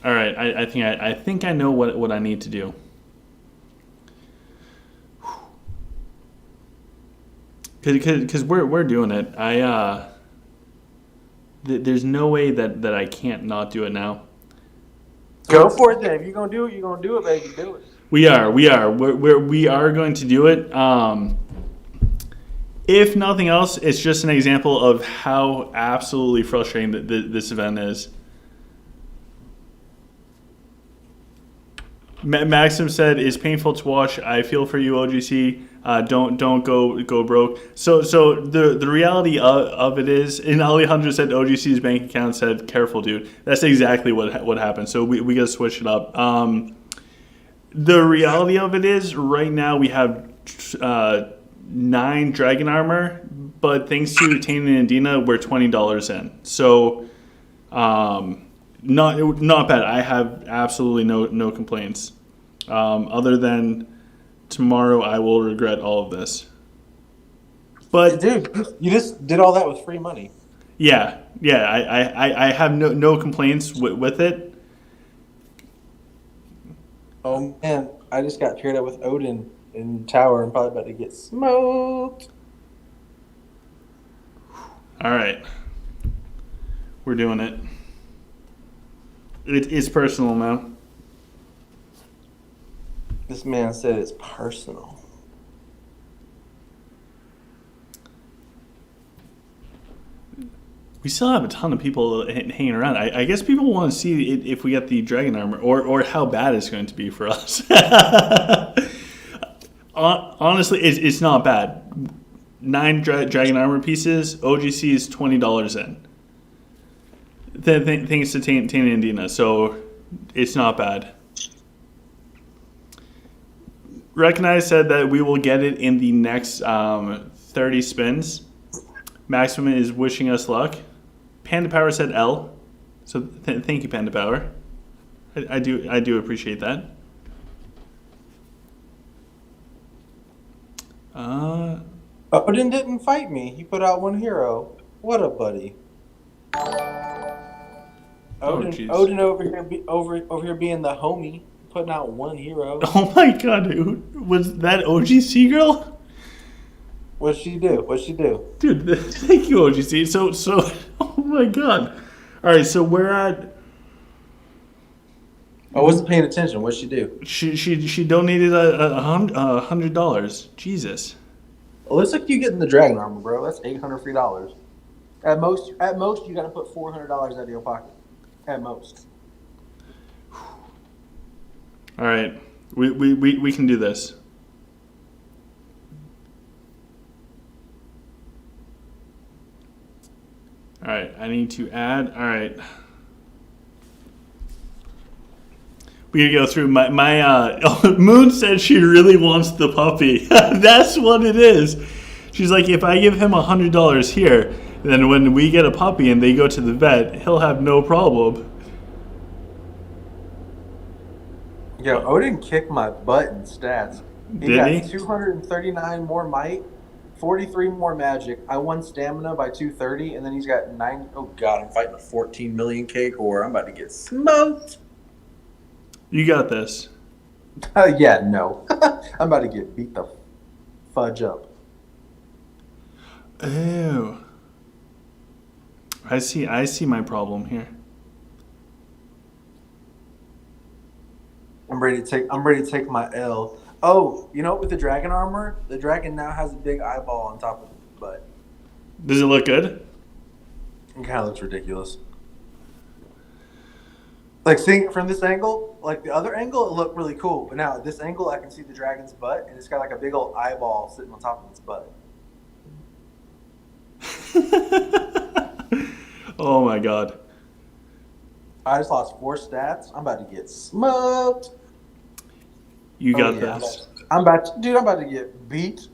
All right. I think I know what I need to do. Because we're doing it. There's no way that I can't not do it now. Go for it then. If you're gonna do it, you're gonna do it, baby. Do it. We are going to do it. If nothing else, it's just an example of how absolutely frustrating this event is. Maxim said, "It's painful to watch. I feel for you, OGC. Don't go broke." So the reality of it is, and Alejandro said OGC's bank account said, "Careful, dude." That's exactly what happened. So we gotta switch it up. The reality of it is, right now we have 9 dragon armor, but thanks to Tane and Dina, we're $20 in. So not bad. I have absolutely no complaints. Other than tomorrow, I will regret all of this. But Dude, you just did all that with free money. yeah, I have no complaints with it. Oh man, I just got paired up with Odin in tower and probably about to get smoked. All right, we're doing it. It is personal now. This man said it's personal. We still have a ton of people hanging around. I guess people want to see if we get the dragon armor or how bad it's going to be for us. Honestly, it's not bad. 9 dragon armor pieces. OGC is $20 in. Thanks to Tana and Dina, so it's not bad. Recognize said that we will get it in the next 30 spins. Maximum is wishing us luck. Panda Power said L, so thank you, Panda Power. I do appreciate that. Odin didn't fight me. He put out 1 hero. What a buddy. Odin over here being the homie, putting out 1 hero. Oh my god, was that OGC girl? What'd she do? Dude, thank you, OGC. So, oh my god. All right, so we're at. I wasn't paying attention. What'd she do? She donated $100. Jesus. It looks like you getting the dragon armor, bro. That's $800 free dollars. At most, you got to put $400 out of your pocket. At most. All right, we can do this. All right, I need to add. All right, we gotta go through my Moon said she really wants the puppy. That's what it is. She's like, if I give him $100 here, then when we get a puppy and they go to the vet, he'll have no problem. Yo, Odin kicked my butt in stats. He Did got he? 239 more might, 43 more magic. I won stamina by 230, and then he's got 90. Oh god, I'm fighting a 14 million K core. I'm about to get smoked. You got this. Yeah, no. I'm about to get beat the fudge up. Ew. I see my problem here. I'm ready to take my L. Oh, you know, with the dragon armor, the dragon now has a big eyeball on top of his butt. Does it look good? It kind of looks ridiculous. Like, seeing it from this angle, like the other angle, it looked really cool. But now at this angle, I can see the dragon's butt, and it's got like a big old eyeball sitting on top of its butt. Oh my god. I just lost 4 stats. I'm about to get smoked. You got yeah, this. I'm about to get beat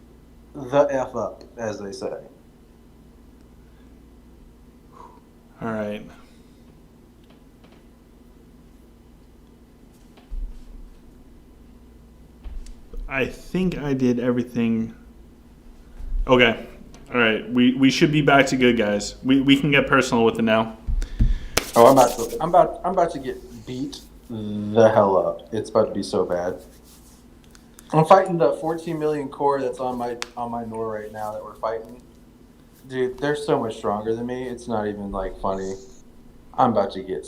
the F up, as they say. All right. I think I did everything. Okay. All right. We should be back to good, guys. We can get personal with it now. Oh, I'm about to get beat the hell up. It's about to be so bad. I'm fighting the 14 million core that's on my Nor right now that we're fighting. Dude, they're so much stronger than me. It's not even like funny. I'm about to get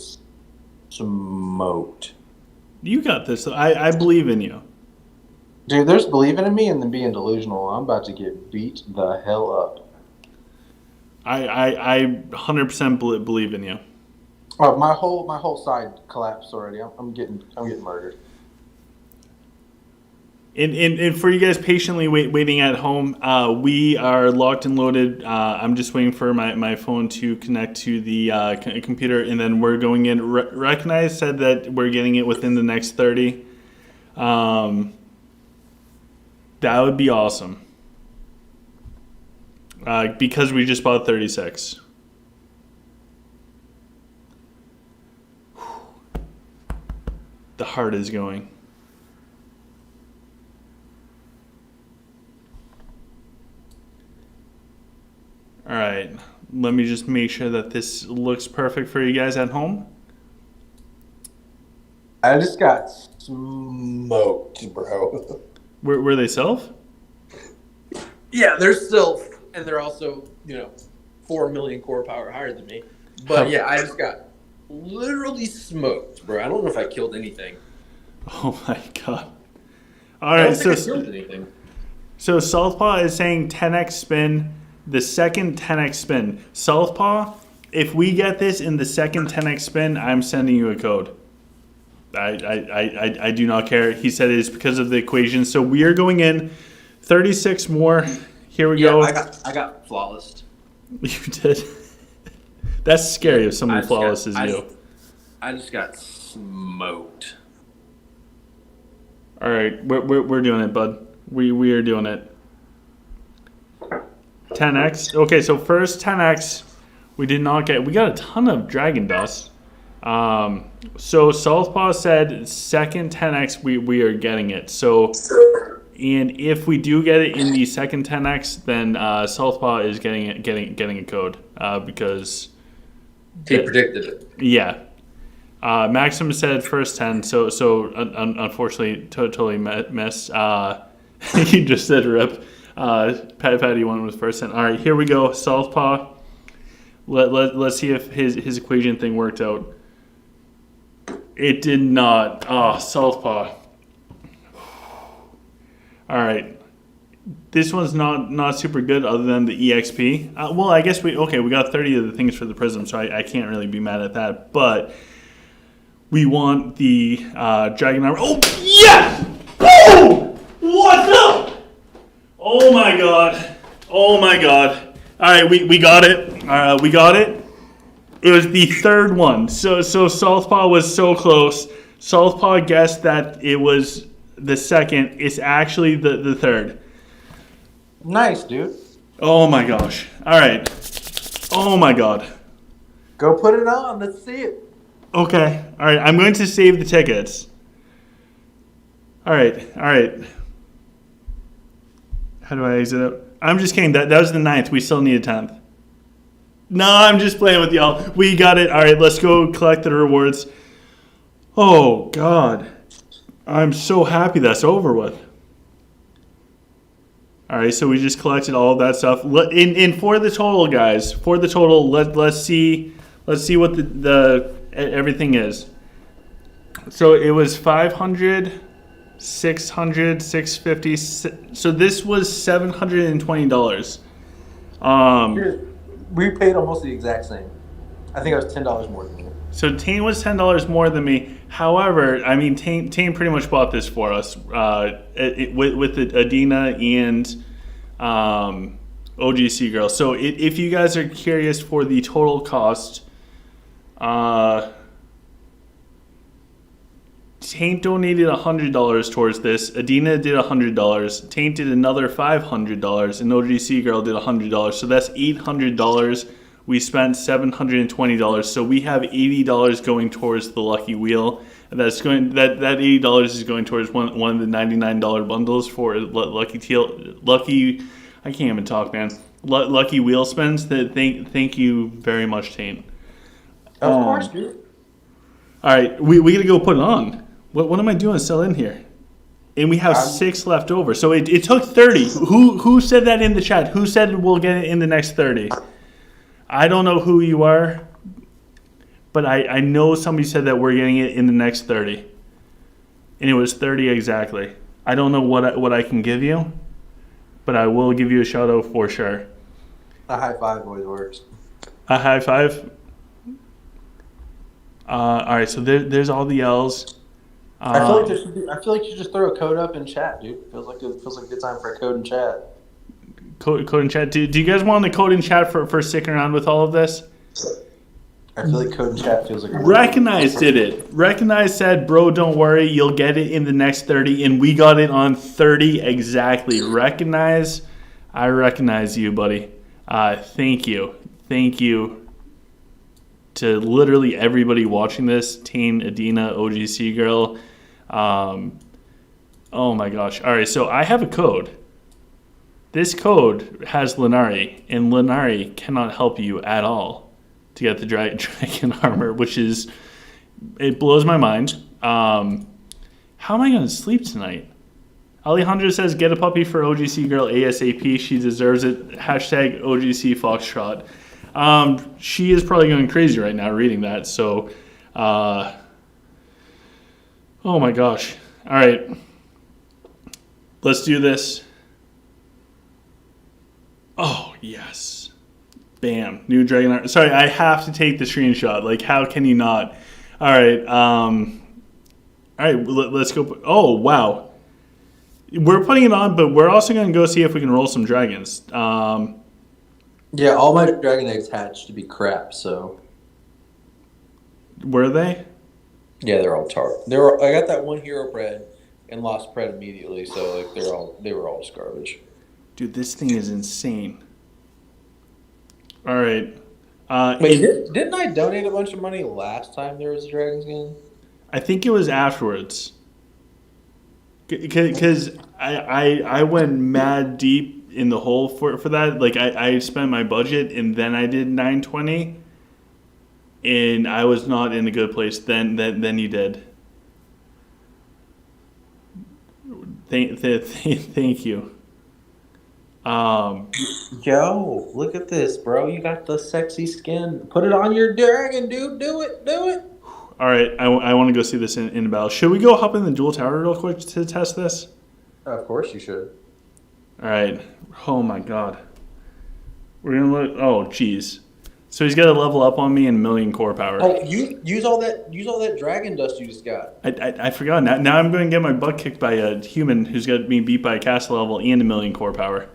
smoked. You got this. I believe in you. Dude, there's believing in me and then being delusional. I'm about to get beat the hell up. I 100% believe in you. Oh, my whole side collapsed already. I'm getting murdered. And for you guys patiently waiting at home, we are locked and loaded. I'm just waiting for my phone to connect to the computer, and then we're going in. Recognize said that we're getting it within the next 30. That would be awesome. Because we just bought 36. The heart is going. All right, let me just make sure that this looks perfect for you guys at home. I just got smoked, bro. Were they self? Yeah, they're still, and they're also, 4 million core power higher than me. But yeah, I just got literally smoked, bro. I don't know if I killed anything. Oh my god! All I right, don't think I killed anything. so Southpaw is saying 10x spin. The second 10x spin, Southpaw. If we get this in the second 10x spin, I'm sending you a code. I do not care. He said it is because of the equation. So we are going in 36 more. Here we go. I got flawless. You did. That's scary if someone flawless is you. I just got smoked. All right, we're doing it, bud. We are doing it. 10x. Okay, so first 10x, we did not get. We got a ton of dragon dust. So Southpaw said second 10x, we are getting it. So, and if we do get it in the second 10x, then Southpaw is getting a code because he predicted it. Yeah. Maxim said first 10, so unfortunately totally missed. He just said rip. Patty went with first 10. All right, here we go. Southpaw. Let's see if his equation thing worked out. It did not. Oh, Southpaw. All right. This one's not super good other than the EXP. Well, I guess we got 30 of the things for the prism, so I can't really be mad at that. But we want the dragon armor. Oh, yes! Boom! What's up? Oh my god. Oh my god. Alright, we got it. We got it. It was the third one. So Southpaw was so close. Southpaw guessed that it was the second. It's actually the third. Nice, dude. Oh my gosh. Alright. Oh my god. Go put it on. Let's see it. Okay. Alright, I'm going to save the tickets. Alright. How do I exit out? I'm just kidding. That was the 9th. We still need a 10th. No, I'm just playing with y'all. We got it. All right, let's go collect the rewards. Oh, God. I'm so happy that's over with. All right, so we just collected all of that stuff. And for the total, guys, let's see what the everything is. So it was 500... 600, 650. So this was $720. We paid almost the exact same. I think it was $10 more than you. So Tane was $10 more than me. However, I mean, Tane pretty much bought this for us with the Adina and OGC Girl. So if you guys are curious for the total cost, Taint donated $100 towards this. Adina did $100. Taint did another $500, and OGC Girl did $100. So that's $800. We spent $720. So we have $80 going towards the lucky wheel. That's going that $80 is going towards one of the $99 bundles for lucky. I can't even talk, man. Lucky wheel spins. Thank you very much, Taint. Of course, dude. All right, we gotta go put it on. What am I doing still in here? And we have 6 left over. So it took 30. Who said that in the chat? Who said we'll get it in the next 30? I don't know who you are, but I know somebody said that we're getting it in the next 30. And it was 30 exactly. I don't know what I can give you, but I will give you a shout out for sure. A high five always works. A high five? All right, so there's all the L's. I feel like you should just throw a code up in chat, dude. Feels like a good time for a code in chat. Code in chat. Do you guys want the code in chat for sticking around with all of this? I feel like code in chat feels like a Recognize did it. Recognize said, bro, don't worry, you'll get it in the next 30, and we got it on 30 exactly. Recognize, I recognize you, buddy. Thank you. Thank you to literally everybody watching this. Tane, Adina, OGC girl. Oh my gosh. All right, so I have a code. This code has Lenari, and Lenari cannot help you at all to get the dragon armor, which is, it blows my mind. How am I going to sleep tonight? Alejandro says, get a puppy for OGC girl ASAP. She deserves it. Hashtag OGC Foxtrot. She is probably going crazy right now reading that. So, oh my gosh. All right. Let's do this. Oh, yes. Bam. New dragon art. Sorry, I have to take the screenshot. Like, how can you not? All right. All right, let's go. Oh, wow. We're putting it on, but we're also going to go see if we can roll some dragons. Yeah, all my dragon eggs hatched to be crap, so. Were they? Yeah, they're all tart. I got that one hero bred and lost pred immediately, so like they were all just garbage. Dude, this thing is insane. All right. Wait, didn't I donate a bunch of money last time there was a dragon skin? I think it was afterwards. Because I went mad deep in the hole for that. Like, I spent my budget, and then I did 920. And I was not in a good place then you did. Thank you. Yo, look at this, bro. You got the sexy skin. Put it on your dragon, dude. Do it. All right, I want to go see this in battle. Should we go hop in the dual tower real quick to test this? Of course you should. All right. Oh my god. We're gonna look. Oh jeez. So he's got to level up on me in 1,000,000 core power. Oh, use all that dragon dust you just got. I forgot. Now I'm going to get my butt kicked by a human who's got me beat by a castle level and 1,000,000 core power.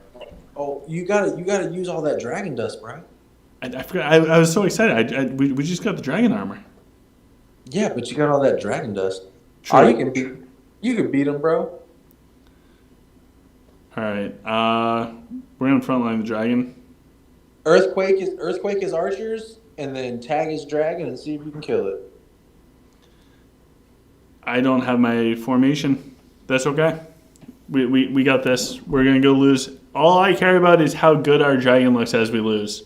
Oh, you gotta use all that dragon dust, bro. I forgot. I was so excited. We just got the dragon armor. Yeah, but you got all that dragon dust. True. Oh, you can beat him, bro. All right. We're gonna frontline the dragon. Earthquake is archers, and then tag his dragon and see if you can kill it. I don't have my formation. That's okay. We got this. We're gonna go lose. All I care about is how good our dragon looks as we lose.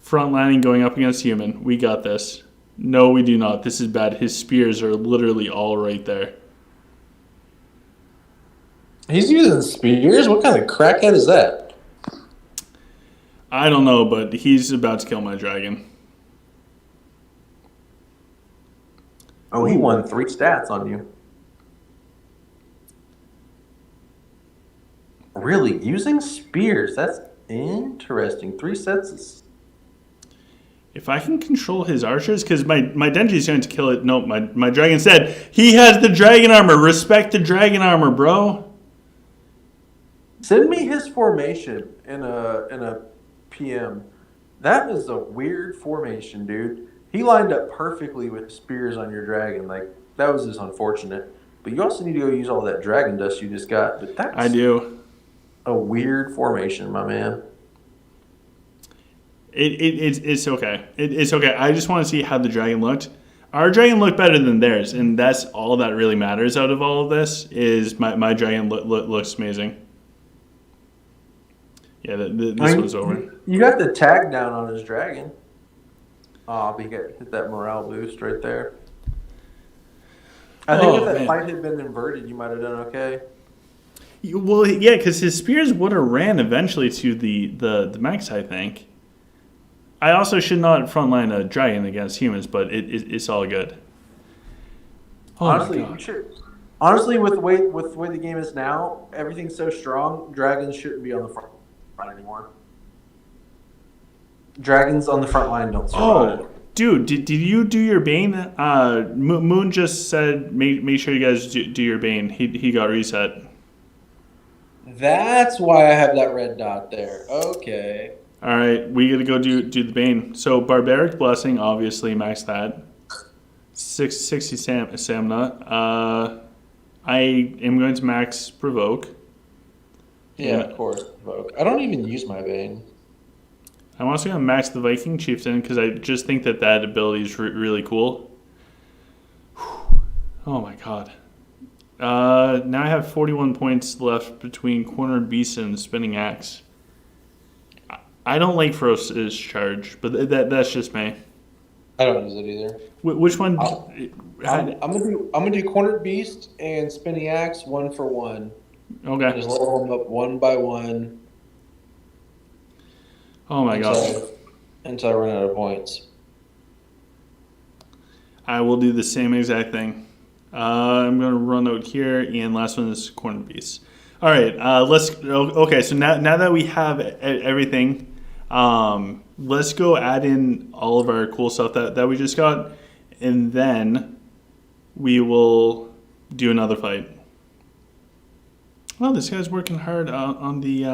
Frontlining going up against human. We got this. No, we do not. This is bad. His spears are literally all right there. He's using spears? What kind of crackhead is that? I don't know, but he's about to kill my dragon. Oh, he won 3 stats on you. Really? Using spears? That's interesting. 3 sets. If I can control his archers, because my Denji is going to kill it. No, my dragon said, he has the dragon armor. Respect the dragon armor, bro. Send me his formation in a PM. That is a weird formation, dude. He lined up perfectly with spears on your dragon. Like, that was just unfortunate. But you also need to go use all that dragon dust you just got. But that's I do. A weird formation, my man. It's okay. It's okay. I just want to see how the dragon looked. Our dragon looked better than theirs, and that's all that really matters out of all of this. Is my dragon looks amazing. Yeah, this one's over. You got the tag down on his dragon. Oh, but you got hit that morale boost right there. I think if Oh, that man. fight had been inverted, you might have done okay. Well, yeah, because his spears would have ran eventually to the max, I think. I also should not frontline a dragon against humans, but it's all good. Oh Honestly, my you god. should. Honestly, with the way the game is now, everything's so strong. Dragons shouldn't be on the front line anymore. Dragons on the front line don't survive. Oh, dude, did you do your Bane? Moon just said make sure you guys do your Bane. He got reset. That's why I have that red dot there. Okay. All right, we gotta go do the Bane. So Barbaric Blessing, obviously max that. 60 stamina. I am going to max Provoke. Yeah, of course. Provoke. I don't even use my Bane. I'm also going to max the Viking Chieftain because I just think that ability is really cool. Oh my god. Now I have 41 points left between Cornered Beast and Spinning Axe. I don't like Ferocious Charge, but that's just me. I don't use it either. Which one? I'm gonna do Cornered Beast and Spinning Axe 1-for-1. Okay. Just level them up one by one. Oh my god. Until I run out of points. I will do the same exact thing. I'm going to run out here, and last one is Cornered Beast. All right, okay, so now that we have everything, let's go add in all of our cool stuff that we just got, and then we will do another fight. Oh, this guy's working hard on the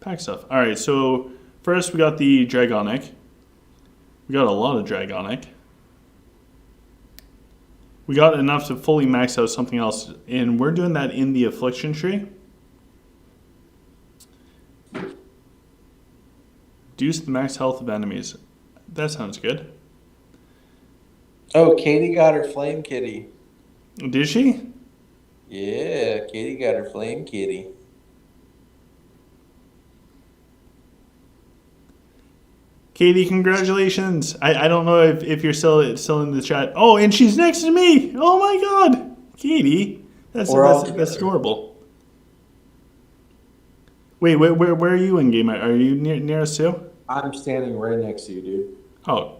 pack stuff. All right, so first we got the Dragonic. We got a lot of Dragonic. We got enough to fully max out something else, and we're doing that in the Affliction tree. Reduce the max health of enemies. That sounds good. Oh, Katie got her Flame Kitty. Did she? Yeah, Katie got her Flame Kitty. Katie, congratulations. I don't know if you're still in the chat. Oh, and she's next to me. Oh my god. Katie. That's adorable. Wait, where are you in game? Are you near us too? I'm standing right next to you, dude. Oh.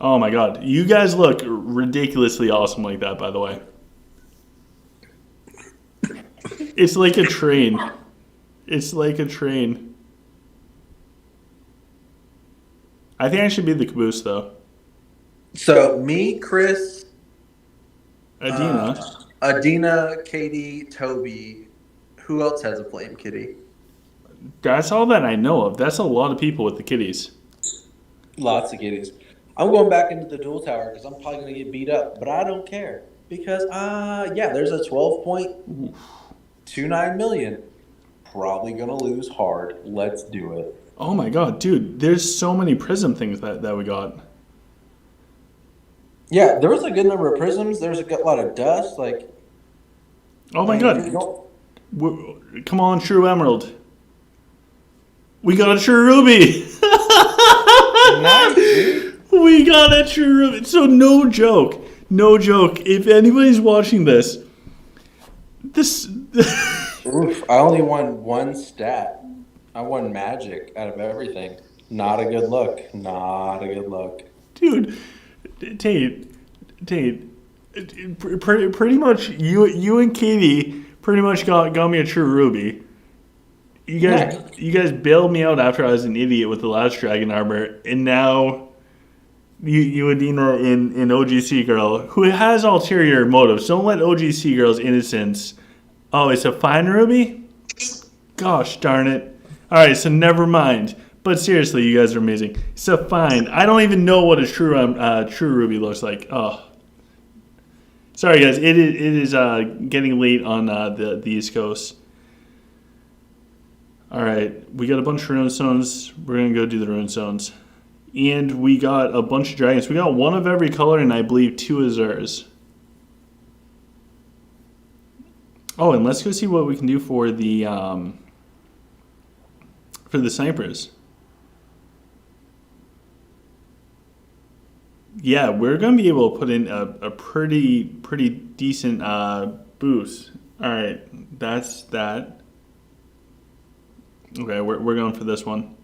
Oh my god. You guys look ridiculously awesome like that, by the way. It's like a train. It's like a train. I think I should be the caboose, though. So, me, Chris, Adina. Adina, Katie, Toby. Who else has a Flame Kitty? That's all that I know of. That's a lot of people with the kitties. Lots of kitties. I'm going back into the dual tower because I'm probably going to get beat up, but I don't care. Because, there's a 12.29 million. Probably going to lose hard. Let's do it. Oh my god, dude. There's so many prism things that we got. Yeah, there was a good number of prisms. There's a lot of dust. Oh my god. Come on, True Emerald. We got a True Ruby. Nice, dude. We got a True Ruby. So no joke. If anybody's watching this. Oof, I only won one stat. I won magic out of everything. Not a good look. Dude, Tate, pretty much you and Katie pretty much got me a True Ruby. You guys bailed me out after I was an idiot with the last dragon armor, and now you Adina in OGC Girl, who has ulterior motives. Don't let OGC Girl's innocence. Oh, it's a fine ruby? Gosh darn it. Alright, so never mind. But seriously, you guys are amazing. It's a fine. I don't even know what a true ruby looks like. Oh. Sorry guys, it is getting late on the East Coast. Alright, we got a bunch of rune stones. We're going to go do the rune stones. And we got a bunch of dragons. We got one of every color and I believe 2 Azures. Oh, and let's go see what we can do for the snipers. Yeah, we're going to be able to put in a pretty decent boost. All right, that's that. Okay, we're going for this one.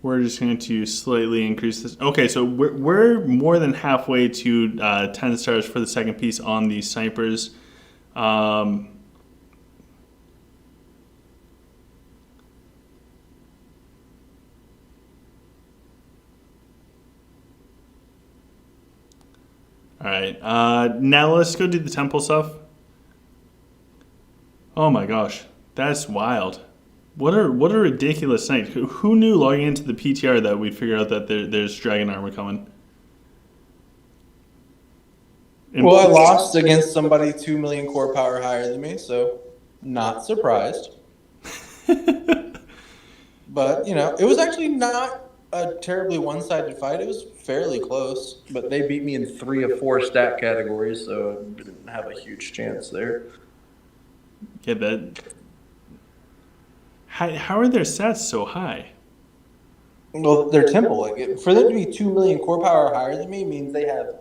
We're just going to slightly increase this. Okay, so we're more than halfway to 10 stars for the second piece on the snipers. All right, now let's go do the temple stuff. Oh my gosh, that's wild. What a ridiculous night. Who knew logging into the PTR that we'd figure out that there's dragon armor coming? Well, I lost against somebody 2 million core power higher than me, so not surprised. But, it was actually not a terribly one-sided fight. It was fairly close, but they beat me in 3 of 4 stat categories, so I didn't have a huge chance there. Yeah, that. How are their stats so high? Well, their temple, for them to be 2 million core power higher than me means they have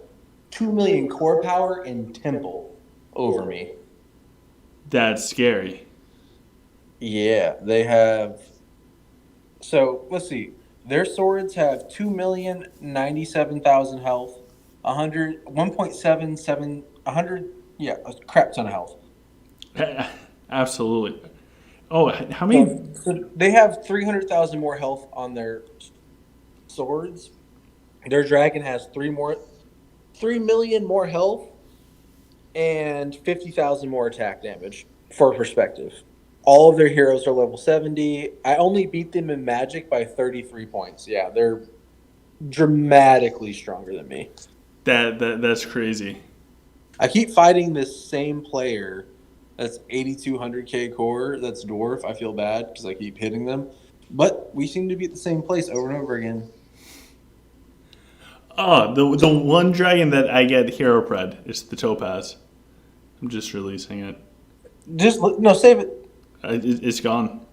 2 million core power in temple over me. That's scary. Yeah, they have. So let's see. Their swords have 2,097,000 health, 1.77, 100. Yeah, a crap ton of health. Absolutely. Oh, how many? So they have 300,000 more health on their swords. Their dragon has 3 million more health and 50,000 more attack damage. For perspective, all of their heroes are level 70. I only beat them in Magic by 33 points. Yeah, they're dramatically stronger than me. That's crazy. I keep fighting this same player. That's 8,200k core. That's dwarf. I feel bad because I keep hitting them, but we seem to be at the same place over and over again. Oh, the one dragon that I get hero pred is the topaz. I'm just releasing it. Save it. It's gone.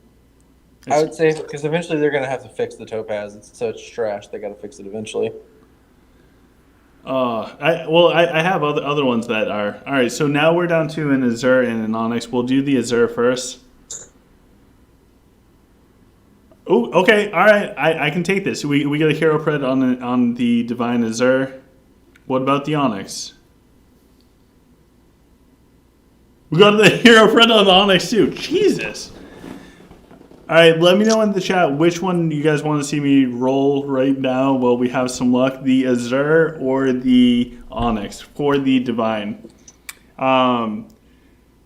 I would save it because eventually they're gonna have to fix the topaz. It's such trash. They got to fix it eventually. I have other ones that are all right. So now we're down to an Azure and an Onyx. We'll do the Azure first. Oh, okay, all right. I can take this. We get a hero pred on the Divine Azure. What about the Onyx? We got the hero pred on the Onyx too. Jesus. All right, let me know in the chat which one you guys want to see me roll right now while we have some luck. The Azure or the Onyx for the Divine.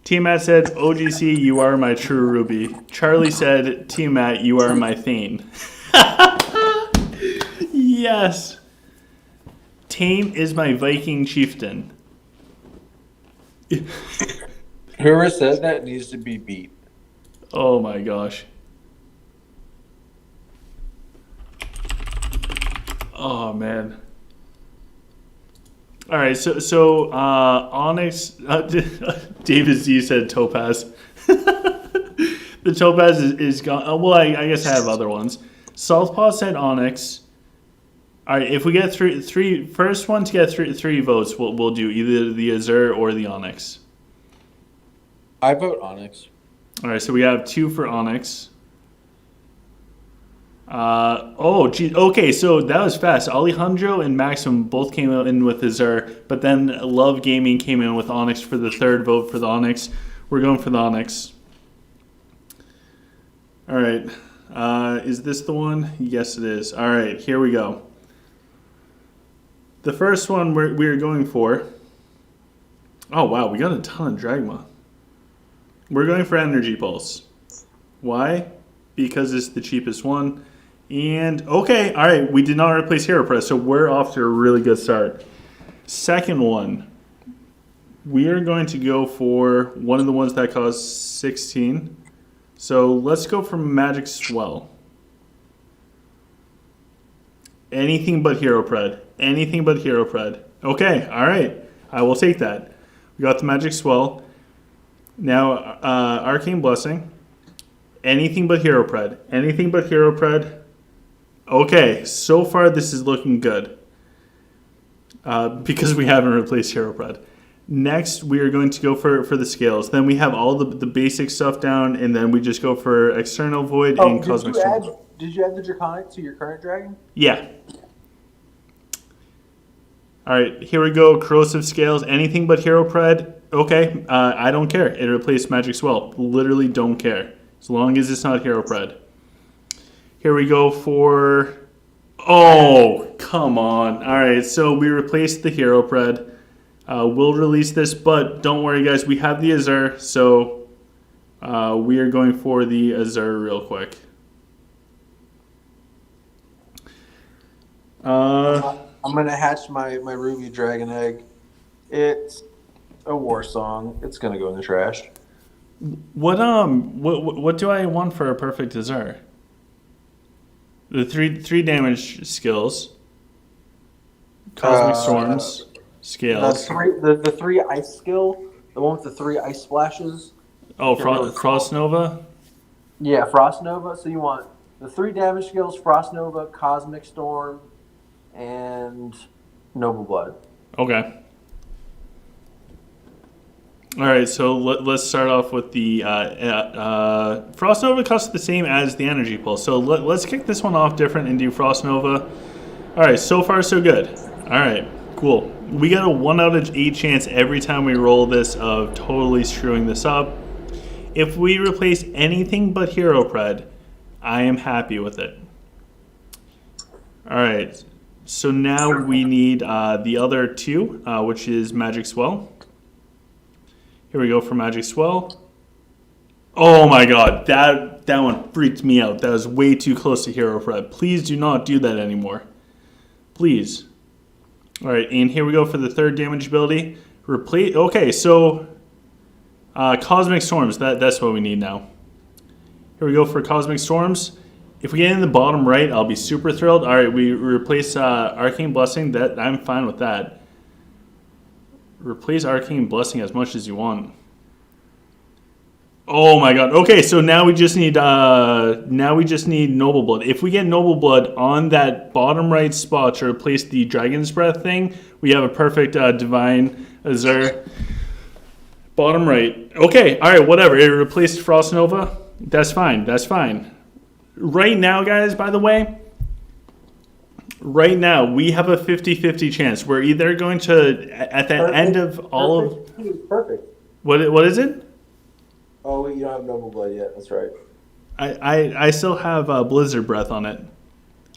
T-Matt said, OGC, you are my true Ruby. Charlie said, T-Matt, you are my Thane. Yes. Thane is my Viking chieftain. Whoever said that needs to be beat. Oh my gosh. Oh man. All right, so Onyx. David Z said Topaz. The Topaz is gone. Well, I guess I have other ones. Southpaw said Onyx. All right, if we get three first one to get three votes, we'll do either the Azure or the Onyx. I vote Onyx. All right, so we have 2 for Onyx. Okay, so that was fast. Alejandro and Maxim both came in with Azure, but then Love Gaming came in with Onyx for the third vote for the Onyx. We're going for the Onyx. All right, is this the one? Yes, it is. All right, here we go. The first one we're going for. Oh wow, we got a ton of Dragma. We're going for Energy Pulse. Why? Because it's the cheapest one. And, okay, all right, we did not replace Hero Press, so we're off to a really good start. Second one, we are going to go for one of the ones that costs 16. So let's go for Magic Swell. Anything but Hero Pred. Anything but Hero Pred. Okay, all right, I will take that. We got the Magic Swell. Now, Arcane Blessing. Anything but Hero Pred. Anything but Hero Pred. Okay, so far this is looking good. because we haven't replaced Hero Pred. Next, we are going to go for the scales. Then we have all the basic stuff down, and then we just go for External Void and Cosmic Storm. Did you add the Draconic to your current dragon? Yeah. All right, here we go. Corrosive Scales, anything but Hero Pred. Okay, I don't care. It replaced Magic Swell. Literally don't care. As long as it's not Hero Pred. Here we go for... Oh, come on. All right, so we replaced the Hero Pred. We'll release this, but don't worry, guys. We have the Azure, so we are going for the Azure real quick. I'm gonna hatch my Ruby Dragon Egg. It's a war song. It's gonna go in the trash. What do I want for a perfect Azure? The three damage skills, Cosmic Storms, scales. The three ice skill, the one with the 3 ice splashes. Oh, Frost Nova. Yeah, Frost Nova. So you want the 3 damage skills: Frost Nova, Cosmic Storm, and Noble Blood. Okay. All right, so let's start off with the Frost Nova costs the same as the Energy Pulse. So let's kick this one off different and do Frost Nova. All right, so far so good. All right, cool. We got a 1 out of 8 chance every time we roll this of totally screwing this up. If we replace anything but Hero Pred, I am happy with it. All right, so now we need the other 2, which is Magic Swell. Here we go for Magic Swell. Oh my god, that one freaked me out. That was way too close to Hero Pred. Please do not do that anymore. Please. Alright, and here we go for the 3rd damage ability. Replace. Okay, so Cosmic Storms, that's what we need now. Here we go for Cosmic Storms. If we get in the bottom right, I'll be super thrilled. Alright, we replace Arcane Blessing. I'm fine with that. Replace Arcane Blessing as much as you want. Oh my god. Okay, so now we just need Noble Blood. If we get Noble Blood on that bottom right spot to replace the Dragon's Breath thing, we have a perfect Divine Azure. Bottom right. Okay, alright, whatever. It replaced Frost Nova. That's fine. That's fine. Right now, guys, by the way, right now, we have a 50-50 chance. We're either going to, at the end of all of... Perfect. What is it? Oh, wait, you don't have Noble Blood yet. That's right. I still have Blizzard Breath on it.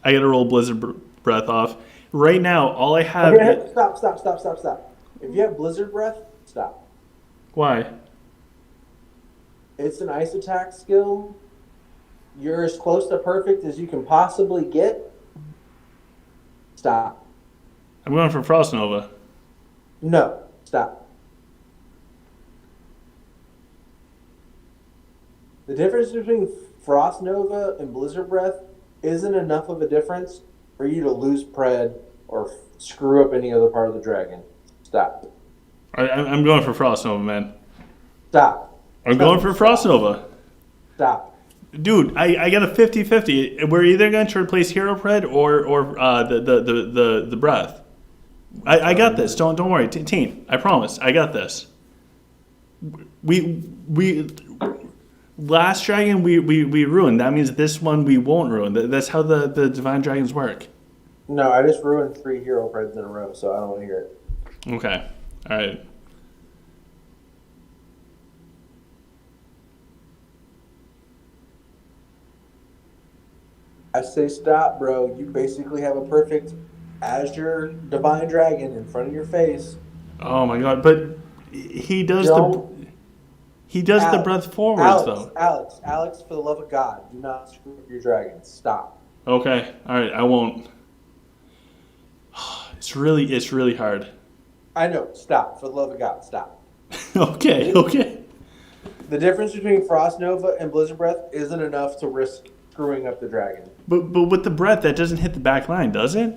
I got to roll Blizzard Breath off. Right now, all I have... Okay, stop. If you have Blizzard Breath, stop. Why? It's an ice attack skill. You're as close to perfect as you can possibly get. Stop. I'm going for Frost Nova. No, stop. The difference between Frost Nova and Blizzard Breath isn't enough of a difference for you to lose Pred or screw up any other part of the dragon. Stop. I'm going for Frost Nova, man. Stop. I'm going for Frost Nova. Stop. Dude, I got a 50-50. We're either going to replace Hero Pred or the Breath. I got this. Don't worry, Teen. I promise. I got this. We last dragon we ruined. That means this one we won't ruin. That's how the Divine Dragons work. No, I just ruined 3 Hero Preds in a row, so I don't want to hear it. Okay. All right. I say stop, bro. You basically have a perfect Azure Divine Dragon in front of your face. Oh my god! But he does the breath forwards though. Alex, for the love of God, do not screw up your dragon. Stop. Okay. All right. I won't. It's really hard. I know. Stop. For the love of God, stop. Okay. The difference between Frost Nova and Blizzard Breath isn't enough to risk screwing up the dragon. But with the breath, that doesn't hit the back line, does it?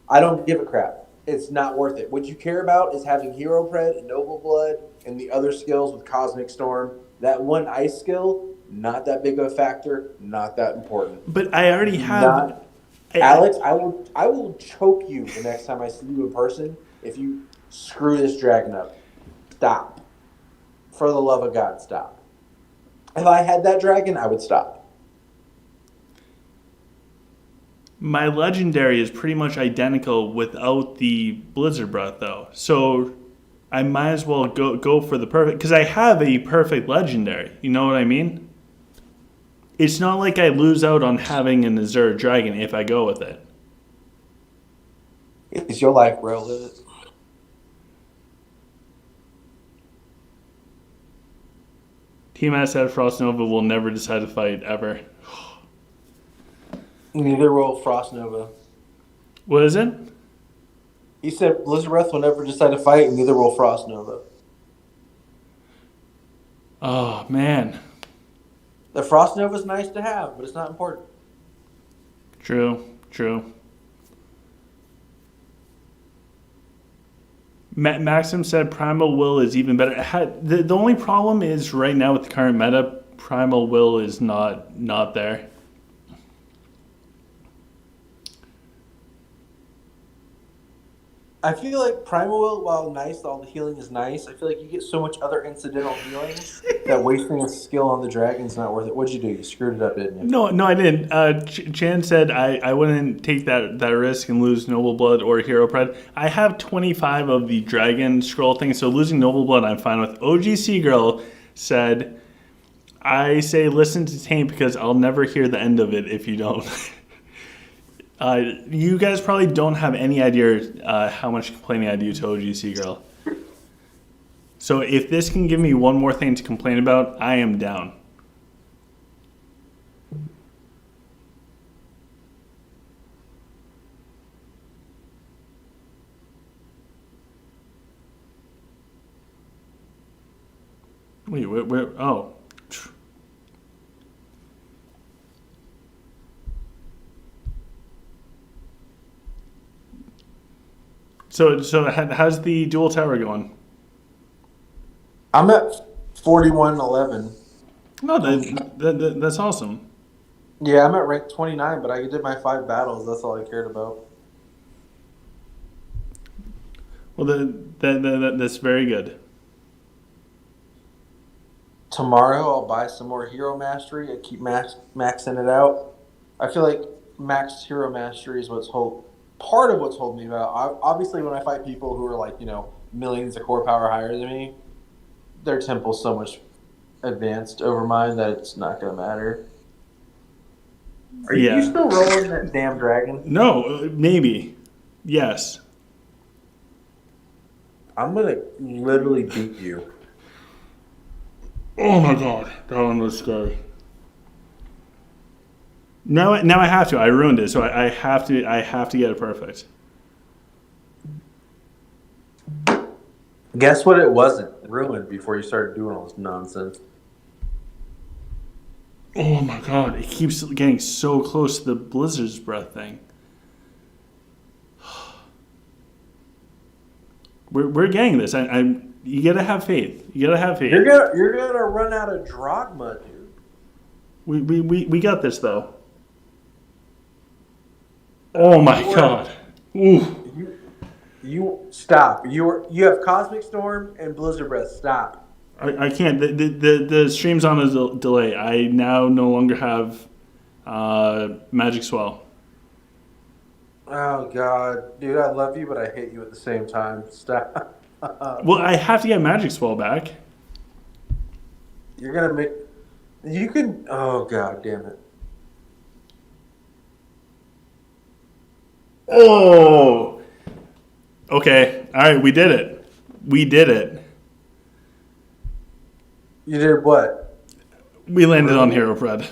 I don't give a crap. It's not worth it. What you care about is having Hero Pred and Noble Blood and the other skills with Cosmic Storm. That one ice skill, not that big of a factor, not that important. But I already have Alex, I will choke you the next time I see you in person if you screw this dragon up. Stop. For the love of God, stop. If I had that dragon, I would stop. My legendary is pretty much identical without the Blizzard Breath, though. So I might as well go for the perfect, because I have a perfect legendary. You know what I mean? It's not like I lose out on having an Azure Dragon if I go with it. It's your life, bro. Live it. Team S said Frost Nova will never decide to fight ever. Neither will Frost Nova. What is it? He said Blizzard Breath will never decide to fight, and neither will Frost Nova. Oh, man. The Frost Nova is nice to have, but it's not important. True. Maxim said Primal Will is even better. The only problem is right now with the current meta, Primal Will is not there. I feel like Primal Will, while nice, all the healing is nice, I feel like you get so much other incidental healing that wasting a skill on the dragon's not worth it. What'd you do? You screwed it up, didn't you? No, I didn't. Chan said I wouldn't take that risk and lose Noble Blood or Hero Pred. I have 25 of the Dragon Scroll thing, so losing Noble Blood I'm fine with. OGC Girl said, I say listen to Taint because I'll never hear the end of it if you don't. You guys probably don't have any idea how much complaining I do to OGC Girl. So if this can give me one more thing to complain about, I am down. Wait, where? Oh. So how's the dual tower going? I'm at 41-11. No, that's awesome. Yeah, I'm at rank 29, but I did my 5 battles. That's all I cared about. Well, that's very good. Tomorrow I'll buy some more Hero Mastery. I keep maxing it out. I feel like maxed Hero Mastery is part of what's holding me back. Obviously, when I fight people who are like, millions of core power higher than me, their temple's so much advanced over mine that it's not going to matter. Are you still rolling that damn dragon? No, maybe. Yes. I'm going to literally beat you. Oh my god, that one was scary. Now I have to. I ruined it, so I have to get it perfect. Guess what? It wasn't ruined before you started doing all this nonsense. Oh my god, it keeps getting so close to the Blizzard's Breath thing. We're getting this. You gotta have faith. You're gonna run out of Drogma, dude. We got this though. Oh my god. Ooh. You stop. You have Cosmic Storm and Blizzard Breath. Stop. I can't. The stream's on a delay. I now no longer have Magic Swell. Oh god, dude, I love you, but I hate you at the same time. Stop. Well, I have to get Magic Swell back. You're gonna make. You could. Oh god, damn it. Oh. Okay. All right. We did it. You did what? We landed on Hero Pred.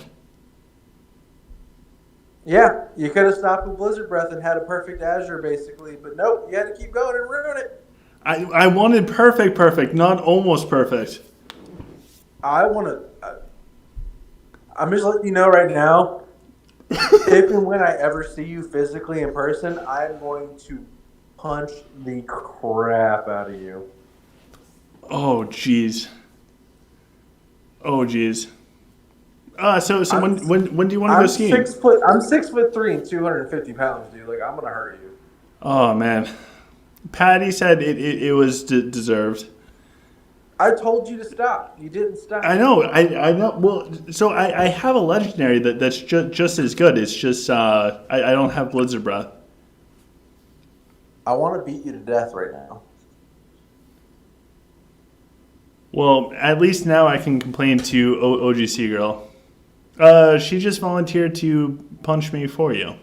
Yeah, you could have stopped with Blizzard Breath and had a perfect Azure, basically, but nope, you had to keep going and ruin it. I wanted perfect, not almost perfect. I'm just letting you know right now, if and when I ever see you physically in person, I'm going to punch the crap out of you. Oh, jeez. So when do you want to go I'm skiing? 6 foot. I'm 6'3" and 250 pounds, dude. Like I'm gonna hurt you. Oh man, Patty said it was deserved. I told you to stop. You didn't stop. I know, I know. Well, so I have a legendary that's just as good. It's just I don't have Blizzard Breath. I want to beat you to death right now. Well, at least now I can complain to OGC girl. She just volunteered to punch me for you.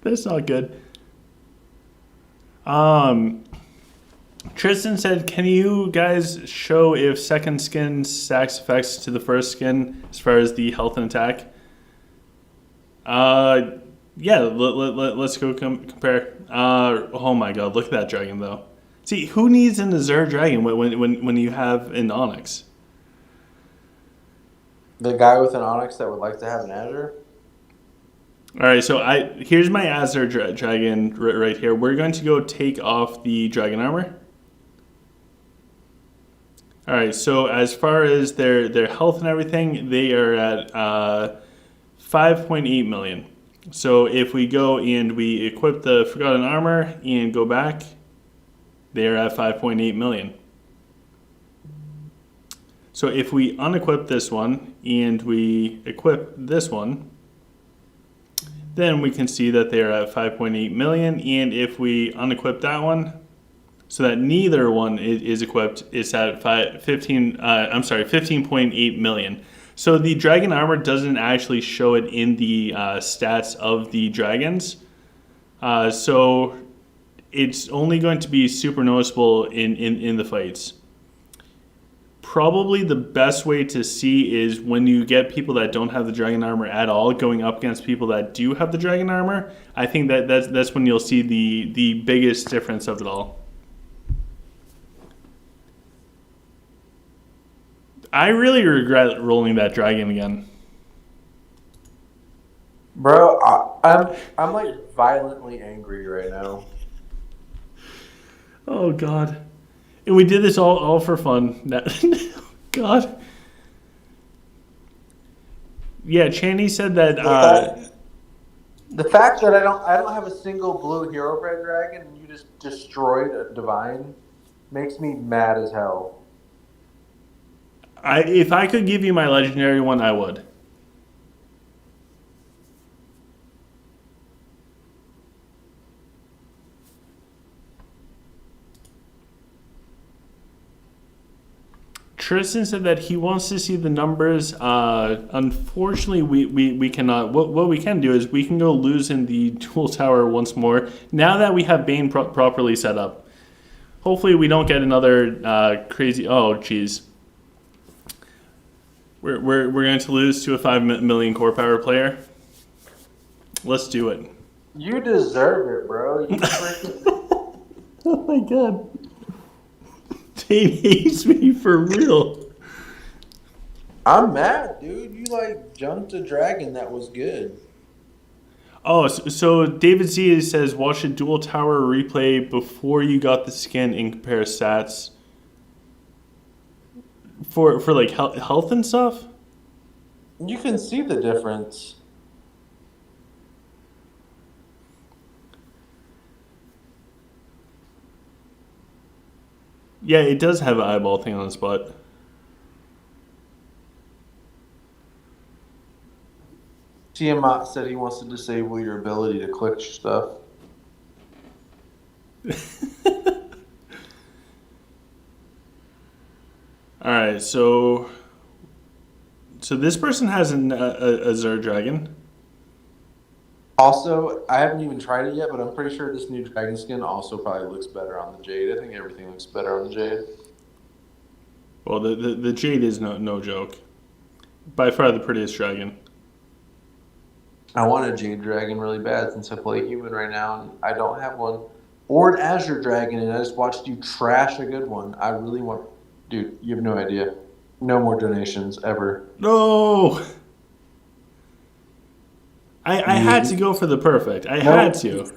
That's not good. Tristan said, "Can you guys show if second skin stacks effects to the first skin as far as the health and attack?" Yeah. Let's go compare. Oh my God, look at that dragon though. See, who needs an Azure dragon when you have an Onyx? The guy with an Onyx that would like to have an Azure. All right, so here's my Azure dragon right here. We're going to go take off the dragon armor. All right, so as far as their health and everything, they are at 5.8 million. So if we go and we equip the Forgotten Armor and go back, they are at 5.8 million. So if we unequip this one and we equip this one, then we can see that they're at 5.8 million. And if we unequip that one, so that neither one is equipped, it's at 15.8 million. So the dragon armor doesn't actually show it in the stats of the dragons. So it's only going to be super noticeable in the fights. Probably the best way to see is when you get people that don't have the dragon armor at all going up against people that do have the dragon armor. I think that's when you'll see the biggest difference of it all. I really regret rolling that dragon again. Bro, I'm like violently angry right now. Oh God. And we did this all for fun. God. Yeah, Channy said that The fact that I don't have a single blue hero bread dragon and you just destroyed a divine makes me mad as hell. if I could give you my legendary one, I would. Tristan said that he wants to see the numbers. Unfortunately, we cannot. What we can do is we can go lose in the dual tower once more. Now that we have Bane properly set up. Hopefully we don't get another crazy... Oh, jeez. We're going to lose to a 5 million core power player. Let's do it. You deserve it, bro. You freaking... Oh my God. Dane hates me for real. I'm mad, dude. You like jumped a dragon that was good. Oh, so David Z says watch a dual tower replay before you got the skin and compare stats for like health and stuff. You can see the difference. Yeah, it does have an eyeball thing on its butt. Tiamat said he wants to disable your ability to click stuff. All right, so this person has a Azure dragon. Also, I haven't even tried it yet, but I'm pretty sure this new dragon skin also probably looks better on the Jade. I think everything looks better on the Jade. Well, the Jade is no joke. By far the prettiest dragon. I want a Jade dragon really bad since I play human right now, and I don't have one. Or an Azure dragon, and I just watched you trash a good one. I really want... Dude, you have no idea. No more donations, ever. No! I had to go for the perfect. I had to.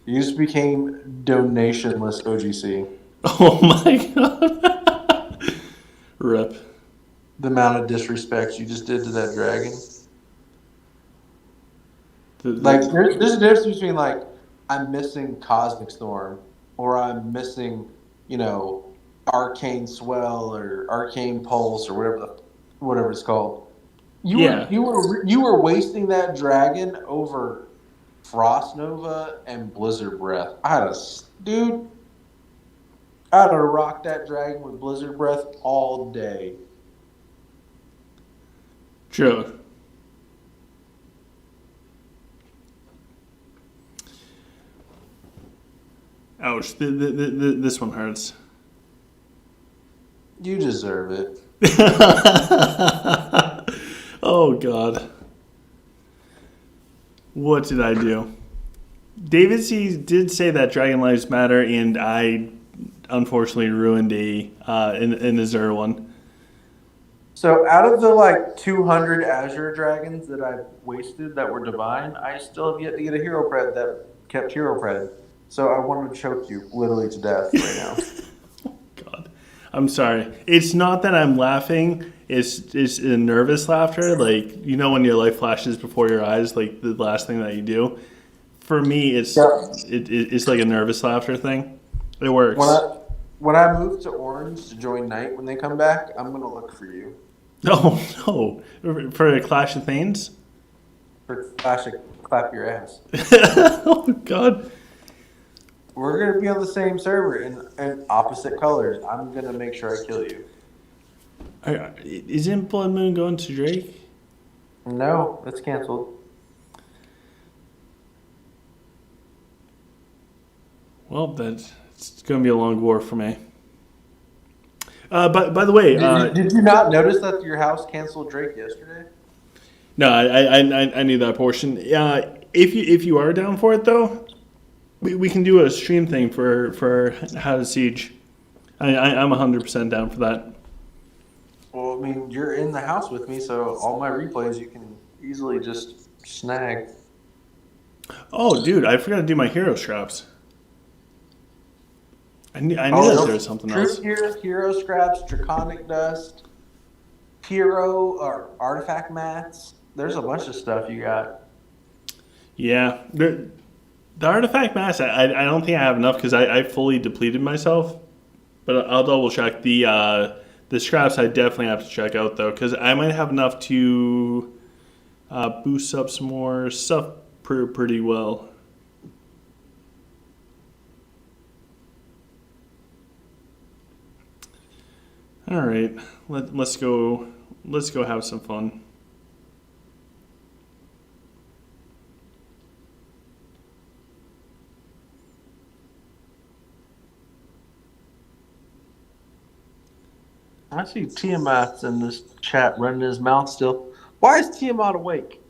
You just became donationless OGC. Oh my God. Rip. The amount of disrespect you just did to that dragon. Like, there's a difference between, like, I'm missing Cosmic Storm, or I'm missing, Arcane Swell or Arcane Pulse or whatever it's called. Yeah. You were wasting that dragon over Frost Nova and Blizzard Breath. Dude, I'd have rocked that dragon with Blizzard Breath all day. True. Ouch. This one hurts. You deserve it. Oh, God. What did I do? David C. did say that Dragon Lives Matter, and I unfortunately ruined an Azure one. So out of the like 200 Azure dragons that I've wasted that were divine, I still have yet to get a hero pred that kept hero pred. So I wanted to choke you literally to death right now. God, I'm sorry. It's not that I'm laughing. It's a nervous laughter. Like, when your life flashes before your eyes, like the last thing that you do. For me, it's like a nervous laughter thing. It works. When I move to Orange to join Knight when they come back, I'm gonna look for you. Oh no! For a Clash of Thanes? For Clash of Clap Your Ass. Oh God! We're gonna be on the same server in opposite colors. I'm gonna make sure I kill you. Isn't Blood Moon going to Drake? No, it's canceled. Well, it's going to be a long war for me. By the way, did you not notice that your house canceled Drake yesterday? No, I knew that portion. If you are down for it though, we can do a stream thing for How to Siege. I'm 100% down for that. Well, I mean, you're in the house with me, so all my replays you can easily just snag. Oh, dude, I forgot to do my hero scraps. I knew that there was something else. Hero scraps, draconic dust, hero or artifact mats. There's a bunch of stuff you got. Yeah, the artifact mats. I don't think I have enough because I fully depleted myself. But I'll double check the scraps. I definitely have to check out though because I might have enough to boost up some more stuff pretty well. All right, let's go have some fun. I see Tiamat's in this chat running his mouth still. Why is Tiamat awake?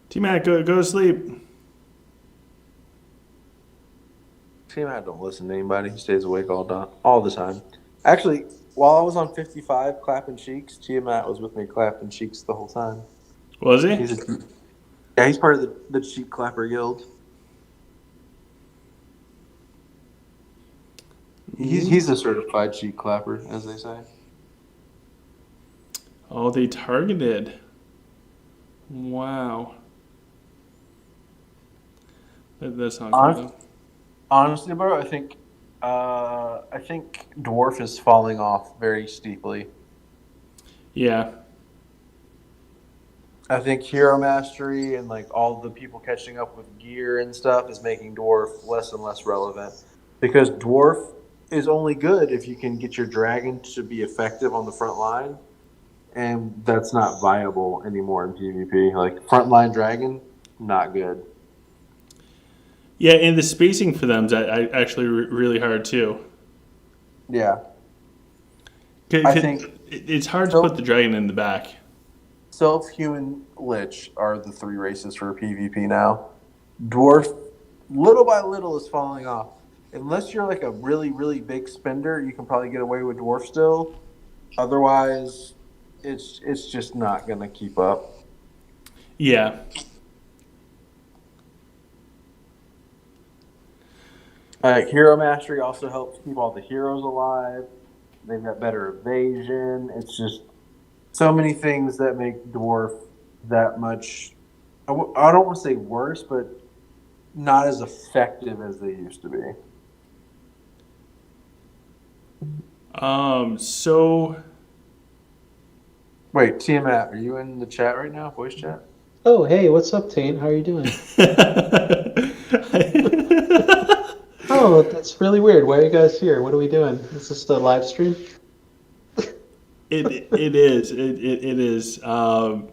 T-Mac, go to sleep. Tiamat don't listen to anybody. He stays awake all the time. Actually, while I was on 55 clapping cheeks, Tiamat was with me clapping cheeks the whole time. Was he? He's part of the Cheek Clapper Guild. He's a certified cheek clapper, as they say. Oh, they targeted. Wow. That's not good. Honestly, bro, I think Dwarf is falling off very steeply. Yeah. I think Hero Mastery and like all the people catching up with gear and stuff is making Dwarf less and less relevant. Because Dwarf is only good if you can get your dragon to be effective on the front line. And that's not viable anymore in PvP. Like, frontline dragon, not good. Yeah, and the spacing for them is actually really hard too. Yeah. I think it's hard to put the dragon in the back. Self-Human, Lich are the three races for PvP now. Dwarf, little by little, is falling off. Unless you're like a really, really big spender, you can probably get away with Dwarf still. Otherwise, it's just not going to keep up. Yeah. Hero Mastery also helps keep all the heroes alive. They've got better evasion. It's just so many things that make dwarf that much. I don't want to say worse, but not as effective as they used to be. So Wait, Tiamat, are you in the chat right now? Voice chat? Oh, hey, what's up, Taint? How are you doing? Oh, that's really weird. Why are you guys here? What are we doing? Is this the live stream? it is. It is. No,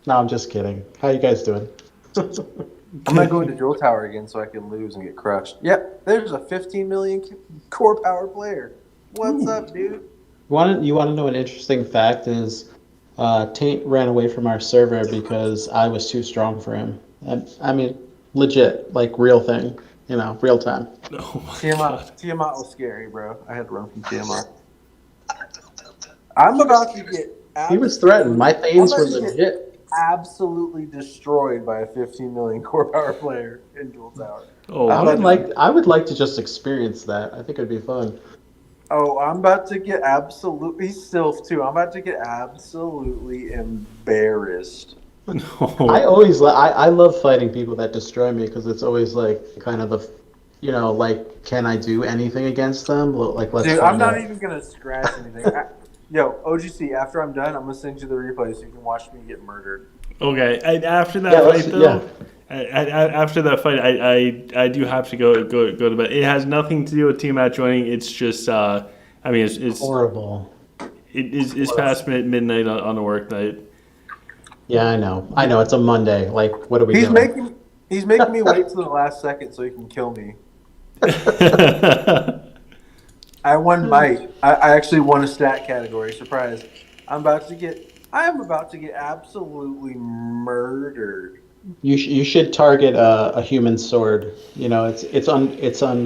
I'm just kidding. How you guys doing? I'm not going to Drill Tower again so I can lose and get crushed. Yep, there's a 15 million core power player. What's up, dude? You want to know an interesting fact is Taint ran away from our server because I was too strong for him. I mean, legit, like real thing, real time. Oh my God. Tiamat was scary, bro. I had to run from Tiamat. I'm about to get. He was threatened. My Thanes were I'm about to get legit. absolutely destroyed by a 15 million core power player in Dual Tower. Oh, I would like to just experience that. I think it'd be fun. Oh, I'm about to get absolutely Sylph too. I'm about to get absolutely embarrassed. no. I love fighting people that destroy me because it's always like kind of like, can I do anything against them? Like, let's Dude, find I'm not out. even gonna scratch anything. Yo, OGC, after I'm done, I'm gonna send you the replay so you can watch me get murdered. Okay. After that Yeah, fight, let's- though. After that fight, I do have to go to bed. It has nothing to do with team match joining. It's just it's Horrible. it's past midnight on a work night. Yeah, I know. It's a Monday. Like, what are we He's doing? making me wait till the last second so he can kill me. I won Might. I actually won a stat category. Surprise! I am about to get absolutely murdered. You should target a human sword. It's on.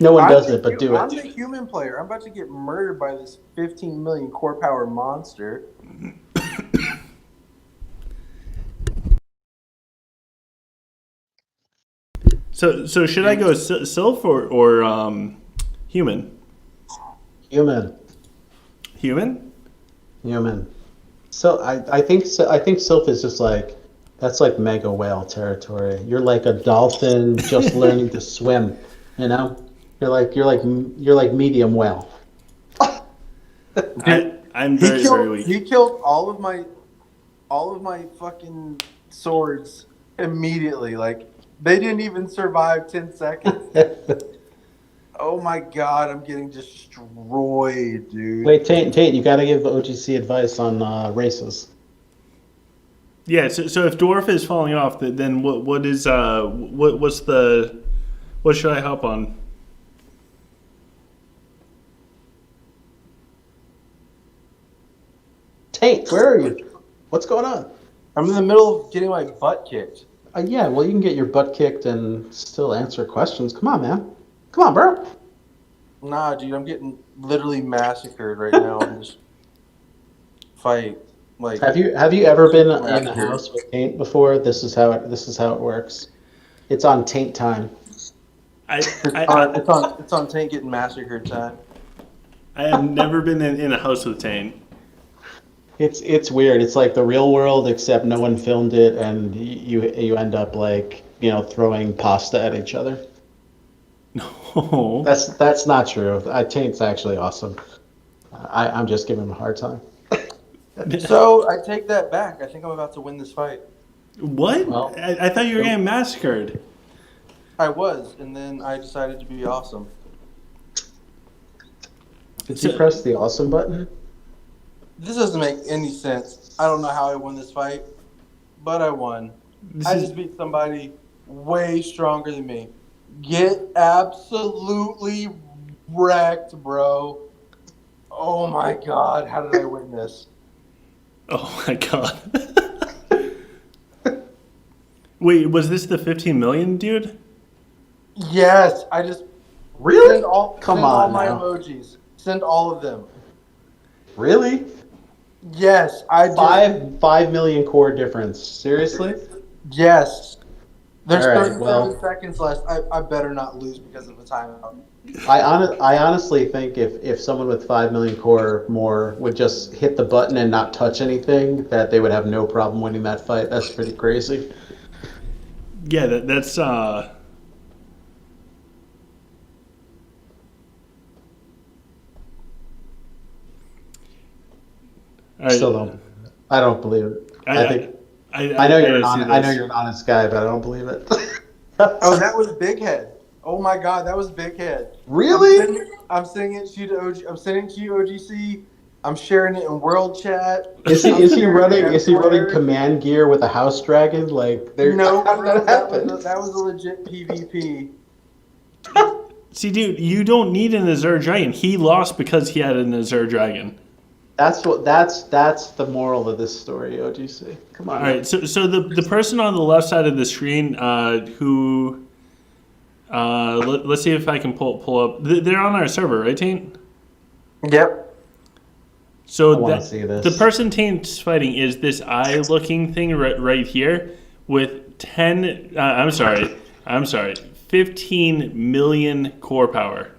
No one does it, but do I'm it. the human player. I'm about to get murdered by this 15 million core power monster. So should I go Sylph or human? Human. Human? So I think Sylph is just like that's like mega whale territory. You're like a dolphin just learning to swim. You're like medium whale. I'm very weak. He killed all of my fucking swords immediately. Like they didn't even survive 10 seconds. Oh my god, I'm getting destroyed, dude. Wait, Tate, you gotta give OGC advice on races. Yeah. So if Dwarf is falling off, then what should I hop on? Tate, where are you? What's going on? I'm in the middle of getting my butt kicked. Yeah, well, you can get your butt kicked and still answer questions. Come on, man. Come on, bro. Nah, dude, I'm getting literally massacred right now in this fight. Like, Have you ever been in a house with Taint before? This is how it works. It's on Taint time. it's on Tank getting massacred time. I have never been in a house with Tane. It's weird. It's like the real world, except no one filmed it, and you end up like throwing pasta at each other. No. That's not true. Taint's actually awesome. I'm just giving him a hard time. So I take that back. I think I'm about to win this fight. What? Well, I thought you were getting massacred. I was, and then I decided to be awesome. Did you press the awesome button? This doesn't make any sense. I don't know how I won this fight, but I won. I just beat somebody way stronger than me. Get absolutely wrecked, bro. Oh my god, how did I win this? Oh my god. Wait, was this the 15 million dude? Yes, I just Really? send all my now. emojis. Send all of them. Really? Yes, I did. 5 million core difference. Seriously? Yes. There's All right, 37 well- seconds left. I better not lose because of a timeout. I honestly think if someone with 5 million core or more would just hit the button and not touch anything, that they would have no problem winning that fight. That's pretty crazy. Yeah, that's all right. Still don't. I don't believe it. I think I know you're an see I know this. you're an honest guy, but I don't believe it. Oh, that was Big Head. Oh my God, that was Big Head. Really? I'm sending it to you to OG. I'm sending it to you OGC. I'm sharing it in World Chat. Is I'm he sharing running? it Is he running everywhere. command gear with a house dragon? Like, there? No, How did bro, that happen? that was a legit PvP. See, dude, you don't need an Azure Dragon. He lost because he had an Azure Dragon. That's the moral of this story, OGC. Come on. All right, so the person on the left side of the screen who let's see if I can pull up. They're on our server, right, Taint? Yep. So I wanna see this. the person Taint's fighting is this eye-looking thing right here with 15 million core power.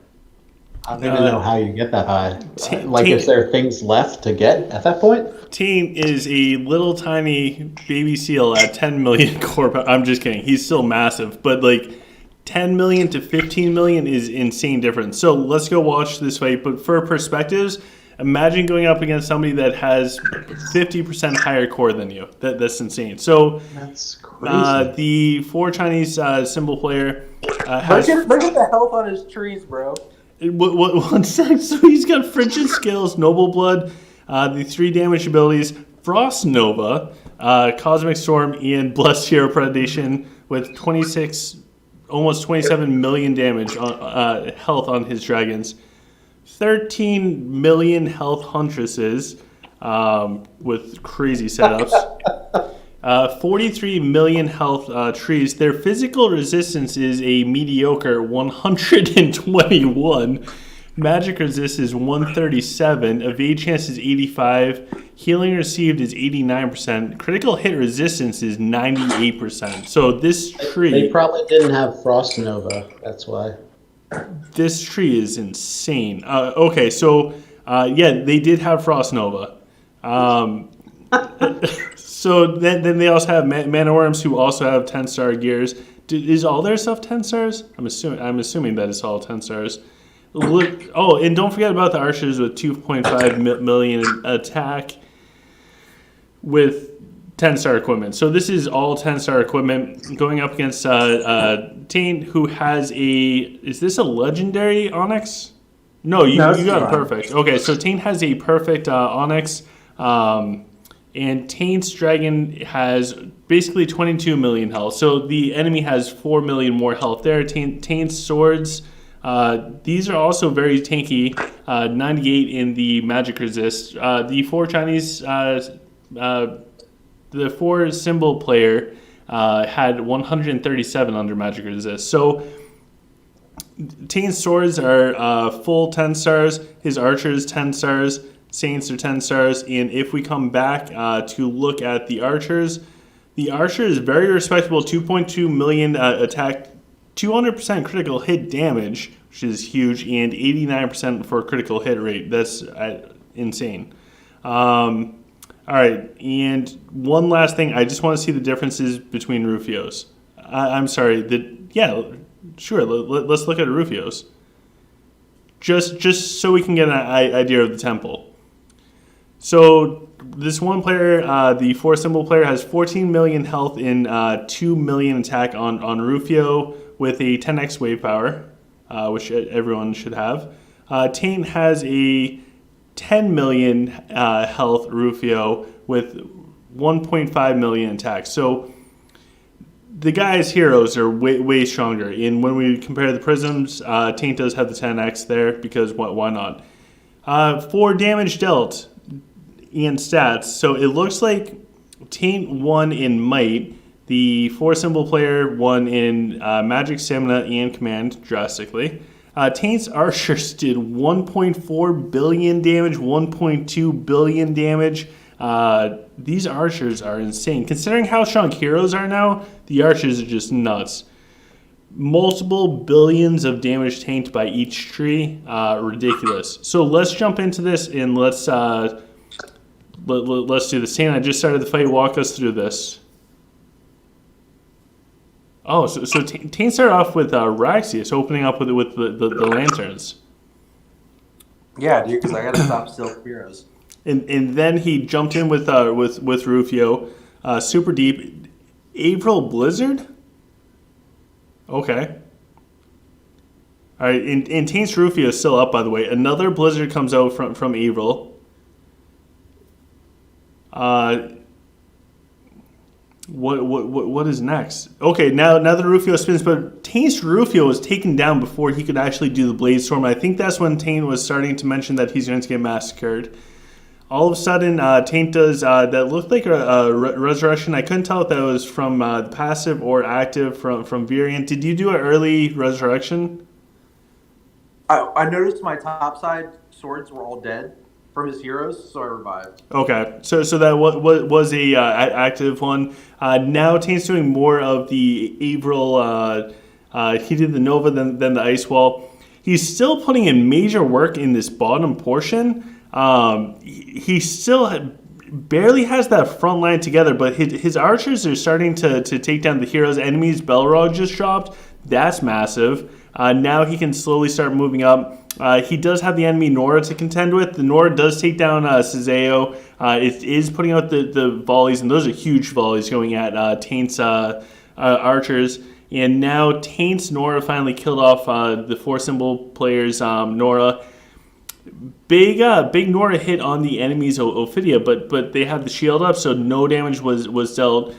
I don't even know how you get that high. Like, Taint- is there things left to get at that point? Taint is a little tiny baby seal at 10 million core power. I'm just kidding. He's still massive, but like 10 million to 15 million is insane difference. So let's go watch this fight. But for perspectives, imagine going up against somebody that has 50% higher core than you. That's insane. So That's crazy. the 4 Chinese symbol player has... Look at the health on his trees, bro. One sec. So he's got Frigid Scales, Noble Blood, the 3 damage abilities, Frost Nova, Cosmic Storm, and Blessed Hero Predation with 26, almost 27 million damage on health on his dragons. 13 million health huntresses with crazy setups. 43 million health trees. Their physical resistance is a mediocre 121. Magic resist is 137. Evade chance is 85. Healing received is 89%. Critical hit resistance is 98%. So this They tree, probably didn't have Frost Nova. That's why. this tree is insane. Okay, so yeah, they did have Frost Nova. So then they also have Manoworms who also have 10-star gears. Is all their stuff 10 stars? I'm assuming that it's all 10 stars. Look, and don't forget about the archers with 2.5 million attack with 10-star equipment. So this is all 10-star equipment going up against Taint, who has is this a legendary Onyx? No, you got it perfect. Okay, so Taint has a perfect Onyx. And Taint's Dragon has basically 22 million health. So the enemy has 4 million more health there. Taint's swords, these are also very tanky. 98 in the magic resist. The 4 Chinese, the 4 symbol player had 137 under magic resist. So Taint's swords are full 10 stars. His archers 10 stars. Saints are 10 stars, and if we come back to look at the archers is very respectable, 2.2 million attack, 200% critical hit damage, which is huge, and 89% for critical hit rate. That's insane. All right, and one last thing, I just want to see the differences between Rufios. I'm sorry, sure, let's look at Rufios. Just so we can get an idea of the temple. So this one player, the 4 symbol player, has 14 million health in 2 million attack on Rufio with a 10x wave power, which everyone should have. Taint has a 10 million health Rufio with 1.5 million attack. So the guy's heroes are way stronger. And when we compare the prisms, Taint does have the 10x there because why not? For damage dealt and stats, so it looks like Taint won in might. The 4 symbol player won in magic, stamina, and command drastically. Taint's archers did 1.4 billion damage, 1.2 billion damage. These archers are insane. Considering how strong heroes are now, the archers are just nuts. Multiple billions of damage tanked by each tree. Ridiculous. So let's jump into this and let's do this. Tane, I just started the fight. Walk us through this. Oh, so Tane started off with Raxius opening up with the lanterns. Yeah, dude, because I got to stop Silk Heroes. And then he jumped in with Rufio, super deep. April Blizzard? Okay. All right, and Taint's Rufio is still up, by the way. Another Blizzard comes out from April. What is next? Okay, now the Rufio spins, but Taint's Rufio was taken down before he could actually do the Blade Storm. I think that's when Taint was starting to mention that he's going to get massacred. All of a sudden, Taint does that looked like a resurrection. I couldn't tell if that was from the passive or active from Variant. Did you do an early resurrection? I noticed my top side swords were all dead from his heroes, so I revived. Okay, so that was a active one. Now Taint's doing more of the April. He did the Nova, then the Ice Wall. He's still putting in major work in this bottom portion. He still barely has that front line together, but his archers are starting to take down the heroes. Enemies Belrog just dropped. That's massive. Now he can slowly start moving up. He does have the enemy Nora to contend with. The Nora does take down Sazeo. It is putting out the volleys, and those are huge volleys going at Taint's archers. And now Taint's Nora finally killed off the 4 symbol players' Nora. Big Nora hit on the enemy's Ophidia, but they have the shield up, so no damage was dealt.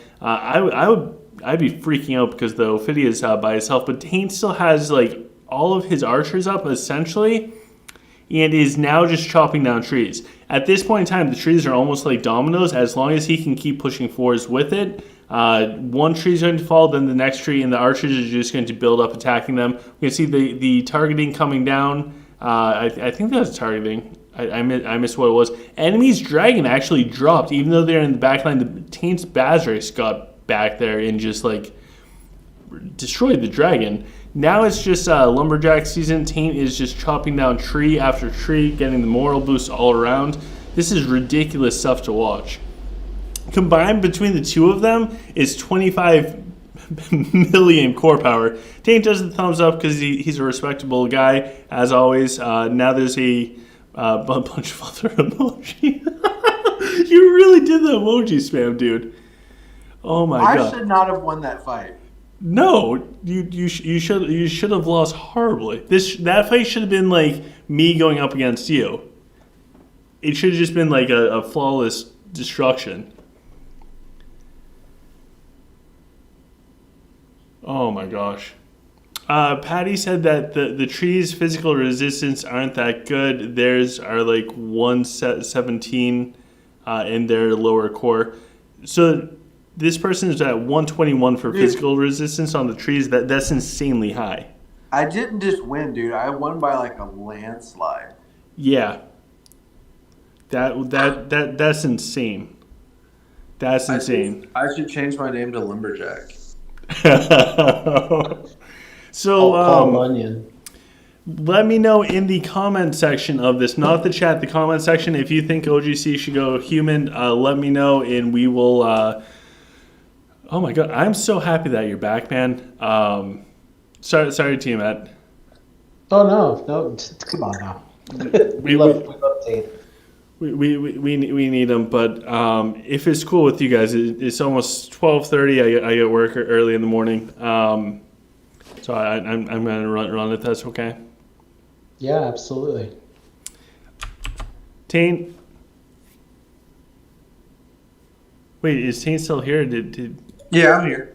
I'd be freaking out because the Ophidia is by itself, but Taint still has like all of his archers up essentially, and is now just chopping down trees. At this point in time, the trees are almost like dominoes. As long as he can keep pushing forwards with it, one tree is going to fall, then the next tree, and the archers are just going to build up attacking them. We can see the targeting coming down. I think that was targeting. I missed what it was. Enemy's dragon actually dropped, even though they're in the back line. The Taint's Bazrax got back there and just like destroyed the dragon. Now it's just lumberjack season. Taint is just chopping down tree after tree, getting the moral boost all around. This is ridiculous stuff to watch. Combined between the two of them is 25 million core power. Taint does the thumbs up because he's a respectable guy, as always. Now there's a bunch of other emoji. You really did the emoji spam, dude. Oh my god! I should not have won that fight. No, you should have lost horribly. That fight should have been like me going up against you. It should have just been like a flawless destruction. Oh my gosh. Patty said that the trees' physical resistance aren't that good. Theirs are like 117 in their lower core. So this person is at 121 for physical resistance on the trees. That's insanely high. I didn't just win, dude. I won by like a landslide. Yeah. That's insane. That's insane. I should change my name to Lumberjack. So Paul Bunyan. let me know in the comment section of this, not the chat, the comment section, if you think OGC should go human. Let me know, and we will. Oh my god, I'm so happy that you're back, man. Sorry, Team Matt. Oh no, come on now. we love Taint. We need them, but if it's cool with you guys, it's almost 12:30. I get work early in the morning, so I'm gonna run if that's okay. Yeah, absolutely. Taint. Wait, is Taint still here? Yeah, I'm here.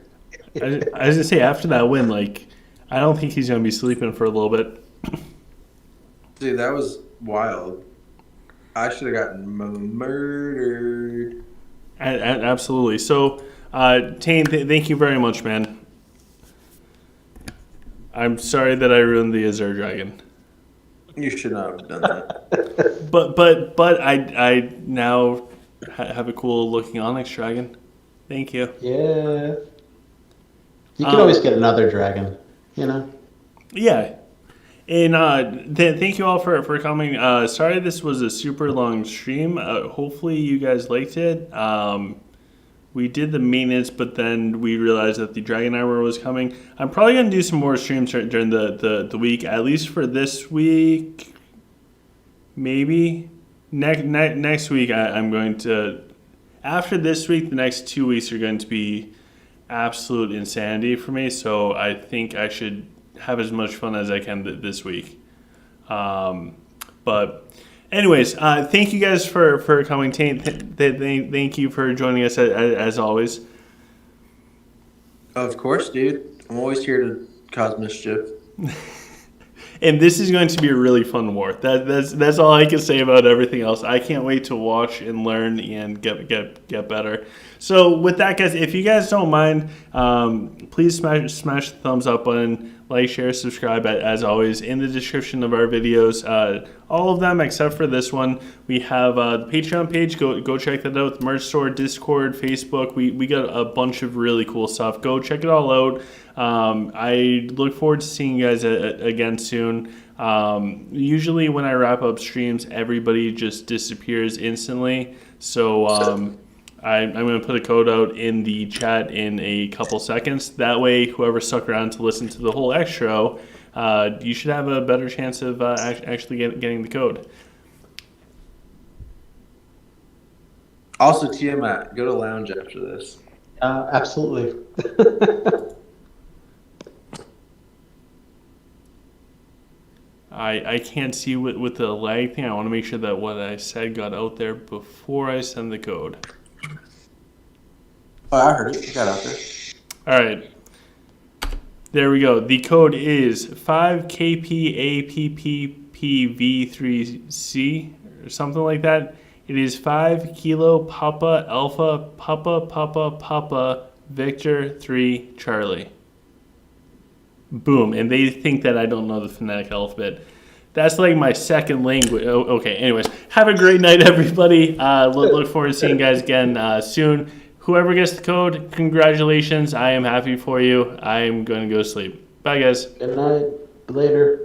I was gonna say after that win, like I don't think he's gonna be sleeping for a little bit. Dude, that was wild. I should have gotten murdered. Absolutely. So, Taint, thank you very much, man. I'm sorry that I ruined the Azure Dragon. You should not have done that. But I now have a cool looking Onyx dragon. Thank you. Yeah. You can always get another dragon, you know? Yeah. And thank you all for coming. Sorry this was a super long stream. Hopefully you guys liked it. We did the maintenance, but then we realized that the Dragon Armor was coming. I'm probably going to do some more streams during the week, at least for this week. Maybe. Next week, I'm going to... After this week, the next 2 weeks are going to be absolute insanity for me, so I think I should have as much fun as I can this week. But... Anyways, thank you guys for coming. Thank you for joining us as always. Of course, dude. I'm always here to cause mischief. And this is going to be a really fun war. That's all I can say about everything else. I can't wait to watch and learn and get better. So with that, guys, if you guys don't mind, please smash the thumbs up button, like, share, subscribe. As always, in the description of our videos, all of them except for this one, we have the Patreon page. Go check that out. The merch store, Discord, Facebook. We got a bunch of really cool stuff. Go check it all out. I look forward to seeing you guys again soon. Usually when I wrap up streams, everybody just disappears instantly. So I'm going to put a code out in the chat in a couple seconds. That way, whoever stuck around to listen to the whole extra, you should have a better chance of actually getting the code. Also, Tiamat, go to lounge after this. Absolutely. I can't see with the lag thing. I want to make sure that what I said got out there before I send the code. Oh, I heard it. It got out there. All right. There we go. The code is 5KPAPPPV3C or something like that. It is 5 Kilo Papa Alpha Papa Papa Papa Victor 3 Charlie. Boom. And they think that I don't know the phonetic alphabet. That's like my second language. Oh, okay. Anyways, have a great night, everybody. Look forward to seeing you guys again soon. Whoever gets the code, congratulations. I am happy for you. I am going to go sleep. Bye, guys. Good night. Later.